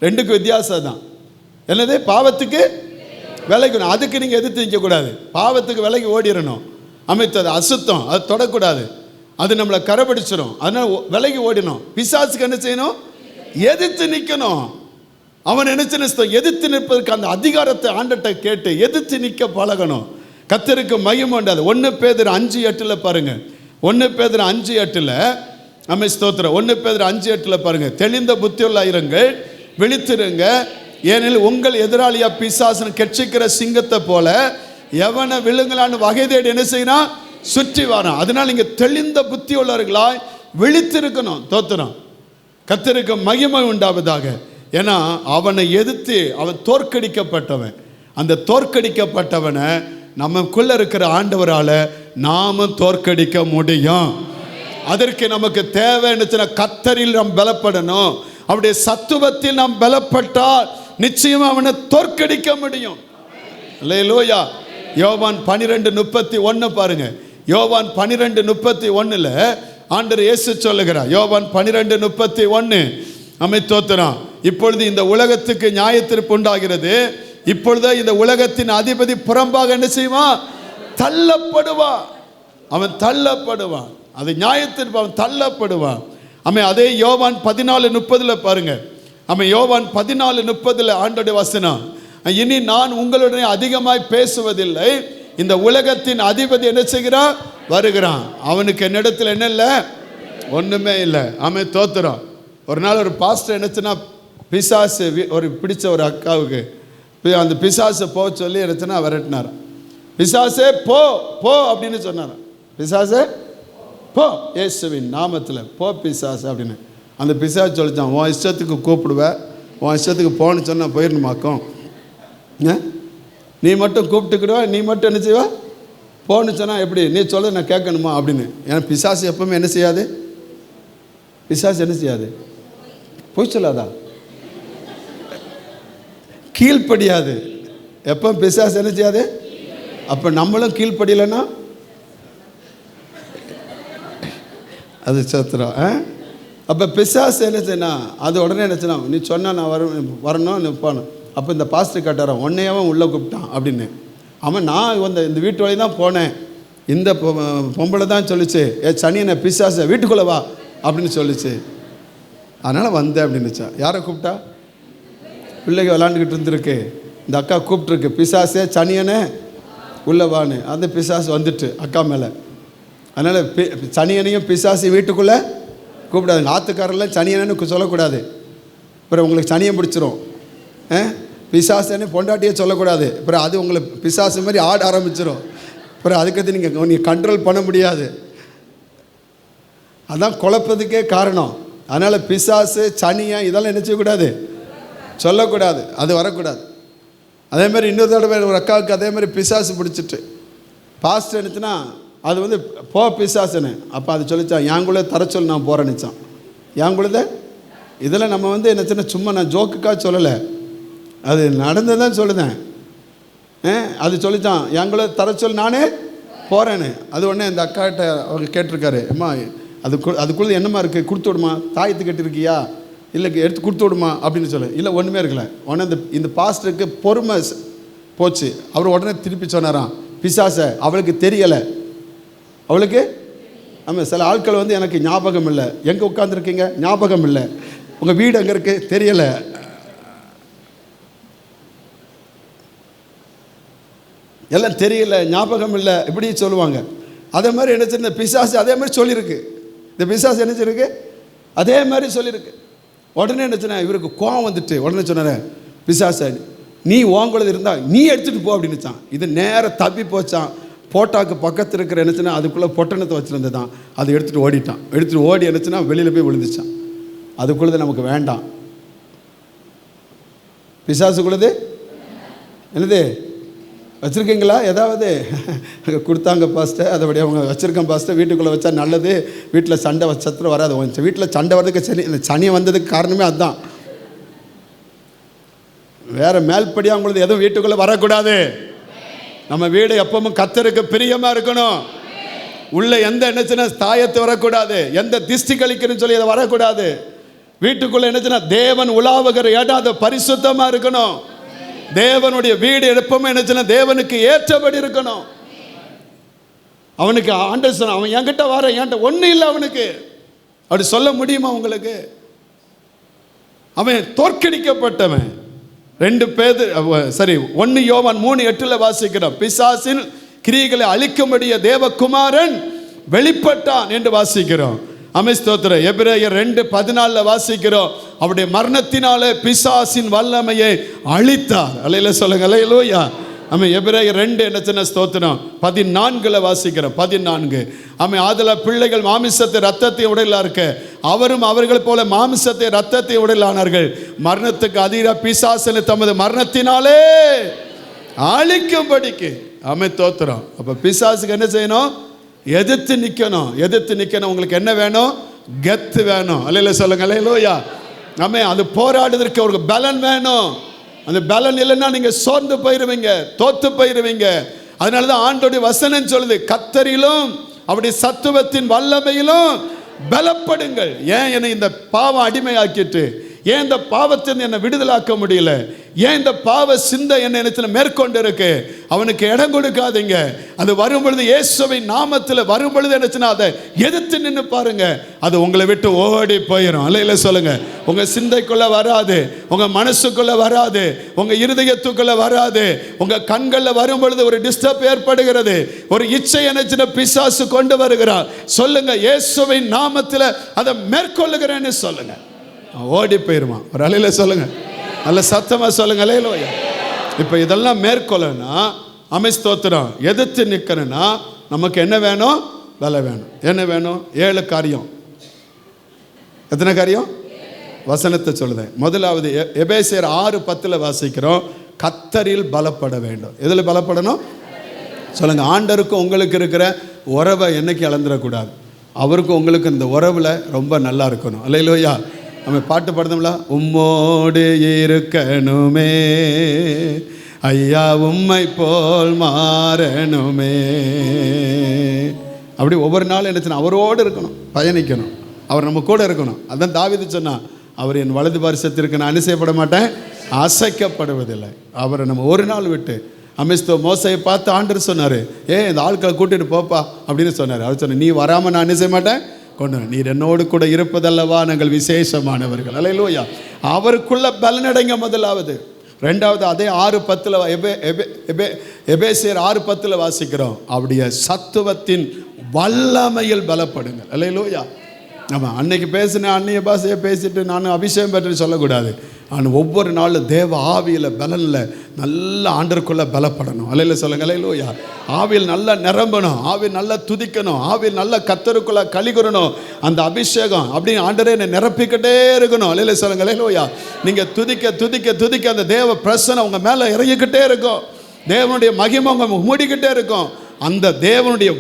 ரெண்டுக்கும் வித்தியாசம் தான். என்னது? பாவத்துக்கு விலகணும், அதுக்கு நீங்க எதிர்த்து நிற்க கூடாது. பாவத்துக்கு விலகி ஓடிடணும். அது அசுத்தம், அது தொடக்கூடாது, அது நம்மளை கரைபிடிச்சிடும். அதனால விலகி ஓடினோம். பிசாசுக்கு என்ன செய்யணும்? எதிர்த்து நிற்கணும். அவன் நினைச்சு எதிர்த்து நிற்பதற்கு அந்த அதிகாரத்தை ஆண்டட்ட கேட்டு எதிர்த்து நிற்க பழகணும். கர்த்தருக்கு மகிமை உண்டாது. 1 பேதுரு 5:8 பாருங்க. 1 பேதுரு 5:8 ஸ்தோத்திரம். 1 பேதுரு 5:8 பாருங்க. தெளிந்த புத்தியுள்ள இருங்கள், விழித்திருங்க, ஏனெனில் உங்கள் எதிராளியா பிசாசன் கெட்சிக்கிற சிங்கத்தை போல எவனை விழுங்கலான்னு வகை தேடி என்ன செய்யணும், சுற்றி வரான். அதனால நீங்க தெளிந்த புத்தி உள்ளவர்களாய் விழித்திருக்கணும். தோத்திரம். கர்த்தருக்கு மகிமை உண்டாவதாக. ஏன்னா அவனை எதிர்த்து அவன் தோற்கடிக்கப்பட்டவன். அந்த தோற்கடிக்கப்பட்டவனை நமக்குள்ள இருக்கிற ஆண்டவரால நாமும் தோற்கடிக்க முடியும். அதற்கு நமக்கு தேவைன்னு கர்த்தரில் நாம் பலப்படணும். அவருடைய சத்துவத்தில் நாம் பலப்பட்டால் நிச்சயமா அவனை தோற்கடிக்க முடியும். அல்லேலூயா. யோவான் 12:31 பாருங்க. யோவான் 12:31 ஆண்டவர் இயேசு சொல்லுகிறார். யோவான் 12:31 தோத்திரம். இப்பொழுது இந்த உலகத்துக்கு நியாயத்தீர்ப்பு உண்டாகிறது. இப்பொழுது இந்த உலகத்தின் அதிபதி புறம்பாக என்ன செய்வான், தள்ளப்படுவான். அவன் தள்ளப்படுவான். அது நியாயத்தீர்ப்பு, அவன் தள்ளப்படுவான். அதே யோவான் 14:30 பாருங்க. யோவான் 14:30 ஆண்டோடைய வசனம், இனி நான் உங்களுடைய அதிகமாய் பேசுவதில்லை, இந்த உலகத்தின் அதிபதி என்ன செய்கிறான், வருகிறான். அவனுக்கு என்னிடத்தில் என்ன இல்லை, ஒன்றுமே இல்லை. ஆமென், தோத்துறோம். ஒரு நாள் ஒரு பாஸ்டர் என்னச்சுன்னா, பிசாசு ஒரு பிடிச்ச ஒரு அக்காவுக்கு அந்த பிசாசை போக சொல்லி என்னச்சுன்னா விரட்டினார். பிசாசே போ போ அப்படின்னு சொன்னார். பிசாசே போ, இயேசுவின் நாமத்தில் போ பிசாசு அப்படின்னு. அந்த பிசாசு சொல்லிச்சான், உன் இஷ்டத்துக்கு கூப்பிடுவேன், உன் இஷ்டத்துக்கு போன்னு சொன்னால் போயிடணுமாக்கும், நீ மட்டும் கூப்பிட்டுக்கிடுவா, நீ மட்டும் என்ன செய்வா, போன்னு சொன்னால் எப்படி, நீ சொல்ல நான் கேட்கணுமா அப்படின்னு. ஏன்னா பிசாசு எப்பவுமே என்ன செய்யாது, பிசாசு என்ன செய்யாது, பொய் சொல்லாதா, கீழ்ப்படியாது. எப்போ பிசாசு என்ன செய்யாது. அப்போ நம்மளும் கீழ்ப்படியலைன்னா அது சத்துரும். அப்போ பிசாசு என்ன செய்யணும், அது உடனே என்ன செய்யணும், நீ சொன்னால் நான் வரணும் நீ போகணும். அப்போ இந்த பாஸ்டர் கேட்டாரான், உன்னையவன் உள்ளே கூப்பிட்டான் அப்படின்னு. அவன் நான் இந்த வீட்டு வழி தான் போனேன், இந்த பொம்பளை தான் சொல்லிச்சு, சனியனை பிசாசை வீட்டுக்குள்ளே வா அப்படின்னு சொல்லிச்சு, அதனால் வந்தேன் அப்படின்னுச்சா. யாரை கூப்பிட்டா, பிள்ளைங்க விளாண்டுக்கிட்டு இருந்துருக்கு, இந்த அக்கா கூப்பிட்ருக்கு, பிசாசே சனியனே உள்ளே வான்னு. அந்த பிசாசு வந்துட்டு அக்கா மேலே. அதனால் சனியனையும் பிசாசையும் வீட்டுக்குள்ளே கூப்பிடாதுங்க. ஆற்றுக்காரெல்லாம் சனியனன்னு சொல்லக்கூடாது, அப்புறம் உங்களுக்கு சனியம் பிடிச்சிரும். பிசாசுன்னு பொண்டாட்டியே சொல்லக்கூடாது, அப்புறம் அது உங்களை பிசாசு மாதிரி ஆட ஆரம்பிச்சிடும். அப்புறம் அதுக்கடுத்து நீங்கள் கண்ட்ரோல் பண்ண முடியாது. அதான் குழப்பத்துக்கே காரணம். அதனால் பிசாசு சனியம் இதெல்லாம் என்ன செய்யக்கூடாது, சொல்லக்கூடாது, அது வரக்கூடாது. அதே மாதிரி இன்னொரு தடவை ஒரு அக்காவுக்கு அதே மாதிரி பிசாசு பிடிச்சிட்டு பாஸ்டர் என்னச்சுன்னா அது வந்து போ பிசாசுன்னு. அப்போ அது சொல்லிச்சான், என் தர சொல்லி நான் போகிறேன்னுச்சான். என் இதில் நம்ம வந்து என்னச்சுன்னா சும்மா நான் ஜோக்குக்காக சொல்லலை, அது நடந்ததான் சொல்லுதேன். அது சொல்லிச்சான், என் தர சொல்லி நானே போகிறேன்னு. அது உடனே இந்த அக்காட்ட அவங்க கேட்டிருக்காரு, அம்மா அதுக்குள்ளே என்னம்மா இருக்குது, கொடுத்து விடுமா, தாயத்து கட்டிருக்கியா, இல்லை எடுத்து கொடுத்து விடுமா அப்படின்னு சொல்லு. இல்லை ஒன்றுமே இருக்கல. உடனே இந்த பாஸ்டருக்கு பொறுமை போச்சு. அவர் உடனே திருப்பி சொன்னாராம், பிசாசை அவளுக்கு தெரியலை, அவளுக்கு ஆமாம் சில ஆட்கள் வந்து எனக்கு ஞாபகம் இல்லை, எங்கே உட்காந்துருக்கீங்க ஞாபகம் இல்லை, உங்கள் வீடு எங்கே இருக்குது தெரியலை, எல்லாம் தெரியல, ஞாபகம் இல்லை, இப்படி சொல்லுவாங்க. அதே மாதிரி என்ன இந்த பிசாசு அதே மாதிரி சொல்லியிருக்கு. இந்த பிசாசு என்ன சொல்லியிருக்கு, அதே மாதிரி சொல்லியிருக்கு. உடனே என்ன சொன்ன, இவருக்கு கோவம் வந்துட்டு உடனே சொன்னார், பிசாசு நீ ஓங்குள்ளது இருந்தால் நீ எடுத்துகிட்டு போ அப்படின்னுச்சான். இது நேரம் தப்பி போச்சான். போட்டாக்கு பக்கத்தில் இருக்கிற என்னச்சுன்னா அதுக்குள்ளே பொட்டணத்தை வச்சுருந்ததான், அதை எடுத்துகிட்டு ஓடிட்டான். எடுத்துகிட்டு ஓடி என்னச்சுன்னா வெளியில் போய் விழுந்துச்சான். அதுக்குள்ளது நமக்கு வேண்டாம். பிசாசுக்குள்ளது என்னது வச்சுருக்கீங்களா, ஏதாவது கொடுத்தாங்க பாஸ்டர், அதைபடி அவங்க வச்சுருக்கேன் பாஸ்டர், வீட்டுக்குள்ளே வச்சா நல்லது, வீட்டில் சண்டை சத்திரம் வராது. வீட்டில் சண்டை வர்றதுக்கு சனி, இந்த சனி வந்ததுக்கு காரணமே அதுதான். வேறு மேல்படியாக அவங்களுக்கு எதுவும் வீட்டுக்குள்ளே வரக்கூடாது. நம்ம வீடு எப்பவும் கர்த்தருக்கு பிரியமாக இருக்கணும். உள்ள எந்த என்னச்சுன்னா தாயத்து வரக்கூடாது, எந்த திஷ்டி கழிக்கணும்னு சொல்லி அதை வரக்கூடாது. வீட்டுக்குள்ளே என்னச்சுன்னா தேவன் உலாவுகிற இடம் அது பரிசுத்தமாக இருக்கணும். தேவனுடைய வீடு எப்பவுமே என்னச்சுன்னா தேவனுக்கு ஏற்றபடி இருக்கணும். அவனுக்கு ஆண்டவர் சொன்ன, அவன் என்கிட்ட வர, என்கிட்ட ஒன்றும் இல்லை அவனுக்கு, அப்படி சொல்ல முடியுமா உங்களுக்கு? அவன் தோற்கடிக்கப்பட்டவன். 1 யோவான் 3:8 வாசிக்கிறோம், பிசாசின் கிரியைகளை அழிக்கும்படிய தேவகுமாரன் வெளிப்பட்டான் என்று வாசிக்கிறோம். ஸ்தோத்திரம். எபிரேயர் 2:14 வாசிக்கிறோம், அவருடைய மரணத்தினாலே பிசாசின் வல்லமையை அழித்தார். அல்லேலூயா சொல்லுங்க, அல்லேலூயா. எபிரேயர் 2 என்ன சின்ன ஸ்தோத்திரம் 14 வாசிக்கிறோம். 14 அதில் பிள்ளைகள் மாமிசத்தை ரத்தத்தை உடையலா இருக்க, அவரும் அவர்கள் போல மாமிசத்தை ரத்தத்தை உடையலானார்கள். மரணத்துக்கு அதிக பிசாசனை தமது மரணத்தினாலே அழிக்கும்படிக்கு. தோத்திரம். அப்போ பிசாசுக்கு என்ன செய்யணும்? எதிர்த்து நிற்கணும். எதிர்த்து நிற்கணும். உங்களுக்கு என்ன வேணும்? கெத்து வேணும். அல்லேலூயா சொல்லுங்க, அல்லேலூயா. அது போராடுவதற்கு ஒரு பலன் வேணும். அந்த பலன் இல்லைன்னா நீங்க சோர்ந்து போயிருவீங்க, தோத்து போயிருவீங்க. அதனாலதான் ஆண்டோடைய வசனம் சொல்லுது, கர்த்தரிலும் அவருடைய சத்துவத்தின் வல்லமையிலும் பலப்படுங்கள். ஏன் என்னை இந்த பாவம் அடிமையாக்கிட்டு, ஏன் இந்த பாவத்திலிருந்து என்னை விடுதலாக்க முடியல, ஏன் இந்த பாவ சிந்தை என்னை மேற்கொண்டு இருக்கு, அவனுக்கு இடம் கொடுக்காதீங்க. அது வரும் பொழுது இயேசுவின் நாமத்தில் வரும் பொழுது என்னச்சுன்னா அதை எதிர்த்து நின்று பாருங்க, அது உங்களை விட்டு ஓடி போயிடும். அல்லையில சொல்லுங்க. உங்க சிந்தைக்குள்ள வராது, உங்க மனசுக்குள்ள வராது, உங்க இருதயத்துக்குள்ள வராது. உங்க கண்களில் வரும் பொழுது ஒரு டிஸ்டர்ப் ஏற்படுகிறது, ஒரு இச்சை என்னச்சுன்னா பிசாசு கொண்டு வருகிறார். சொல்லுங்க, இயேசுவின் நாமத்தில் அதை மேற்கொள்ளுகிறேன்னு சொல்லுங்க, ஓடி போயிருமா. ஒரு அலையில சொல்லுங்க, நல்ல சத்தமா சொல்லுங்க, அல்லேலூயா. இப்போ இதெல்லாம் மேற்கொள்ளனா ஸ்தோத்திரம், எதிர்த்து நிற்கணும்னா நமக்கு என்ன வேணும்? பல வேணும். என்ன வேணும்? 7 காரியம். எத்தனை காரியம்? வசனத்தை சொல்லுதேன். முதலாவது எபேசியர் 6:10 வாசிக்கிறோம், கர்த்தரில் பலப்பட வேண்டும். எதில் பலப்படணும் சொல்லுங்க. ஆண்டருக்கும் உங்களுக்கு இருக்கிற உறவை என்னைக்கு இழந்துடக்கூடாது. அவருக்கும் உங்களுக்கு இந்த உறவில் ரொம்ப நல்லா இருக்கணும். அல்லேலூயா. நம்ம பாட்டு பாடுதோம்ல, உம்மோடு இருக்கணுமே ஐயா, உம்மை போல் மாறணுமே. அப்படி ஒவ்வொரு நாளும் என்ன அவரோடு இருக்கணும், பயணிக்கணும், அவர் நம்ம கூட இருக்கணும். அதான் தாவீது சொன்னா, அவர் என் வலது பாரிசத்திற்கு நான் அனுசைப்பட மாட்டேன், அசைக்கப்படுவதில்லை. அவரை நம்ம ஒரு நாள் விட்டு மோசையை பார்த்து ஆண்டவர் சொன்னார், இந்த ஆட்களை கூட்டிட்டு போப்பா அப்படின்னு சொன்னார். அவர் சொன்னார், நீ வராமல் நான் என்ன செய்ய மாட்டேன், கொண்டு நீர் என்னோடு கூட இருப்பதல்லவா நாங்கள் விசேஷமானவர்கள். அல்லேலூயா. அவருக்குள்ள பலனடைங்க முதலாவது. ரெண்டாவது அதே 6:10 எபேசியர் 6:10 வாசிக்கிறோம், அவருடைய சத்துவத்தின் வல்லமையில் பலப்படுங்கள். அல்லேலூயா. ஆமாம், அன்னைக்கு பேசின அந்நிய பாஷையை பேசிட்டு நான் அபிஷேகம் பெற்று சொல்லக்கூடாது. ஆனால் ஒவ்வொரு நாளும் தேவ ஆவியில் பலனில் நல்ல ஆண்டருக்குள்ளே பலப்படணும். அல்லையில சொல்லுங்க, அல்லேலூயா. ஆவியில் நல்லா நிரம்பணும், ஆவியில் நல்லா துதிக்கணும், ஆவியில் நல்லா கர்த்தருக்குள்ளே கலிகுறணும். அந்த அபிஷேகம் அப்படின்னு ஆண்டரே என்னை நிரப்பிக்கிட்டே இருக்கணும். அல்லையில சொல்லுங்க, அல்லேலூயா. நீங்கள் துதிக்க துதிக்க துதிக்க அந்த தேவ பிரசன்னம் உங்கள் மேலே இறங்கிக்கிட்டே இருக்கும், தேவனுடைய மகிமை உங்க மூடிக்கிட்டே இருக்கும். அந்த தேவனுடைய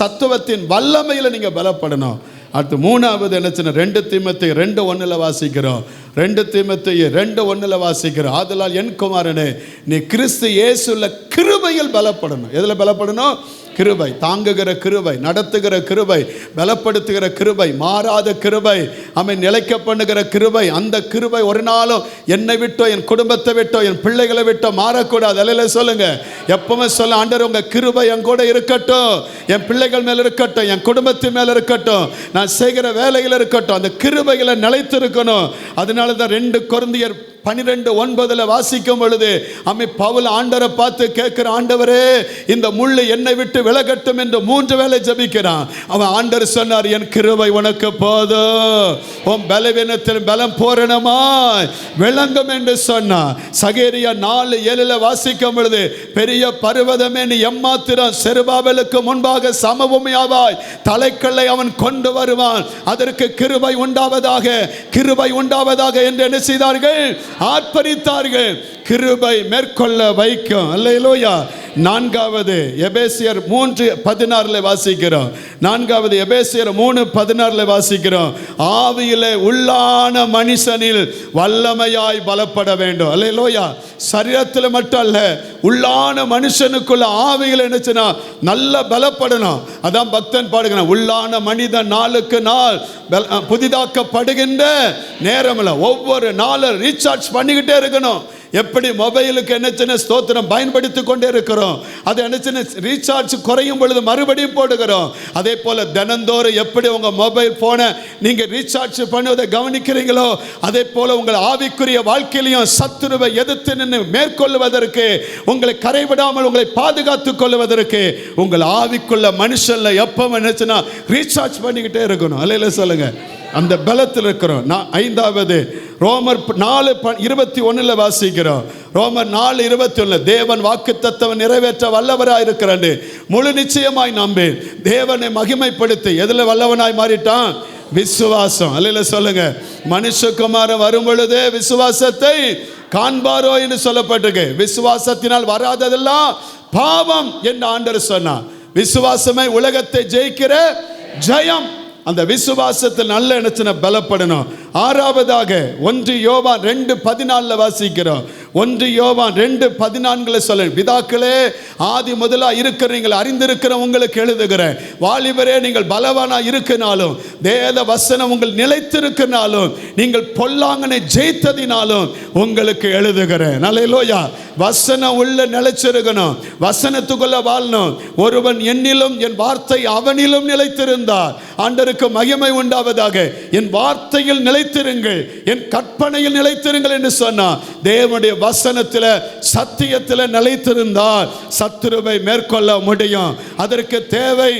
சத்துவத்தின் வல்லமையில் நீங்கள் பலப்படணும். அடுத்து மூணாவது என்னச்சுன்னா 2 தீமோத்தேயு 2:1 வாசிக்கிறோம். 2 தீமோத்தேயு 2:1 வாசிக்கிறோம். ஆதலால் என் குமாரனே, நீ கிறிஸ்து இயேசுல கிருபையில் பலப்படணும். எதில் பலப்படணும்? கிருபை, தாங்குகிற கிருபை, நடத்துகிற கிருபை, பலப்படுத்துகிற கிருபை, மாறாத கிருபை, நிலைக்க பண்ணுகிற கிருபை. அந்த கிருபை ஒரு நாளும் என்னை விட்டோ என் குடும்பத்தை விட்டோ என் பிள்ளைகளை விட்டோ மாறக்கூடாது. அல்லையில சொல்லுங்க. எப்பவுமே சொல்ல, ஆண்டவர் உங்க கிருபை என் கூட இருக்கட்டும், என் பிள்ளைகள் மேல இருக்கட்டும், என் குடும்பத்தின் மேல இருக்கட்டும், நான் செய்கிற வேலையில் இருக்கட்டும், அந்த கிருபைகளை நிலைத்து இருக்கணும். அதனால தான் 2 கொரிந்தியர் 12:9 வாசிக்கும் பொழுது பவுல் ஆண்டவரை பார்த்து கேட்கிற, ஆண்டவரே இந்த முள்ளு என்னை விட்டு விலகட்டும் என்று 3 வேளை ஜெபிக்கிறான். அவன் ஆண்டவர் சொன்னார், என் கிருபை உனக்கு போதும், உன் பலவீனத்தில் பலம் பூரணமாய் விளங்கும் என்று சொன்னான். சகேரியா 4:7 வாசிக்கும் பொழுது, பெரிய பர்வதமே நீ எம்மாத்திரம் செருபாபேலுக்கு முன்பாக சமபூமியாவாய், தலைக்கல்லை அவன் கொண்டு வருவான், அதற்கு கிருபை உண்டாவதாக, கிருபை உண்டாவதாக என்று என்ன செய்தார்கள்? ஆர்ப்பரித்தார்கள். கிருபை மேற்கொள்ள வைக்கும். அல்லேலூயா. 4வது எபேசியர் 3:16 வாசிக்கிறோம். 4வது எபேசியர் 3:16 வாசிக்கிறோம், ஆவியிலே உள்ளான மனுஷனில் வல்லமையாய் பலப்பட வேண்டும். அல்லேலூயா. சரீரத்தில் மட்டும் அல்ல, உள்ளான மனுஷனுக்குள்ள ஆவியில் என்னச்சுன்னா நல்ல பலப்படணும். அதான் பக்தன் பாடுகிறான், உள்ளான மனிதன் நாளுக்கு நாள் புதிதாக்கப்படுகின்ற நேரமில்ல, ஒவ்வொரு நாளும் ரீசார்ஜ் பண்ணிக்கிட்டே இருக்கணும். எப்படி மொபைலுக்கு என்ன ஸ்தோத்திரம் பயன்படுத்தி கொண்டே இருக்கிறோம், அது என்ன ரீசார்ஜ் குறையும் பொழுது மறுபடியும் போடுகிறோம். அதே போல தினந்தோறும் எப்படி உங்க மொபைல் போனை நீங்க ரீசார்ஜ் பண்ணுவதை கவனிக்கிறீங்களோ, அதே போல உங்கள் ஆவிக்குரிய வாழ்க்கையிலையும் சத்துருவை எதிர்த்து நின்று மேற்கொள்வதற்கு, உங்களை கரைவிடாமல் உங்களை பாதுகாத்துக் கொள்வதற்கு உங்கள் ஆவிக்குள்ள மனுஷன்ல எப்பவும் என்னச்சுன்னா ரீசார்ஜ் பண்ணிக்கிட்டே இருக்கணும். அல்லையில சொல்லுங்க, அந்த பலத்தில் இருக்கிறோம். 5வது ரோமர் 4:21 வாசிக்கிறோம். ரோமர் 4:21, தேவன் வாக்குத்தத்தம் நிறைவேற்ற வல்லவராய் இருக்கிறார், முழு நிச்சயமாய் நம்பி தேவனை மகிமைப்படுத்தி. எதுல வல்லவனாய் மாறிட்டான்? விசுவாசம். அல்லையில சொல்லுங்க, மனுஷகுமாரன் வரும் பொழுதே விசுவாசத்தை காண்பாரோ என்று சொல்லப்பட்டிருக்கு. விசுவாசத்தினால் வராததெல்லாம் பாவம் என்று ஆண்டவர் சொன்னார். விசுவாசமே உலகத்தை ஜெயிக்கிற ஜெயம். அந்த விசுவாசத்தில் நல்ல எண்ணத்தின பலப்படணும். 6வதாக 1 யோவான் 2:14 வாசிக்கிறோம். 1 யோவான் 2:14 சொல்ல, பிதாக்களே ஆதி முதலா இருக்கிற நீங்கள் அறிந்திருக்கிற உங்களுக்கு எழுதுகிறேன். வாலிபரே நீங்கள் பலவானா இருக்கனாலும், வேத வசனம் உங்கள் நிலைத்திருக்கனாலும், நீங்கள் பொல்லாங்கனை ஜெயித்ததினாலும் உங்களுக்கு எழுதுகிறேன். அல்லேலூயா. வசனம் உள்ள நிலைச்சிருக்கணும், வசனத்துக்குள்ள வாழணும். ஒருவன் என்னிலும் என் வார்த்தை அவனிலும் நிலைத்திருந்தார். ஆண்டவருக்கு மகிமை உண்டாவதாக. என் வார்த்தையில் நிலைத்திருங்கள், என் கற்பனையில் நிலைத்திருங்கள் என்று சொன்னார். தேவனுடைய வசனத்தில் சத்தியத்தில் நிலைத்திருந்தால் சத்துருவை மேற்கொள்ள முடியும். அதற்கு தேவை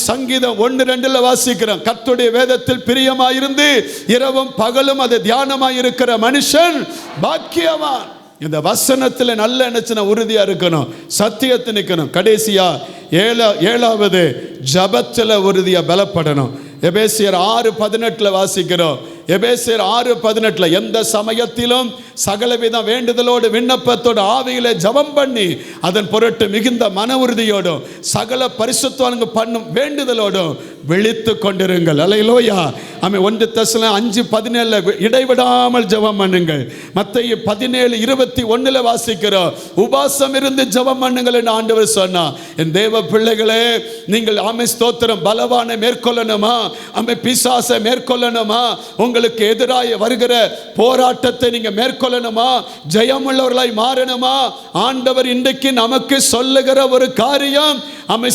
சங்கீதம் 1:2 வாசிக்கிறோம். கர்த்தருடைய வேதத்தில் பிரியமாயிருந்து இரவும் பகலும் அது தியானமாயிருக்கிற மனுஷன் பாக்கியவான். இந்த வசனத்தில் நல்ல நினைச்சுனா உறுதியா இருக்கணும், சத்தியத்தை நிற்கணும். கடைசியா 7வது ஜபத்தில் உறுதியா பலப்படணும். எபேசியர் 6:18 வாசிக்கிறோம். எபேசியர் 6:18 எந்த சமயத்திலும் சகலவித வேண்டுதலோடு விண்ணப்பத்தோடு ஆவியிலே ஜபம் பண்ணி அதன் பொருட்டு மிகுந்த மன உறுதியோடும் சகல பரிசுத்தவான்கள் பண்ணும் வேண்டுதலோடும் விழித்து கொண்டிருங்கள். அல்லேலூயா. 1 தெசலோனிக்கேயர் 5:17 இடைவிடாமல் ஜபம் பண்ணுங்கள். மத்தேயு 17:21 வாசிக்கிறோம். உபாசம் இருந்து ஜபம் பண்ணுங்கள் என்று ஆண்டவர் சொன்னார். என் தேவ பிள்ளைகளே, நீங்கள் ஸ்தோத்திரம் பலவானை மேற்கொள்ளணுமா, பிசாசை மேற்கொள்ளணுமா, உங்களுக்கு எதிராக வருகிற போராட்டத்தை நீங்க மேற்கொள்ளணுமா, ஜெயமுள்ளவர்களாய் மாறணுமா, ஆண்டவர் இன்றைக்கு நமக்கு சொல்லுகிற ஒரு காரியம்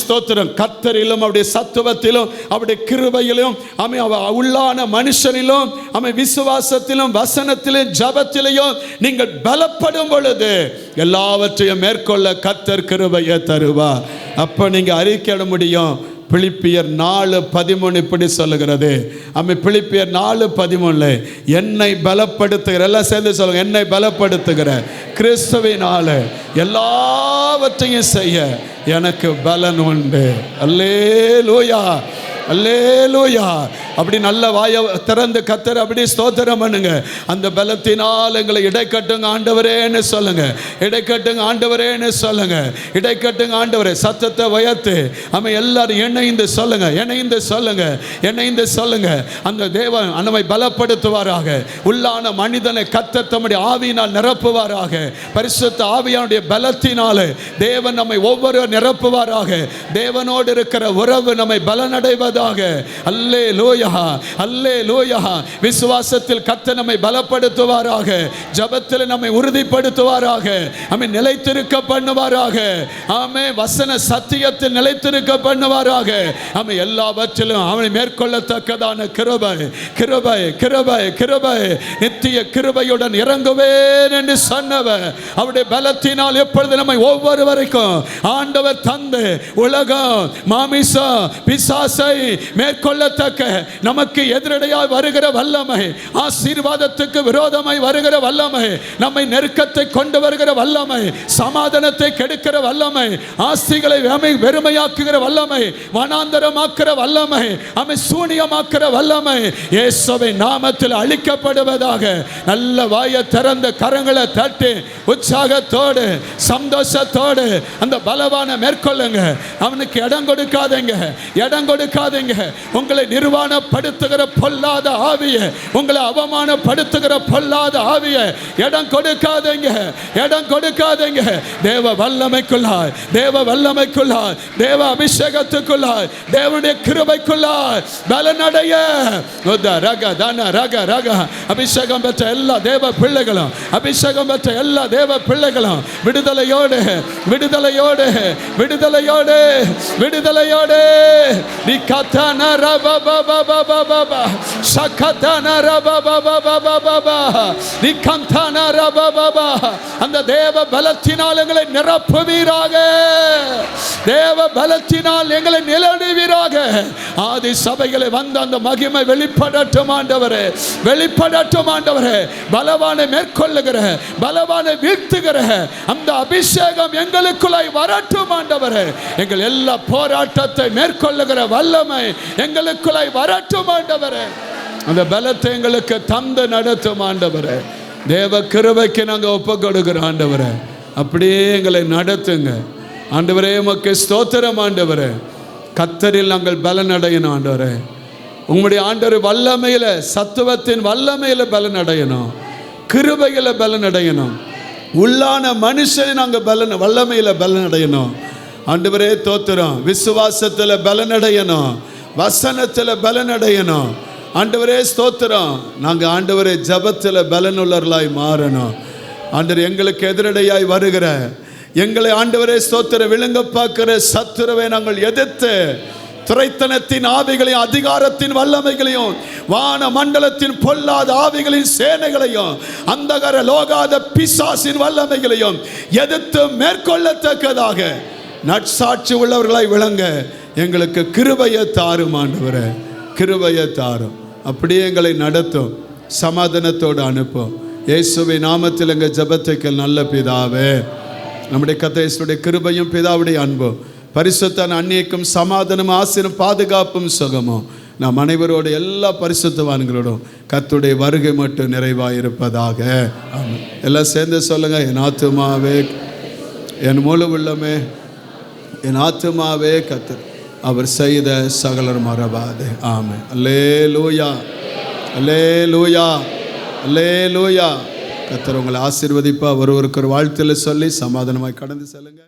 ஸ்தோத்திரம் கர்த்தரிலும் அவருடைய சத்துவத்திலும் அவருடைய கிருபையிலும் உள்ளான மனுஷனிலும் விசுவாசத்திலும் வசனத்திலும் ஜபத்திலையும் நீங்கள் பலப்படும் பொழுது எல்லாவற்றையும் மேற்கொள்ள கர்த்தர் கிருபையை தருவார். அப்ப நீங்க அறிக்கையிட முடியும். பிலிப்பியர் 4:13 இப்படி சொல்லுகிறது. பிலிப்பியர் 4:13 என்னை பலப்படுத்துகிற, எல்லாம் சேர்ந்து சொல்லுங்க, என்னை பலப்படுத்துகிற கிறிஸ்துவினால எல்லாவற்றையும் செய்ய எனக்கு பலன் உண்டு. அல்லேலூயா, அல்லேலூயா. அப்படி நல்ல வாயை திறந்து கர்த்தர் அப்படி ஸ்தோத்திரம் பண்ணுங்க. அந்த பலத்தினால் எங்களை இடைக்கட்டுங்க ஆண்டவரேன்னு சொல்லுங்க, இடைக்கட்டுங்க ஆண்டவரேன்னு சொல்லுங்க, இடைக்கட்டுங்க ஆண்டவரே. சத்தத்தை உயர்த்து எல்லாரும் இணைந்து சொல்லுங்க, இணைந்து சொல்லுங்க, இணைந்து சொல்லுங்க. அந்த தேவன் நம்மை பலப்படுத்துவாராக. உள்ளான மனிதனை கர்த்தர் தம்முடைய ஆவியினால் நிரப்புவாராக. பரிசுத்த ஆவியானுடைய பலத்தினாலே தேவன் நம்மை ஒவ்வொரு நிரப்புவாராக. தேவனோடு இருக்கிற உறவு நம்மை பலனடைவதாக. அல்லேலூயா, அல்லேலூயா. விசுவாசத்தில் கர்த்தர் நம்மை பலப்படுத்துவாராக. ஜபத்தில் நம்மை உறுதிப்படுத்துவாராக. நிலைத்திருக்க பண்ணுவாராக. வசன சத்தியத்தில் நிலைத்திருக்க பண்ணுவாராக. எல்லாவற்றிலும் அவனை மேற்கொள்ளத்தக்கதான கிருபை, கிருபை, கிருபை, கிருபை, நித்திய கிருபையுடன் இறங்குவேன் என்று சொன்னவர் அவருடைய பலத்தினால் எப்பொழுது நம்மை ஒவ்வொருவருக்கும் ஆண்டவர் தந்து உலகம் மாமிசம் பிசாசை மேற்கொள்ளத்தக்க நமக்கு எதிரடையாய் வருகிற வல்லமை, ஆசீர்வாதத்துக்கு விரோதமாய் வருகிற வல்லமை, நம்மை நெருக்கத்தை கொண்டு வருகிற வல்லமை, சமாதானத்தை கெடுக்கிற வல்லமை, ஆஸ்திகளை வெறுமையாக்குகிற வல்லமை, வனாந்தரமாக்குற வல்லமை, சூனியமாக்குற வல்லமை இயேசுவின் நாமத்தில் அழிக்கப்படுவதாக. நல்ல வாயை திறந்த கரங்களை தட்டி உற்சாகத்தோடு சந்தோஷத்தோடு அந்த பலவான மேற்கொள்ளுங்க. அவனுக்கு இடம் கொடுக்காதீங்க, இடம் கொடுக்காதீங்க. உங்களை நிர்வாணப்படுத்துகிற பொல்லாத ஆவியை, உங்களை அவமானப்படுத்துகிற பொல்லாத ஆவியை இடம் கொடுக்காதீங்க, இடம் கொடுக்காதீங்க. தேவ வல்லமைக்குள்ளாய், தேவ வல்லமைக்குள்ளாய், தேவ அபிஷேகத்துக்குள்ளாய், தேவனுடைய கிருபைக்குள்ளாய் பலனடைய ரக தன ரக ரக. அபிஷேகம் பெற்ற எல்லா தேவ பிள்ளைகளும், அபிஷேகம் பெற்ற எல்லா தேவ பிள்ளைகளும் விடுதலையோடு, விடுதலையோடு, விடுதலையோடு, விடுதலையோடு. அந்த தேவ பலத்தினால் எங்களை நிரப்புவீராக, தேவ பலத்தினால் எங்களை நிலடுவீராக. ஆதி சபைகளை வந்து அந்த மகிமை வெளிப்படட்டும் ஆண்டவரே, வெளிப்படட்டும் ஆண்டவரே. பலவானை மேற்கொள்ளுகிற, பலவானை வீழ்த்துகிற அந்த அபிஷேகம் எங்களுக்குள்ளாய் வரட்டும் ஆண்டவரே. எங்கள் எல்லா போராட்டத்தை மேற்கொள்ளுகிற வல்லமை எங்களுக்குள்ளாய் வரட்டும் ஆண்டவரே. அந்த பலத்தை எங்களுக்கு தந்து நடத்தும் ஆண்டவரே. தேவ கிருபைக்கு நாங்கள் ஒப்பு கொடுக்கிறோம் ஆண்டவரே. அப்படியே எங்களை நடத்துங்க ஆண்டவரே. உமக்கு ஸ்தோத்திரம் ஆண்டவரே. கர்த்தரில் நாங்கள் பலன் அடையணும் ஆண்டவரே. உங்களுடைய ஆண்டவர் வல்லமையில, சத்துவத்தின் வல்லமையில பலன் அடையணும், கிருபையில பலன் அடையணும். உள்ளான மனுஷனை நாங்கள் வல்லமையில் பலன் அடையணும். ஆண்டவரே தோத்துறோம். விசுவாசத்தில் பலன் அடையணும், வசனத்தில் பலன் அடையணும். ஆண்டவரே ஸ்தோத்திரம். நாங்கள் ஆண்டவரே ஜபத்தில் பலனுள்ளவர்களாய் மாறணும். ஆண்டவர் எங்களுக்கு எதிரடையாய் வருகிற, எங்களை ஆண்டவரே ஸ்தோத்திர விழுங்க பார்க்கிற சத்துருவை நாங்கள் எதிர்த்து துரைத்தனத்தின் ஆவிகளையும் அதிகாரத்தின் வல்லமைகளையும் வான மண்டலத்தின் பொல்லாத ஆவிகளின் சேனைகளையும் அந்தகர லோகாத பிசாசின் வல்லமைகளையும் எதிர்த்து மேற்கொள்ளத்தக்கதாக நற்சாட்சி உள்ளவர்களாய் விளங்க எங்களுக்கு கிருபையை தாரும் ஆண்டவரே, கிருபையை தாரும். அப்படியே எங்களை நடத்தும், சமாதானத்தோடு அனுப்பும். இயேசுவின் நாமத்தில் எங்கள் ஜெபத்துக்கு நல்ல பிதாவே. நம்முடைய கர்த்தருடைய கிருபையும் பிதாவுடைய அன்பும் பரிசுத்த அன்னியக்கும் சமாதானம் ஆசீர்வாதம் பாதுகாப்பும் சுகமும் நாம் அனைவரோடு எல்லா பரிசுத்தவான்களோடும் கர்த்தருடைய வருகை மட்டும் நிறைவாயிருப்பதாக. எல்லாம் சேர்ந்து சொல்லுங்க. என் ஆத்துமாவே, என் முழு உள்ளமே, என் ஆத்துமாவே கர்த்தர் அவர் செய்த சகலர் மறவாதே. ஆமென். அல்லேலூயா, அல்லேலூயா, அல்லேலூயா. கர்த்தர் உங்களை ஆசீர்வதிப்பா. ஒருவருக்கு ஒரு வாழ்த்துல சொல்லி சமாதானமாய் கடந்து செல்லுங்க.